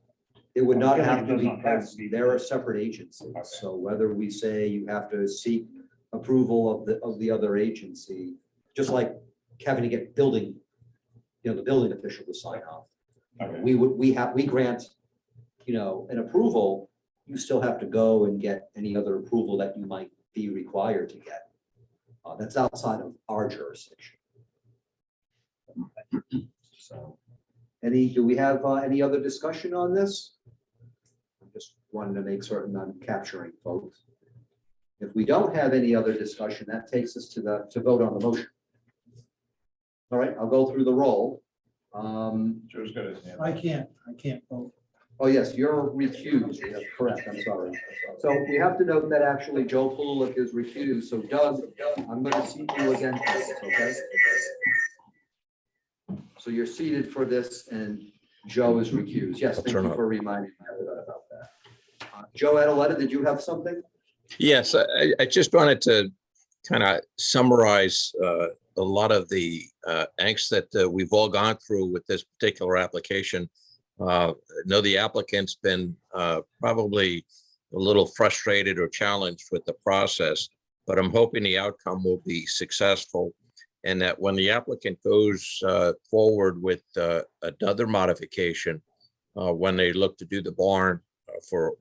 It would not I feel like have it to does be, not have because to be. they're a separate agency. So whether we say you have to seek approval of the other agency, just like having to get building, the building official to sign off. Okay. We grant, an approval, you still have to go and get any other approval that you might be required to get. That's outside of our jurisdiction. So, do we have any other discussion on this? I just wanted to make certain I'm capturing folks. If we don't have any other discussion, that takes us to vote on the motion. All right, I'll go through the roll. Joe's got his hand. I can't vote. Oh, yes, you're recused. Yeah, correct, I'm sorry. So we have to note that actually Joe Pululik is recused. So Doug, I'm going to seat you again for this, okay? So you're seated for this and Joe is recused. Yes, thank you for reminding me about that. Joe Adaletta, did you have something? Yes, I just wanted to kind of summarize a lot of the angst that we've all gone through with this particular application. I know the applicant's been probably a little frustrated or challenged with the process, but I'm hoping the outcome will be successful, and that when the applicant goes forward with another modification, when they look to do the barn for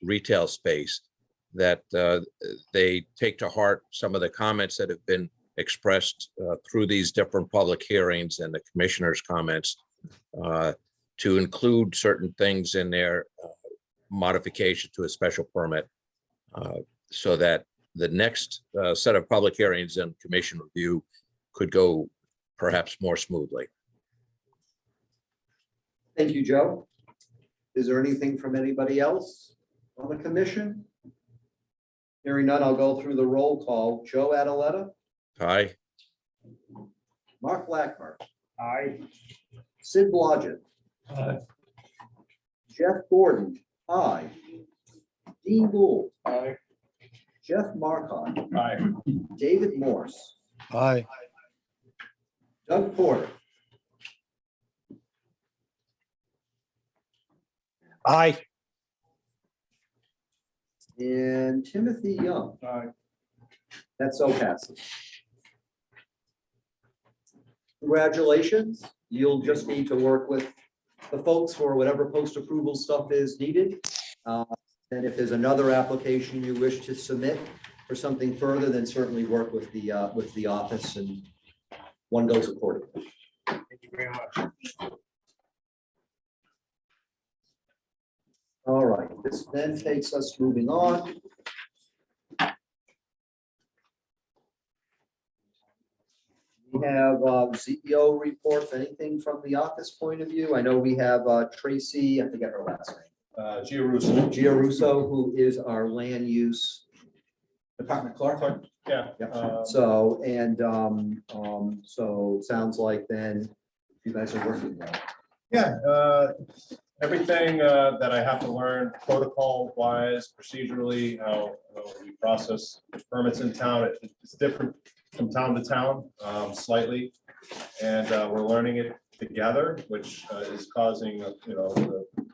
retail space, that they take to heart some of the comments that have been expressed through these different public hearings and the commissioner's comments, to include certain things in their modification to a special permit, so that the next set of public hearings and commission review could go perhaps more smoothly. Thank you, Joe. Is there anything from anybody else on the commission? Hearing none, I'll go through the roll call. Joe Adaletta, Aye. Mark Blackmer, Aye. Sid Blodgett, Jeff Gordon, aye. Dean Gould, Aye. Jeff Markon, Aye. David Morse, Aye. Doug Porter, Aye. and Timothy Young. Aye. That's so passes. Congratulations. You'll just need to work with the folks for whatever post-approval stuff is needed. And if there's another application you wish to submit for something further, then certainly work with the office, and one goes accordingly. Thank you very much. All right, this then takes us moving on. We have CEO reports, anything from the office point of view? I know we have Tracy, I forget her last name. Gia Russo, who is our land use department clerk. Yeah. Yep. So, and so it sounds like then you guys are working well. Yeah, everything that I have to learn protocol wise, procedurally, how we process permits in town, it's different from town to town, slightly. And we're learning it together, which is causing, a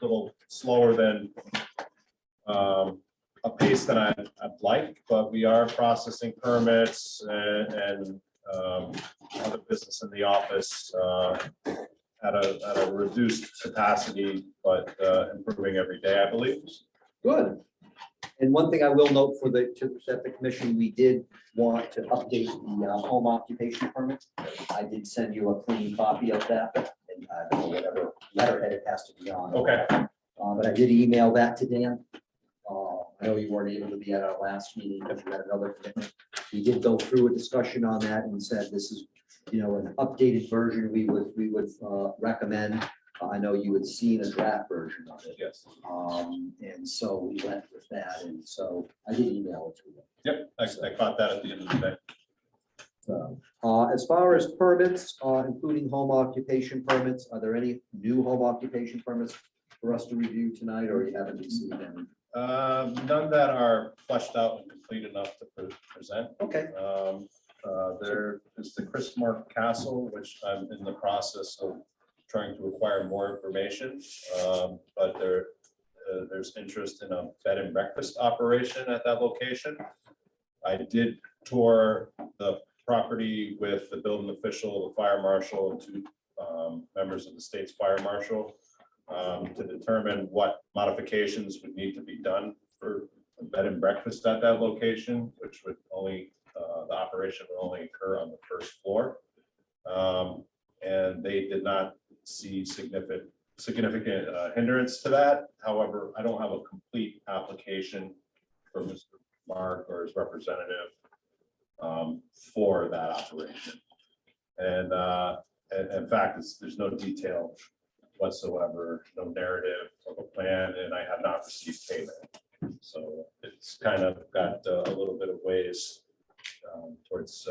little slower than a pace that I'd like, but we are processing permits and other business in the office at a reduced capacity, but improving every day, I believe. Good. And one thing I will note for the, to set the commission, we did want to update the home occupation permit. I did send you a clean copy of that, and I don't know whatever letterhead it has to be on. Okay. But I did email that to Dan. I know you weren't able to be at our last meeting because we had another commitment. We did go through a discussion on that and said this is, an updated version we would recommend. I know you had seen a draft version of it. Yes. And so we went with that, and so I did email it to you. Yep, I caught that at the end of the day. So, as far as permits, including home occupation permits, are there any new home occupation permits for us to review tonight, or you haven't received any? None that are fleshed out and complete enough to present. Okay. There is the Chris Mark Castle, which I'm in the process of trying to acquire more information. But there's interest in a bed and breakfast operation at that location. I did tour the property with the building official, the fire marshal, and two members of the state's fire marshal to determine what modifications would need to be done for a bed and breakfast at that location, which would only, the operation would only occur on the first floor. And they did not see significant hindrance to that. However, I don't have a complete application for Mr. Mark or his representative for that operation. And in fact, there's no detail whatsoever, no narrative of a plan, and I have not received payment. So it's kind of got a little bit of ways towards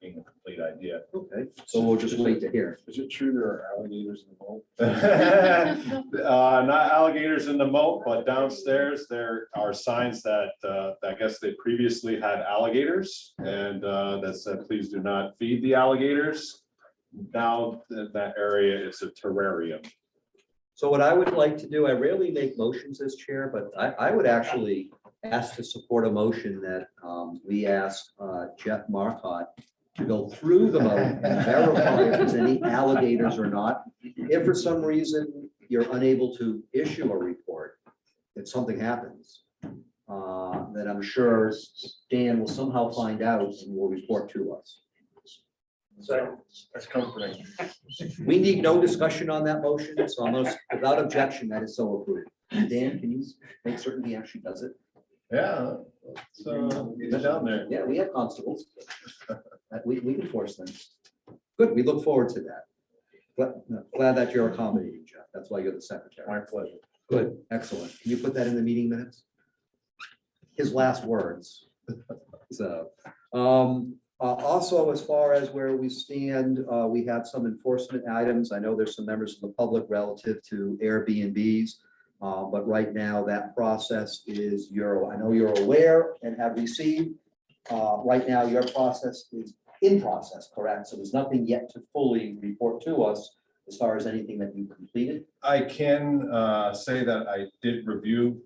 being a complete idea. Okay, so we'll just wait to hear. Is it true there are alligators in the moat? Not alligators in the moat, but downstairs there are signs that I guess they previously had alligators, and that said, please do not feed the alligators. Now that area is a terrarium. So what I would like to do, I rarely make motions as chair, but I would actually ask to support a motion that we ask Jeff Marcotte to go through the moat and verify if there's any alligators or not. If for some reason you're unable to issue a report, if something happens, then I'm sure Dan will somehow find out and will report to us. So that's comforting. We need no discussion on that motion, so almost without objection, that is so approved. Dan, can you make certain he actually does it? Yeah, so get down there. Yeah, we have constables. We can force them. Good, we look forward to that. Glad that you're accommodating, Jeff. That's why you're the secretary. My pleasure. Good, excellent. Can you put that in the meeting minutes? His last words. So, also, as far as where we stand, we have some enforcement items. I know there's some members of the public relative to Airbnbs. But right now that process is I know you're aware and have received. Right now, your process is in process, correct? So there's nothing yet to fully report to us as far as anything that you completed. I can say that I did review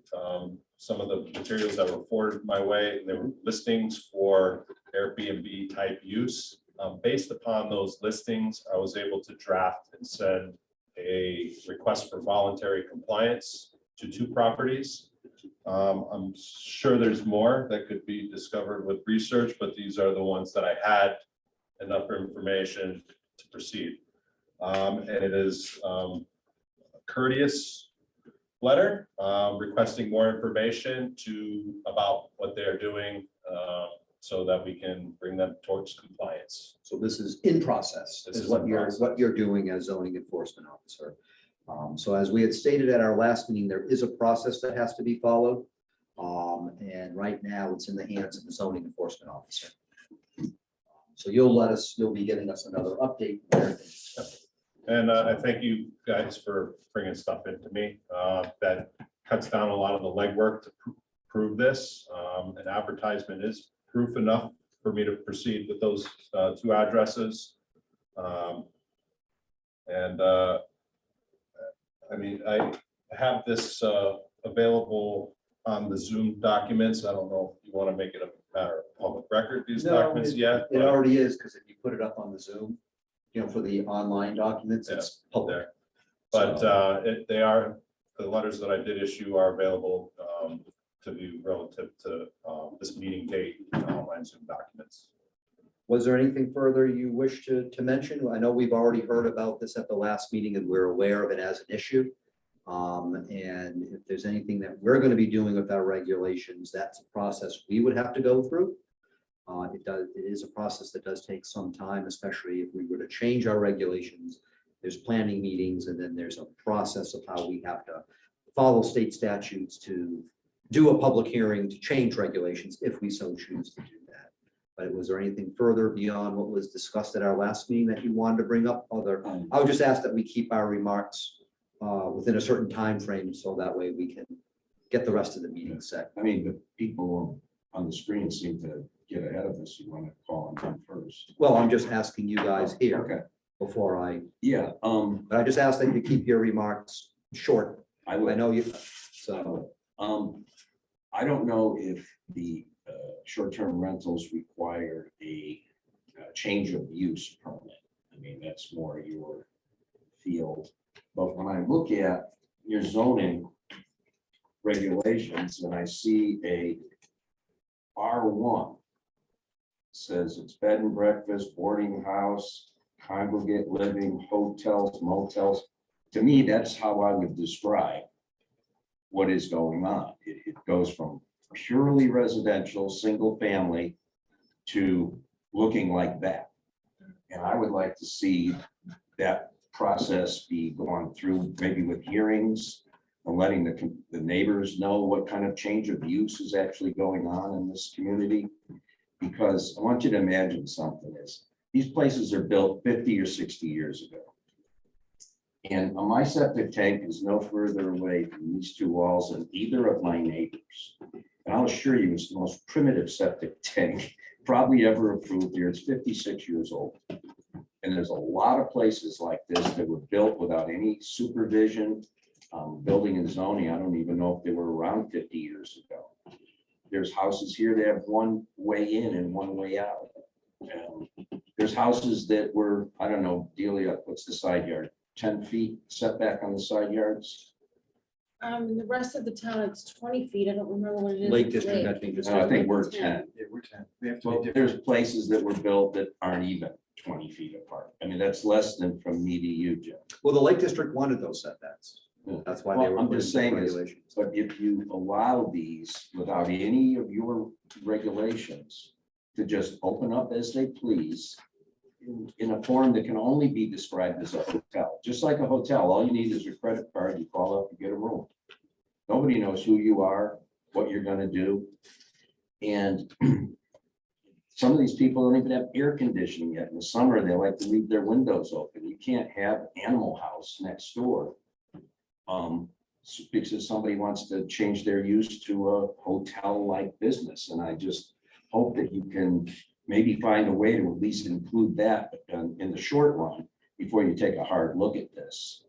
some of the materials that were forwarded my way. There were listings for Airbnb type use. Based upon those listings, I was able to draft and send a request for voluntary compliance to 2 properties. I'm sure there's more that could be discovered with research, but these are the ones that I had enough information to proceed. And it is a courteous letter requesting more information about what they're doing so that we can bring them towards compliance. So this is in process, This is is what in you're, process. what you're doing as zoning enforcement officer. So as we had stated at our last meeting, there is a process that has to be followed. And right now it's in the hands of the zoning enforcement officer. So you'll be giving us another update. And I thank you guys for bringing stuff into me that cuts down a lot of the legwork to prove this. An advertisement is proof enough for me to proceed with those 2 addresses. And I mean, I have this available on the Zoom documents. I don't know if you want to make it a matter of public record, these No, documents yet. It already is, because if you put it up on the Zoom, for the online documents, it's public. There. But So- they are, the letters that I did issue are available to view relative to this meeting date, online Zoom documents. Was there anything further you wish to mention? I know we've already heard about this at the last meeting and we're aware of it as an issue. And if there's anything that we're going to be doing with our regulations, that's a process we would have to go through. It is a process that does take some time, especially if we were to change our regulations. There's planning meetings and then there's a process of how we have to follow state statutes to do a public hearing to change regulations if we so choose to do that. But was there anything further beyond what was discussed at our last meeting that you wanted to bring up? I would just ask that we keep our remarks within a certain time frame, so that way we can get the rest of the meeting set. I mean, the people on the screen seem to get ahead of us. You want to call them first. Well, I'm just asking you guys here Okay. before I, Yeah, but I just ask that you keep your remarks short. I I would. know you, so. I don't know if the short-term rentals require a change of use permit. I mean, that's more your field. But when I look at your zoning regulations and I see a R1, says it's bed and breakfast, boarding house, congregate living, hotels, motels. To me, that's how I would describe what is going on. It goes from purely residential, single family to looking like that. And I would like to see that process be gone through, maybe with hearings and letting the neighbors know what kind of change of use is actually going on in this community. Because I want you to imagine something is, these places are built 50 or 60 years ago. And my septic tank is no further away from these two walls than either of my neighbors. And I'll assure you, it's the most primitive septic tank probably ever approved here. It's 56 years old. And there's a lot of places like this that were built without any supervision. Building and zoning, I don't even know if they were around 50 years ago. There's houses here that have one way in and one way out. There's houses that were, I don't know, Delia, what's the side yard? 10 feet setback on the side yards? In the rest of the town, it's 20 feet. I don't remember what it is. Lake District, I think. No, I think we're 10. Yeah, we're 10. We have to Well, be there's different. places that were built that aren't even 20 feet apart. I mean, that's less than from me to you, Jim. Well, the Lake District wanted those setbacks. That's why they Well, were. I'm put just into saying is, regulations. but if you allow these without any of your regulations to just open up as they please in a form that can only be described as a hotel, just like a hotel, all you need is your credit card, you call up, you get a room. Nobody knows who you are, what you're gonna do. And some of these people don't even have air conditioning yet. In the summer, they like to leave their windows open. You can't have Animal House next door. Because somebody wants to change their use to a hotel-like business. And I just hope that you can maybe find a way to at least include that in the short run before you take a hard look at this.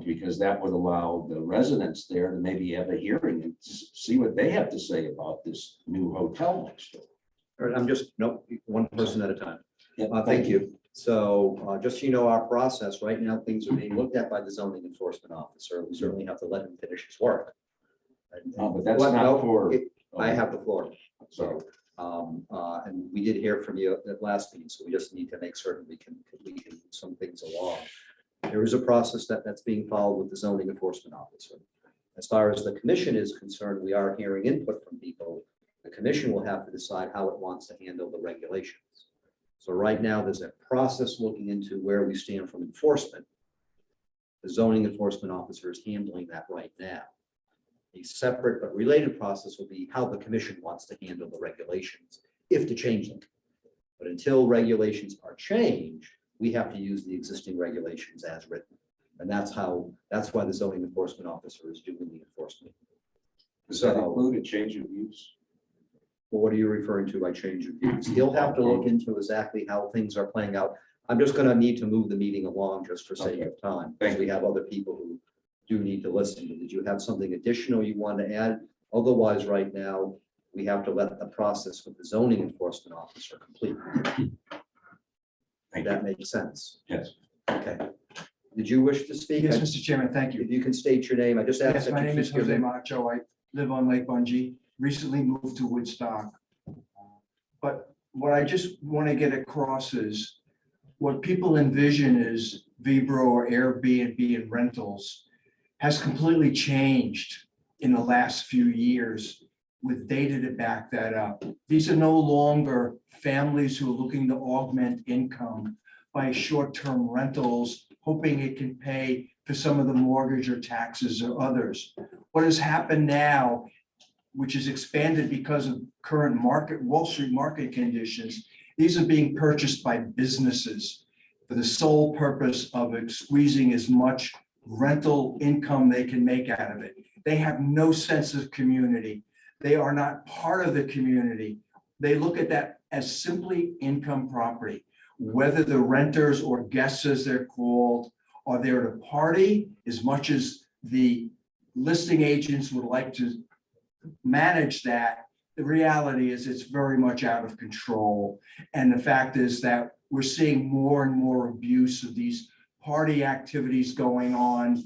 Because that would allow the residents there to maybe have a hearing and see what they have to say about this new hotel next door. All right, I'm just, nope, one person at a time. Yeah, Thank you. So just so you know, our process right now, things are being looked at by the zoning enforcement officer. We certainly have to let him finish his work. But that's Well, not no, for. I have the floor. So, And we did hear from you at last meeting, so we just need to make certain we can move some things along. There is a process that's being followed with the zoning enforcement officer. As far as the commission is concerned, we are hearing input from people. The commission will have to decide how it wants to handle the regulations. So right now, there's a process looking into where we stand from enforcement. The zoning enforcement officer is handling that right now. A separate but related process will be how the commission wants to handle the regulations, if to change them. But until regulations are changed, we have to use the existing regulations as written. And that's why the zoning enforcement officer is doing the enforcement. does that include a change of use? Well, what are you referring to by change of use? He'll have to look into exactly how things are playing out. I'm just gonna need to move the meeting along just for sake of time, because we have other people who do need to listen. Did you have something additional you want to add? Otherwise, right now, we have to let the process with the zoning enforcement officer complete. That makes sense. Yes. Okay. Did you wish to speak? Yes, Mr. Chairman, thank you. If you can state your name, I just asked. Yes, that my you name is please give Jose them- Macho. I live on Lake Bungee, recently moved to Woodstock. But what I just want to get across is what people envision is Vibro or Airbnb and rentals has completely changed in the last few years with data to back that up. These are no longer families who are looking to augment income by short-term rentals, hoping it can pay for some of the mortgage or taxes or others. What has happened now, which is expanded because of current market, Wall Street market conditions, these are being purchased by businesses for the sole purpose of squeezing as much rental income they can make out of it. They have no sense of community. They are not part of the community. They look at that as simply income property. Whether the renters or guests, as they're called, are there to party as much as the listing agents would like to manage that, the reality is it's very much out of control. And the fact is that we're seeing more and more abuse of these party activities going on.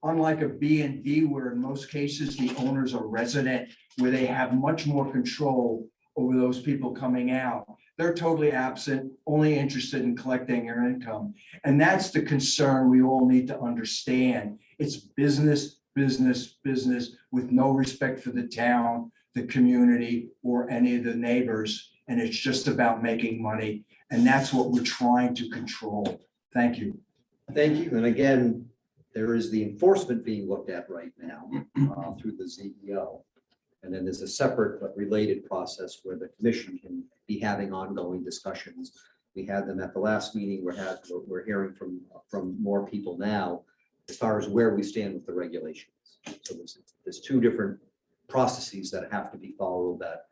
Unlike a B&B, where in most cases the owners are resident, where they have much more control over those people coming out. They're totally absent, only interested in collecting their income. And that's the concern we all need to understand. It's business, business, business with no respect for the town, the community, or any of the neighbors. And it's just about making money. And that's what we're trying to control. Thank you. Thank you. And again, there is the enforcement being looked at right now through the ZEO. And then there's a separate but related process where the commission can be having ongoing discussions. We had them at the last meeting. We're hearing from more people now as far as where we stand with the regulations. So there's two different processes that have to be followed that,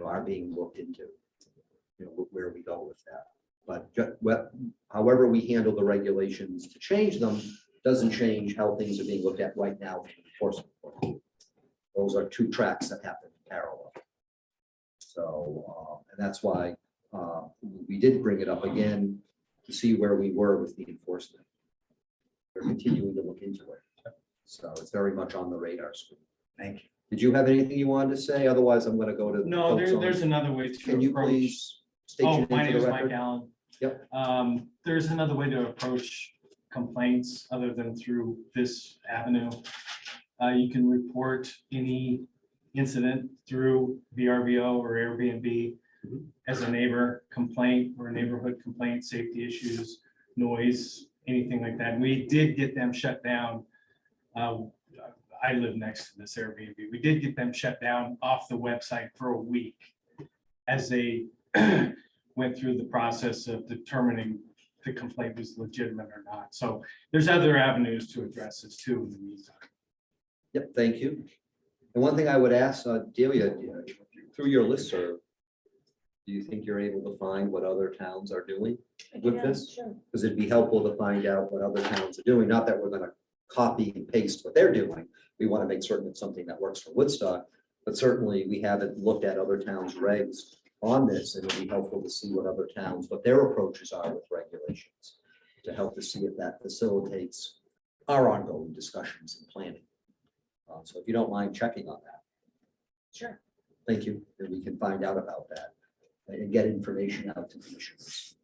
are being looked into, where we go with that. But however we handle the regulations to change them doesn't change how things are being looked at right now from an enforcement point of view. Those are two tracks that happen in parallel. So, and that's why we did bring it up again to see where we were with the enforcement. We're continuing to look into it. So it's very much on the radar screen. Thank you. Did you have anything you wanted to say? Otherwise, I'm going to go to. No, folks on- there's another way to Can you approach. please state your Oh, name my for name the is Mike record? Allen. Yep. There's another way to approach complaints other than through this avenue. You can report any incident through VRBO or Airbnb as a neighbor complaint or a neighborhood complaint, safety issues, noise, anything like that. We did get them shut down. I live next to this Airbnb. We did get them shut down off the website for a week as they went through the process of determining if the complaint was legitimate or not. So there's other avenues to address this too in the meantime. Yep, thank you. And one thing I would ask Delia, through your listserv, do you think you're able to find what other towns are doing with Yeah, this? sure. Because it'd be helpful to find out what other towns are doing. Not that we're going to copy and paste what they're doing. We want to make certain it's something that works for Woodstock, but certainly we haven't looked at other towns' regs on this, and it'd be helpful to see what other towns, what their approaches are with regulations to help to see if that facilitates our ongoing discussions and planning. So if you don't mind checking on that. Sure. Thank you. And we can find out about that and get information out to commissioners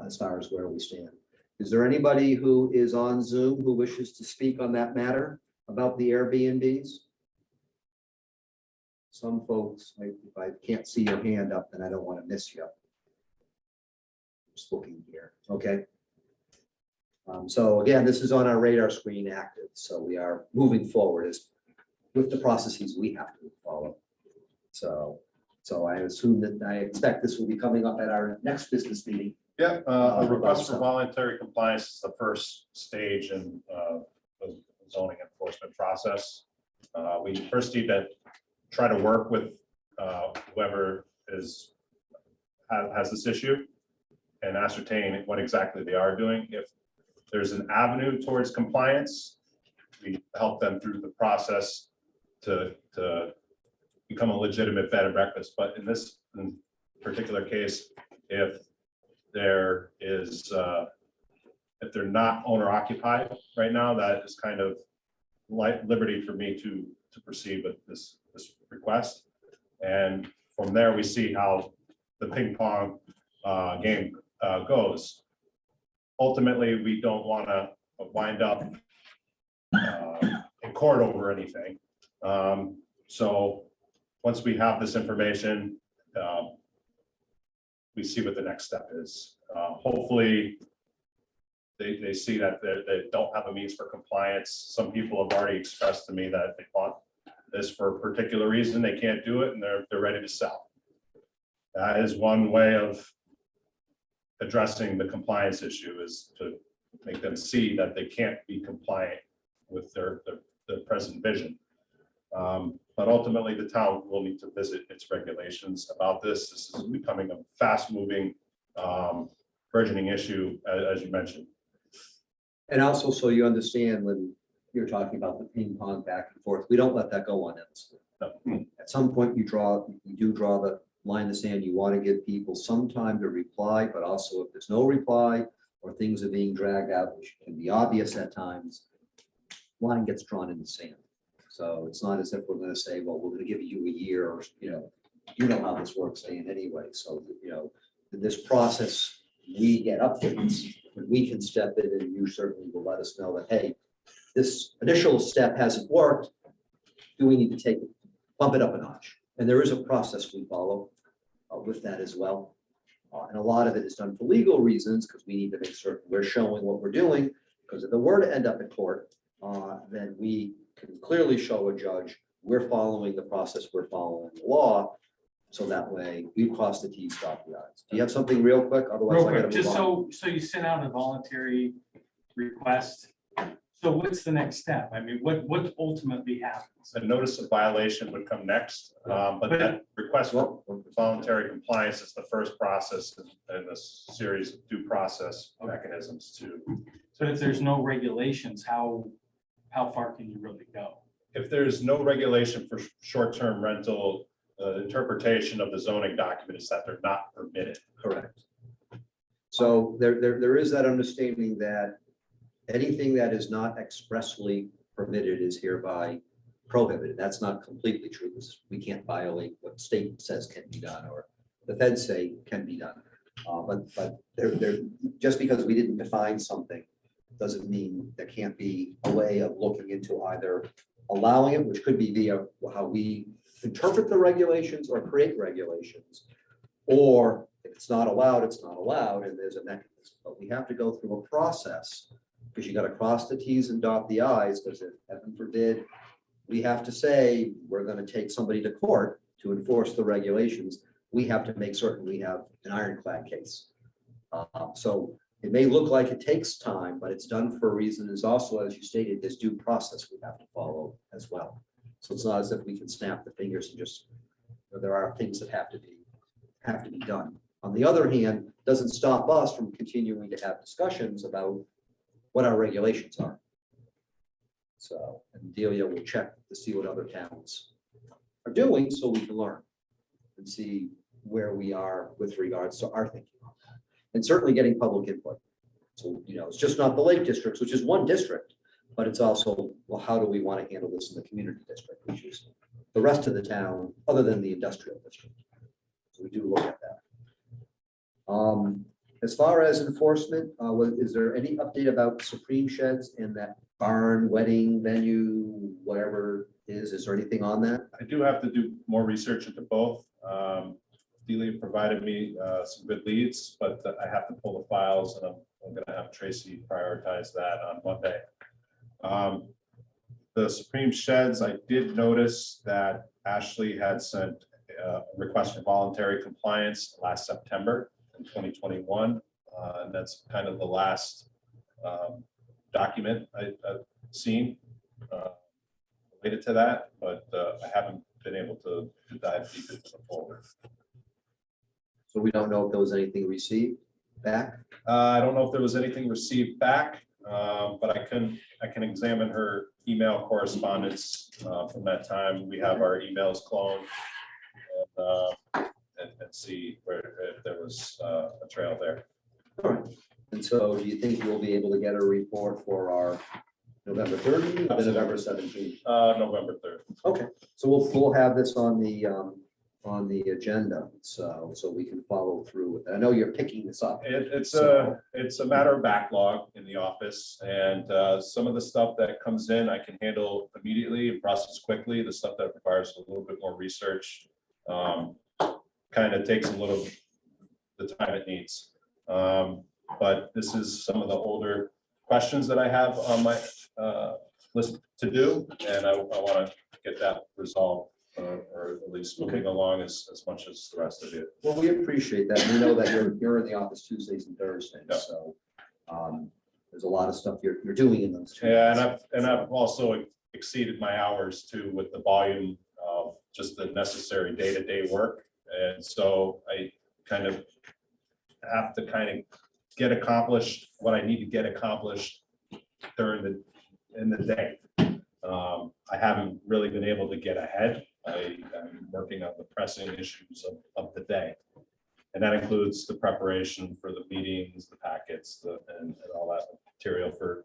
as far as where we stand. Is there anybody who is on Zoom who wishes to speak on that matter about the Airbnbs? Some folks, if I can't see your hand up, then I don't want to miss you. Just looking here. Okay. So again, this is on our radar screen active. So we are moving forward as with the processes we have to follow. So I assume that I expect this will be coming up at our next business meeting. Yeah, a request for voluntary compliance is the first stage in the zoning enforcement process. We first need to try to work with whoever has this issue and ascertain what exactly they are doing. If there's an avenue towards compliance, we help them through the process to become a legitimate bed and breakfast. But in this particular case, if there is, if they're not owner occupied right now, that is kind of liberty for me to proceed with this request. And from there, we see how the ping pong game goes. Ultimately, we don't want to wind up in court over anything. So once we have this information, we see what the next step is. Hopefully, they see that they don't have a means for compliance. Some people have already expressed to me that they want this for a particular reason, they can't do it, and they're ready to sell. That is one way of addressing the compliance issue, is to make them see that they can't be compliant with their present vision. But ultimately, the town will need to visit its regulations about this. This is becoming a fast-moving, burgeoning issue, as you mentioned. And also, so you understand, when you're talking about the ping pong back and forth, we don't let that go unanswered. No. At some point, you do draw the line in the sand. You want to give people some time to reply, but also if there's no reply or things are being dragged out, which can be obvious at times, line gets drawn in the sand. So it's not as if we're going to say, well, we're going to give you a year, or, you know how this works, Dan, anyway. So, in this process, we get updates, and we can step in, and you certainly will let us know that, hey, this initial step hasn't worked. Do we need to bump it up a notch? And there is a process we follow with that as well. And a lot of it is done for legal reasons, because we need to make certain we're showing what we're doing, because if it were to end up in court, then we can clearly show a judge we're following the process, we're following the law. So that way we cross the T's, dot the I's. Do you have something real quick? Otherwise, Real I gotta quick, move just on. so you sent out a voluntary request. So what's the next step? I mean, what ultimately happens? A notice of violation would come next, but that request for voluntary compliance is the first process in a series of due process mechanisms to. So if there's no regulations, how far can you really go? If there's no regulation for short-term rental, interpretation of the zoning document is that they're not permitted. Correct. So there is that understanding that anything that is not expressly permitted is hereby prohibited. That's not completely true, because we can't violate what state says can be done, or the feds say can be done. But they're just because we didn't define something doesn't mean there can't be a way of looking into either allowing it, which could be via how we interpret the regulations or create regulations, or if it's not allowed, it's not allowed, and there's a mechanism. But we have to go through a process, because you got to cross the T's and dot the I's, because if heaven forbid, we have to say we're going to take somebody to court to enforce the regulations, we have to make certain we have an ironclad case. So it may look like it takes time, but it's done for a reason. Is also, as you stated, there's due process we have to follow as well. So it's not as if we can snap the fingers and just, there are things that have to be done. On the other hand, it doesn't stop us from continuing to have discussions about what our regulations are. So, and Delia will check to see what other towns are doing, so we can learn and see where we are with regards to our thinking on that. And certainly getting public input. So, it's just not the Lake Districts, which is one district, but it's also, well, how do we want to handle this in the community district, which is the rest of the town, other than the industrial district. So we do look at that. As far as enforcement, is there any update about Supreme Sheds and that barn, wedding venue, whatever it is? Is there anything on that? I do have to do more research into both. Delia provided me some good leads, but I have to pull the files, and I'm going to have Tracy prioritize that on Monday. The Supreme Sheds, I did notice that Ashley had sent a request for voluntary compliance last September in 2021. And that's kind of the last document I've seen related to that, but I haven't been able to dive deep into the folder. So we don't know if there was anything received? back? I don't know if there was anything received back, but I can examine her email correspondence from that time. We have our emails cloned. And see if there was a trail there. All right. And so do you think we'll be able to get a report for our November 3rd meeting or the November 17th? November 3rd. Okay, so we'll have this on the agenda, so we can follow through with it. I know you're picking this up. It's a matter of backlog in the office, and some of the stuff that comes in, I can handle immediately and process quickly. The stuff that requires a little bit more research kind of takes a little the time it needs. But this is some of the older questions that I have on my list to do, and I want to get that resolved, or at least moving along as much as the rest of you. Well, we appreciate that. We know that you're in the office Tuesdays and Thursdays, Yeah. so there's a lot of stuff you're doing in those two. Yeah, days. and I've also exceeded my hours too with the volume of just the necessary day-to-day work. And so I kind of have to get accomplished what I need to get accomplished in the day. I haven't really been able to get ahead. I'm working on the pressing issues of the day. And that includes the preparation for the meetings, the packets, and all that material for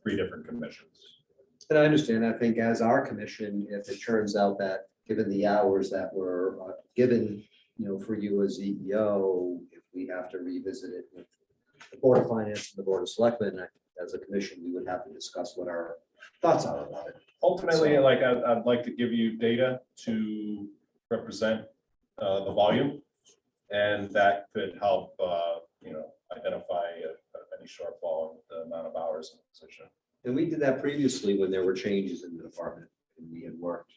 3 different commissions. And I understand, I think as our commission, if it turns out that, given the hours that were given, for you as CEO, if we have to revisit it with the Board of Finance and the Board of Selectmen, as a commission, we would have to discuss what our thoughts are about it. Ultimately, I'd like to give you data to represent the volume, and that could help, identify any shortfall in the amount of hours in the position. And we did that previously when there were changes in the department, and we had worked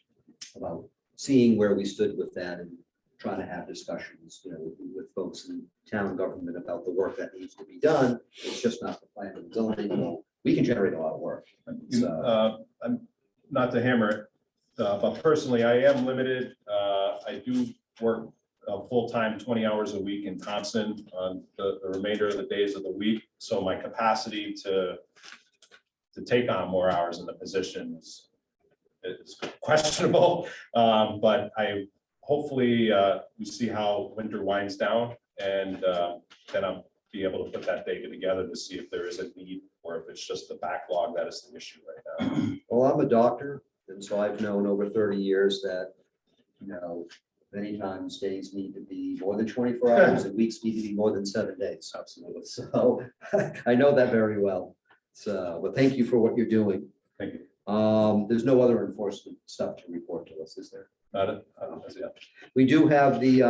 about seeing where we stood with that and trying to have discussions, with folks in town government about the work that needs to be done. It's just not the plan and zoning. So we can generate a lot of work. So, I'm not to hammer it, but personally, I am limited. I do work full-time 20 hours a week in Thompson on the remainder of the days of the week. So my capacity to take on more hours in the position is questionable. But hopefully we see how winter winds down, and then I'll be able to put that data together to see if there is a need or if it's just the backlog that is the issue right now. well, I'm a doctor, and so I've known over 30 years that, many times days need to be more than 24 hours and weeks need to be more than 7 days. Absolutely. So I know that very well. So, but thank you for what you're doing. Thank you. There's no other enforcement stuff to report to us, is there? Yeah. We do have the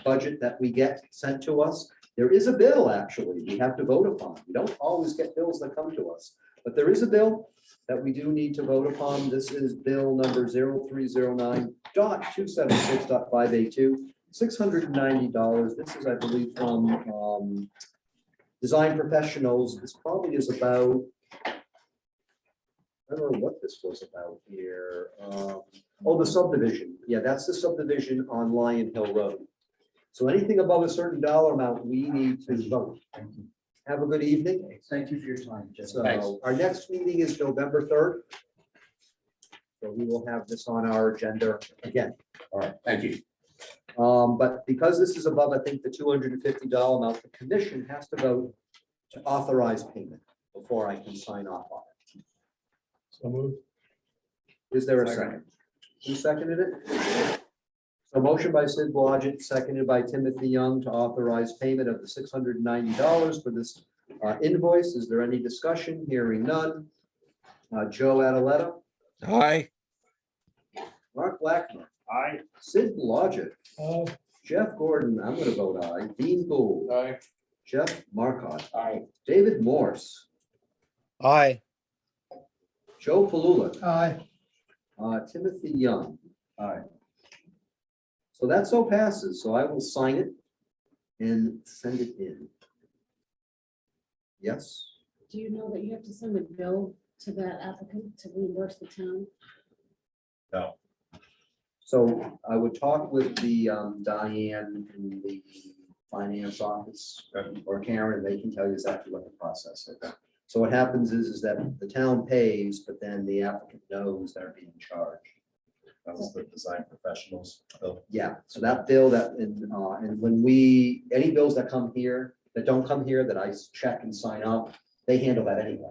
budget that we get sent to us. There is a bill, actually, we have to vote upon. We don't always get bills that come to us, but there is a bill that we do need to vote upon. This is bill number 0309.276.582, $690. This is, I believe, from Design Professionals. This probably is about, I don't know what this was about here. Oh, the subdivision. Yeah, that's the subdivision on Lion Hill Road. So anything above a certain dollar amount, we need to vote. Have a good evening. Thank you for your time, Jeff. So our next meeting is November 3rd. So we will have this on our agenda again. All right, thank you. But because this is above, I think, the $250 amount, the commission has to vote to authorize payment before I can sign off on it. So moved. Is there a second? Who seconded it? So motion by Sid Blodgett, seconded by Timothy Young to authorize payment of the $690 for this invoice. Is there any discussion? Hearing none. Joe Adaletta, Aye. Mark Blackman. Aye. Sid Blodgett. Jeff Gordon, I'm going to vote aye. Dean Gould. Aye. Jeff Markot. Aye. David Morse. Aye. Joe Palula. Aye. Timothy Young. Aye. So that so passes. So I will sign it and send it in. Yes. Do you know that you have to send a bill to that applicant to reimburse the town? No. So I would talk with the Diane in the finance office or Karen, they can tell you exactly what the process is. So what happens is that the town pays, but then the applicant knows they're being charged. That was the design professionals bill. Yeah, so that bill that, and when we, any bills that come here, that don't come here, that I check and sign up, they handle that anyway.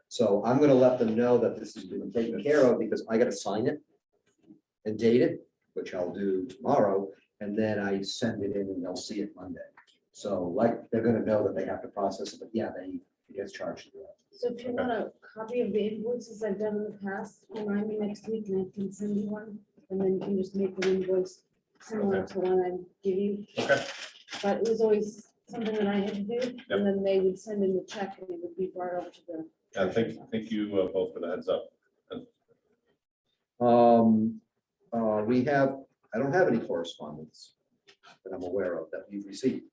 So I'm gonna let them know that this has been taken care of, because I gotta sign it and date it, which I'll do tomorrow, and then I send it in and they'll see it Monday. So like, they're gonna know that they have to process it, but yeah, it gets charged to that. So if you want a copy of the invoices I've done in the past, remind me next week and I can send you one. And then you can just make the invoice similar to one I give you. Okay. But it was always something that I had to do, Yep. and then they would send in the check and it would be brought over to the. Thank you both for the heads up. We have, I don't have any correspondence that I'm aware of that we've received.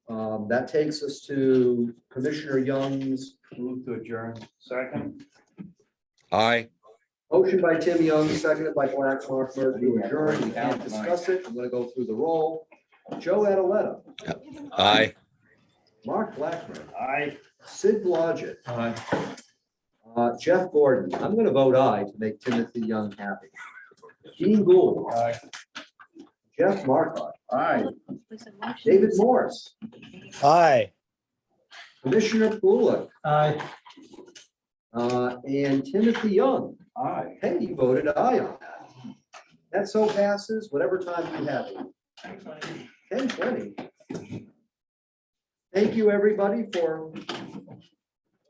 That takes us to Commissioner Young's Move to adjourn. Second. Aye. motion by Tim Young, seconded by Blacksmore, to adjourn. We can't discuss it. I'm gonna go through the roll. Joe Adaletta, Aye. Mark Blackmer, Aye. Sid Blodgett, Jeff Gordon. I'm gonna vote aye to make Timothy Young happy. Dean Gould. Aye. Jeff Markot. Aye. David Morris. Aye. Commissioner Pula. Aye. And Timothy Young. Aye. Hey, you voted aye on that. That so passes, whatever time you have it. 10:20. Thank you, everybody, for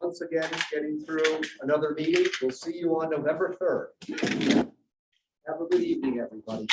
once again getting through another meeting. We'll see you on November 3rd. Have a good evening, everybody.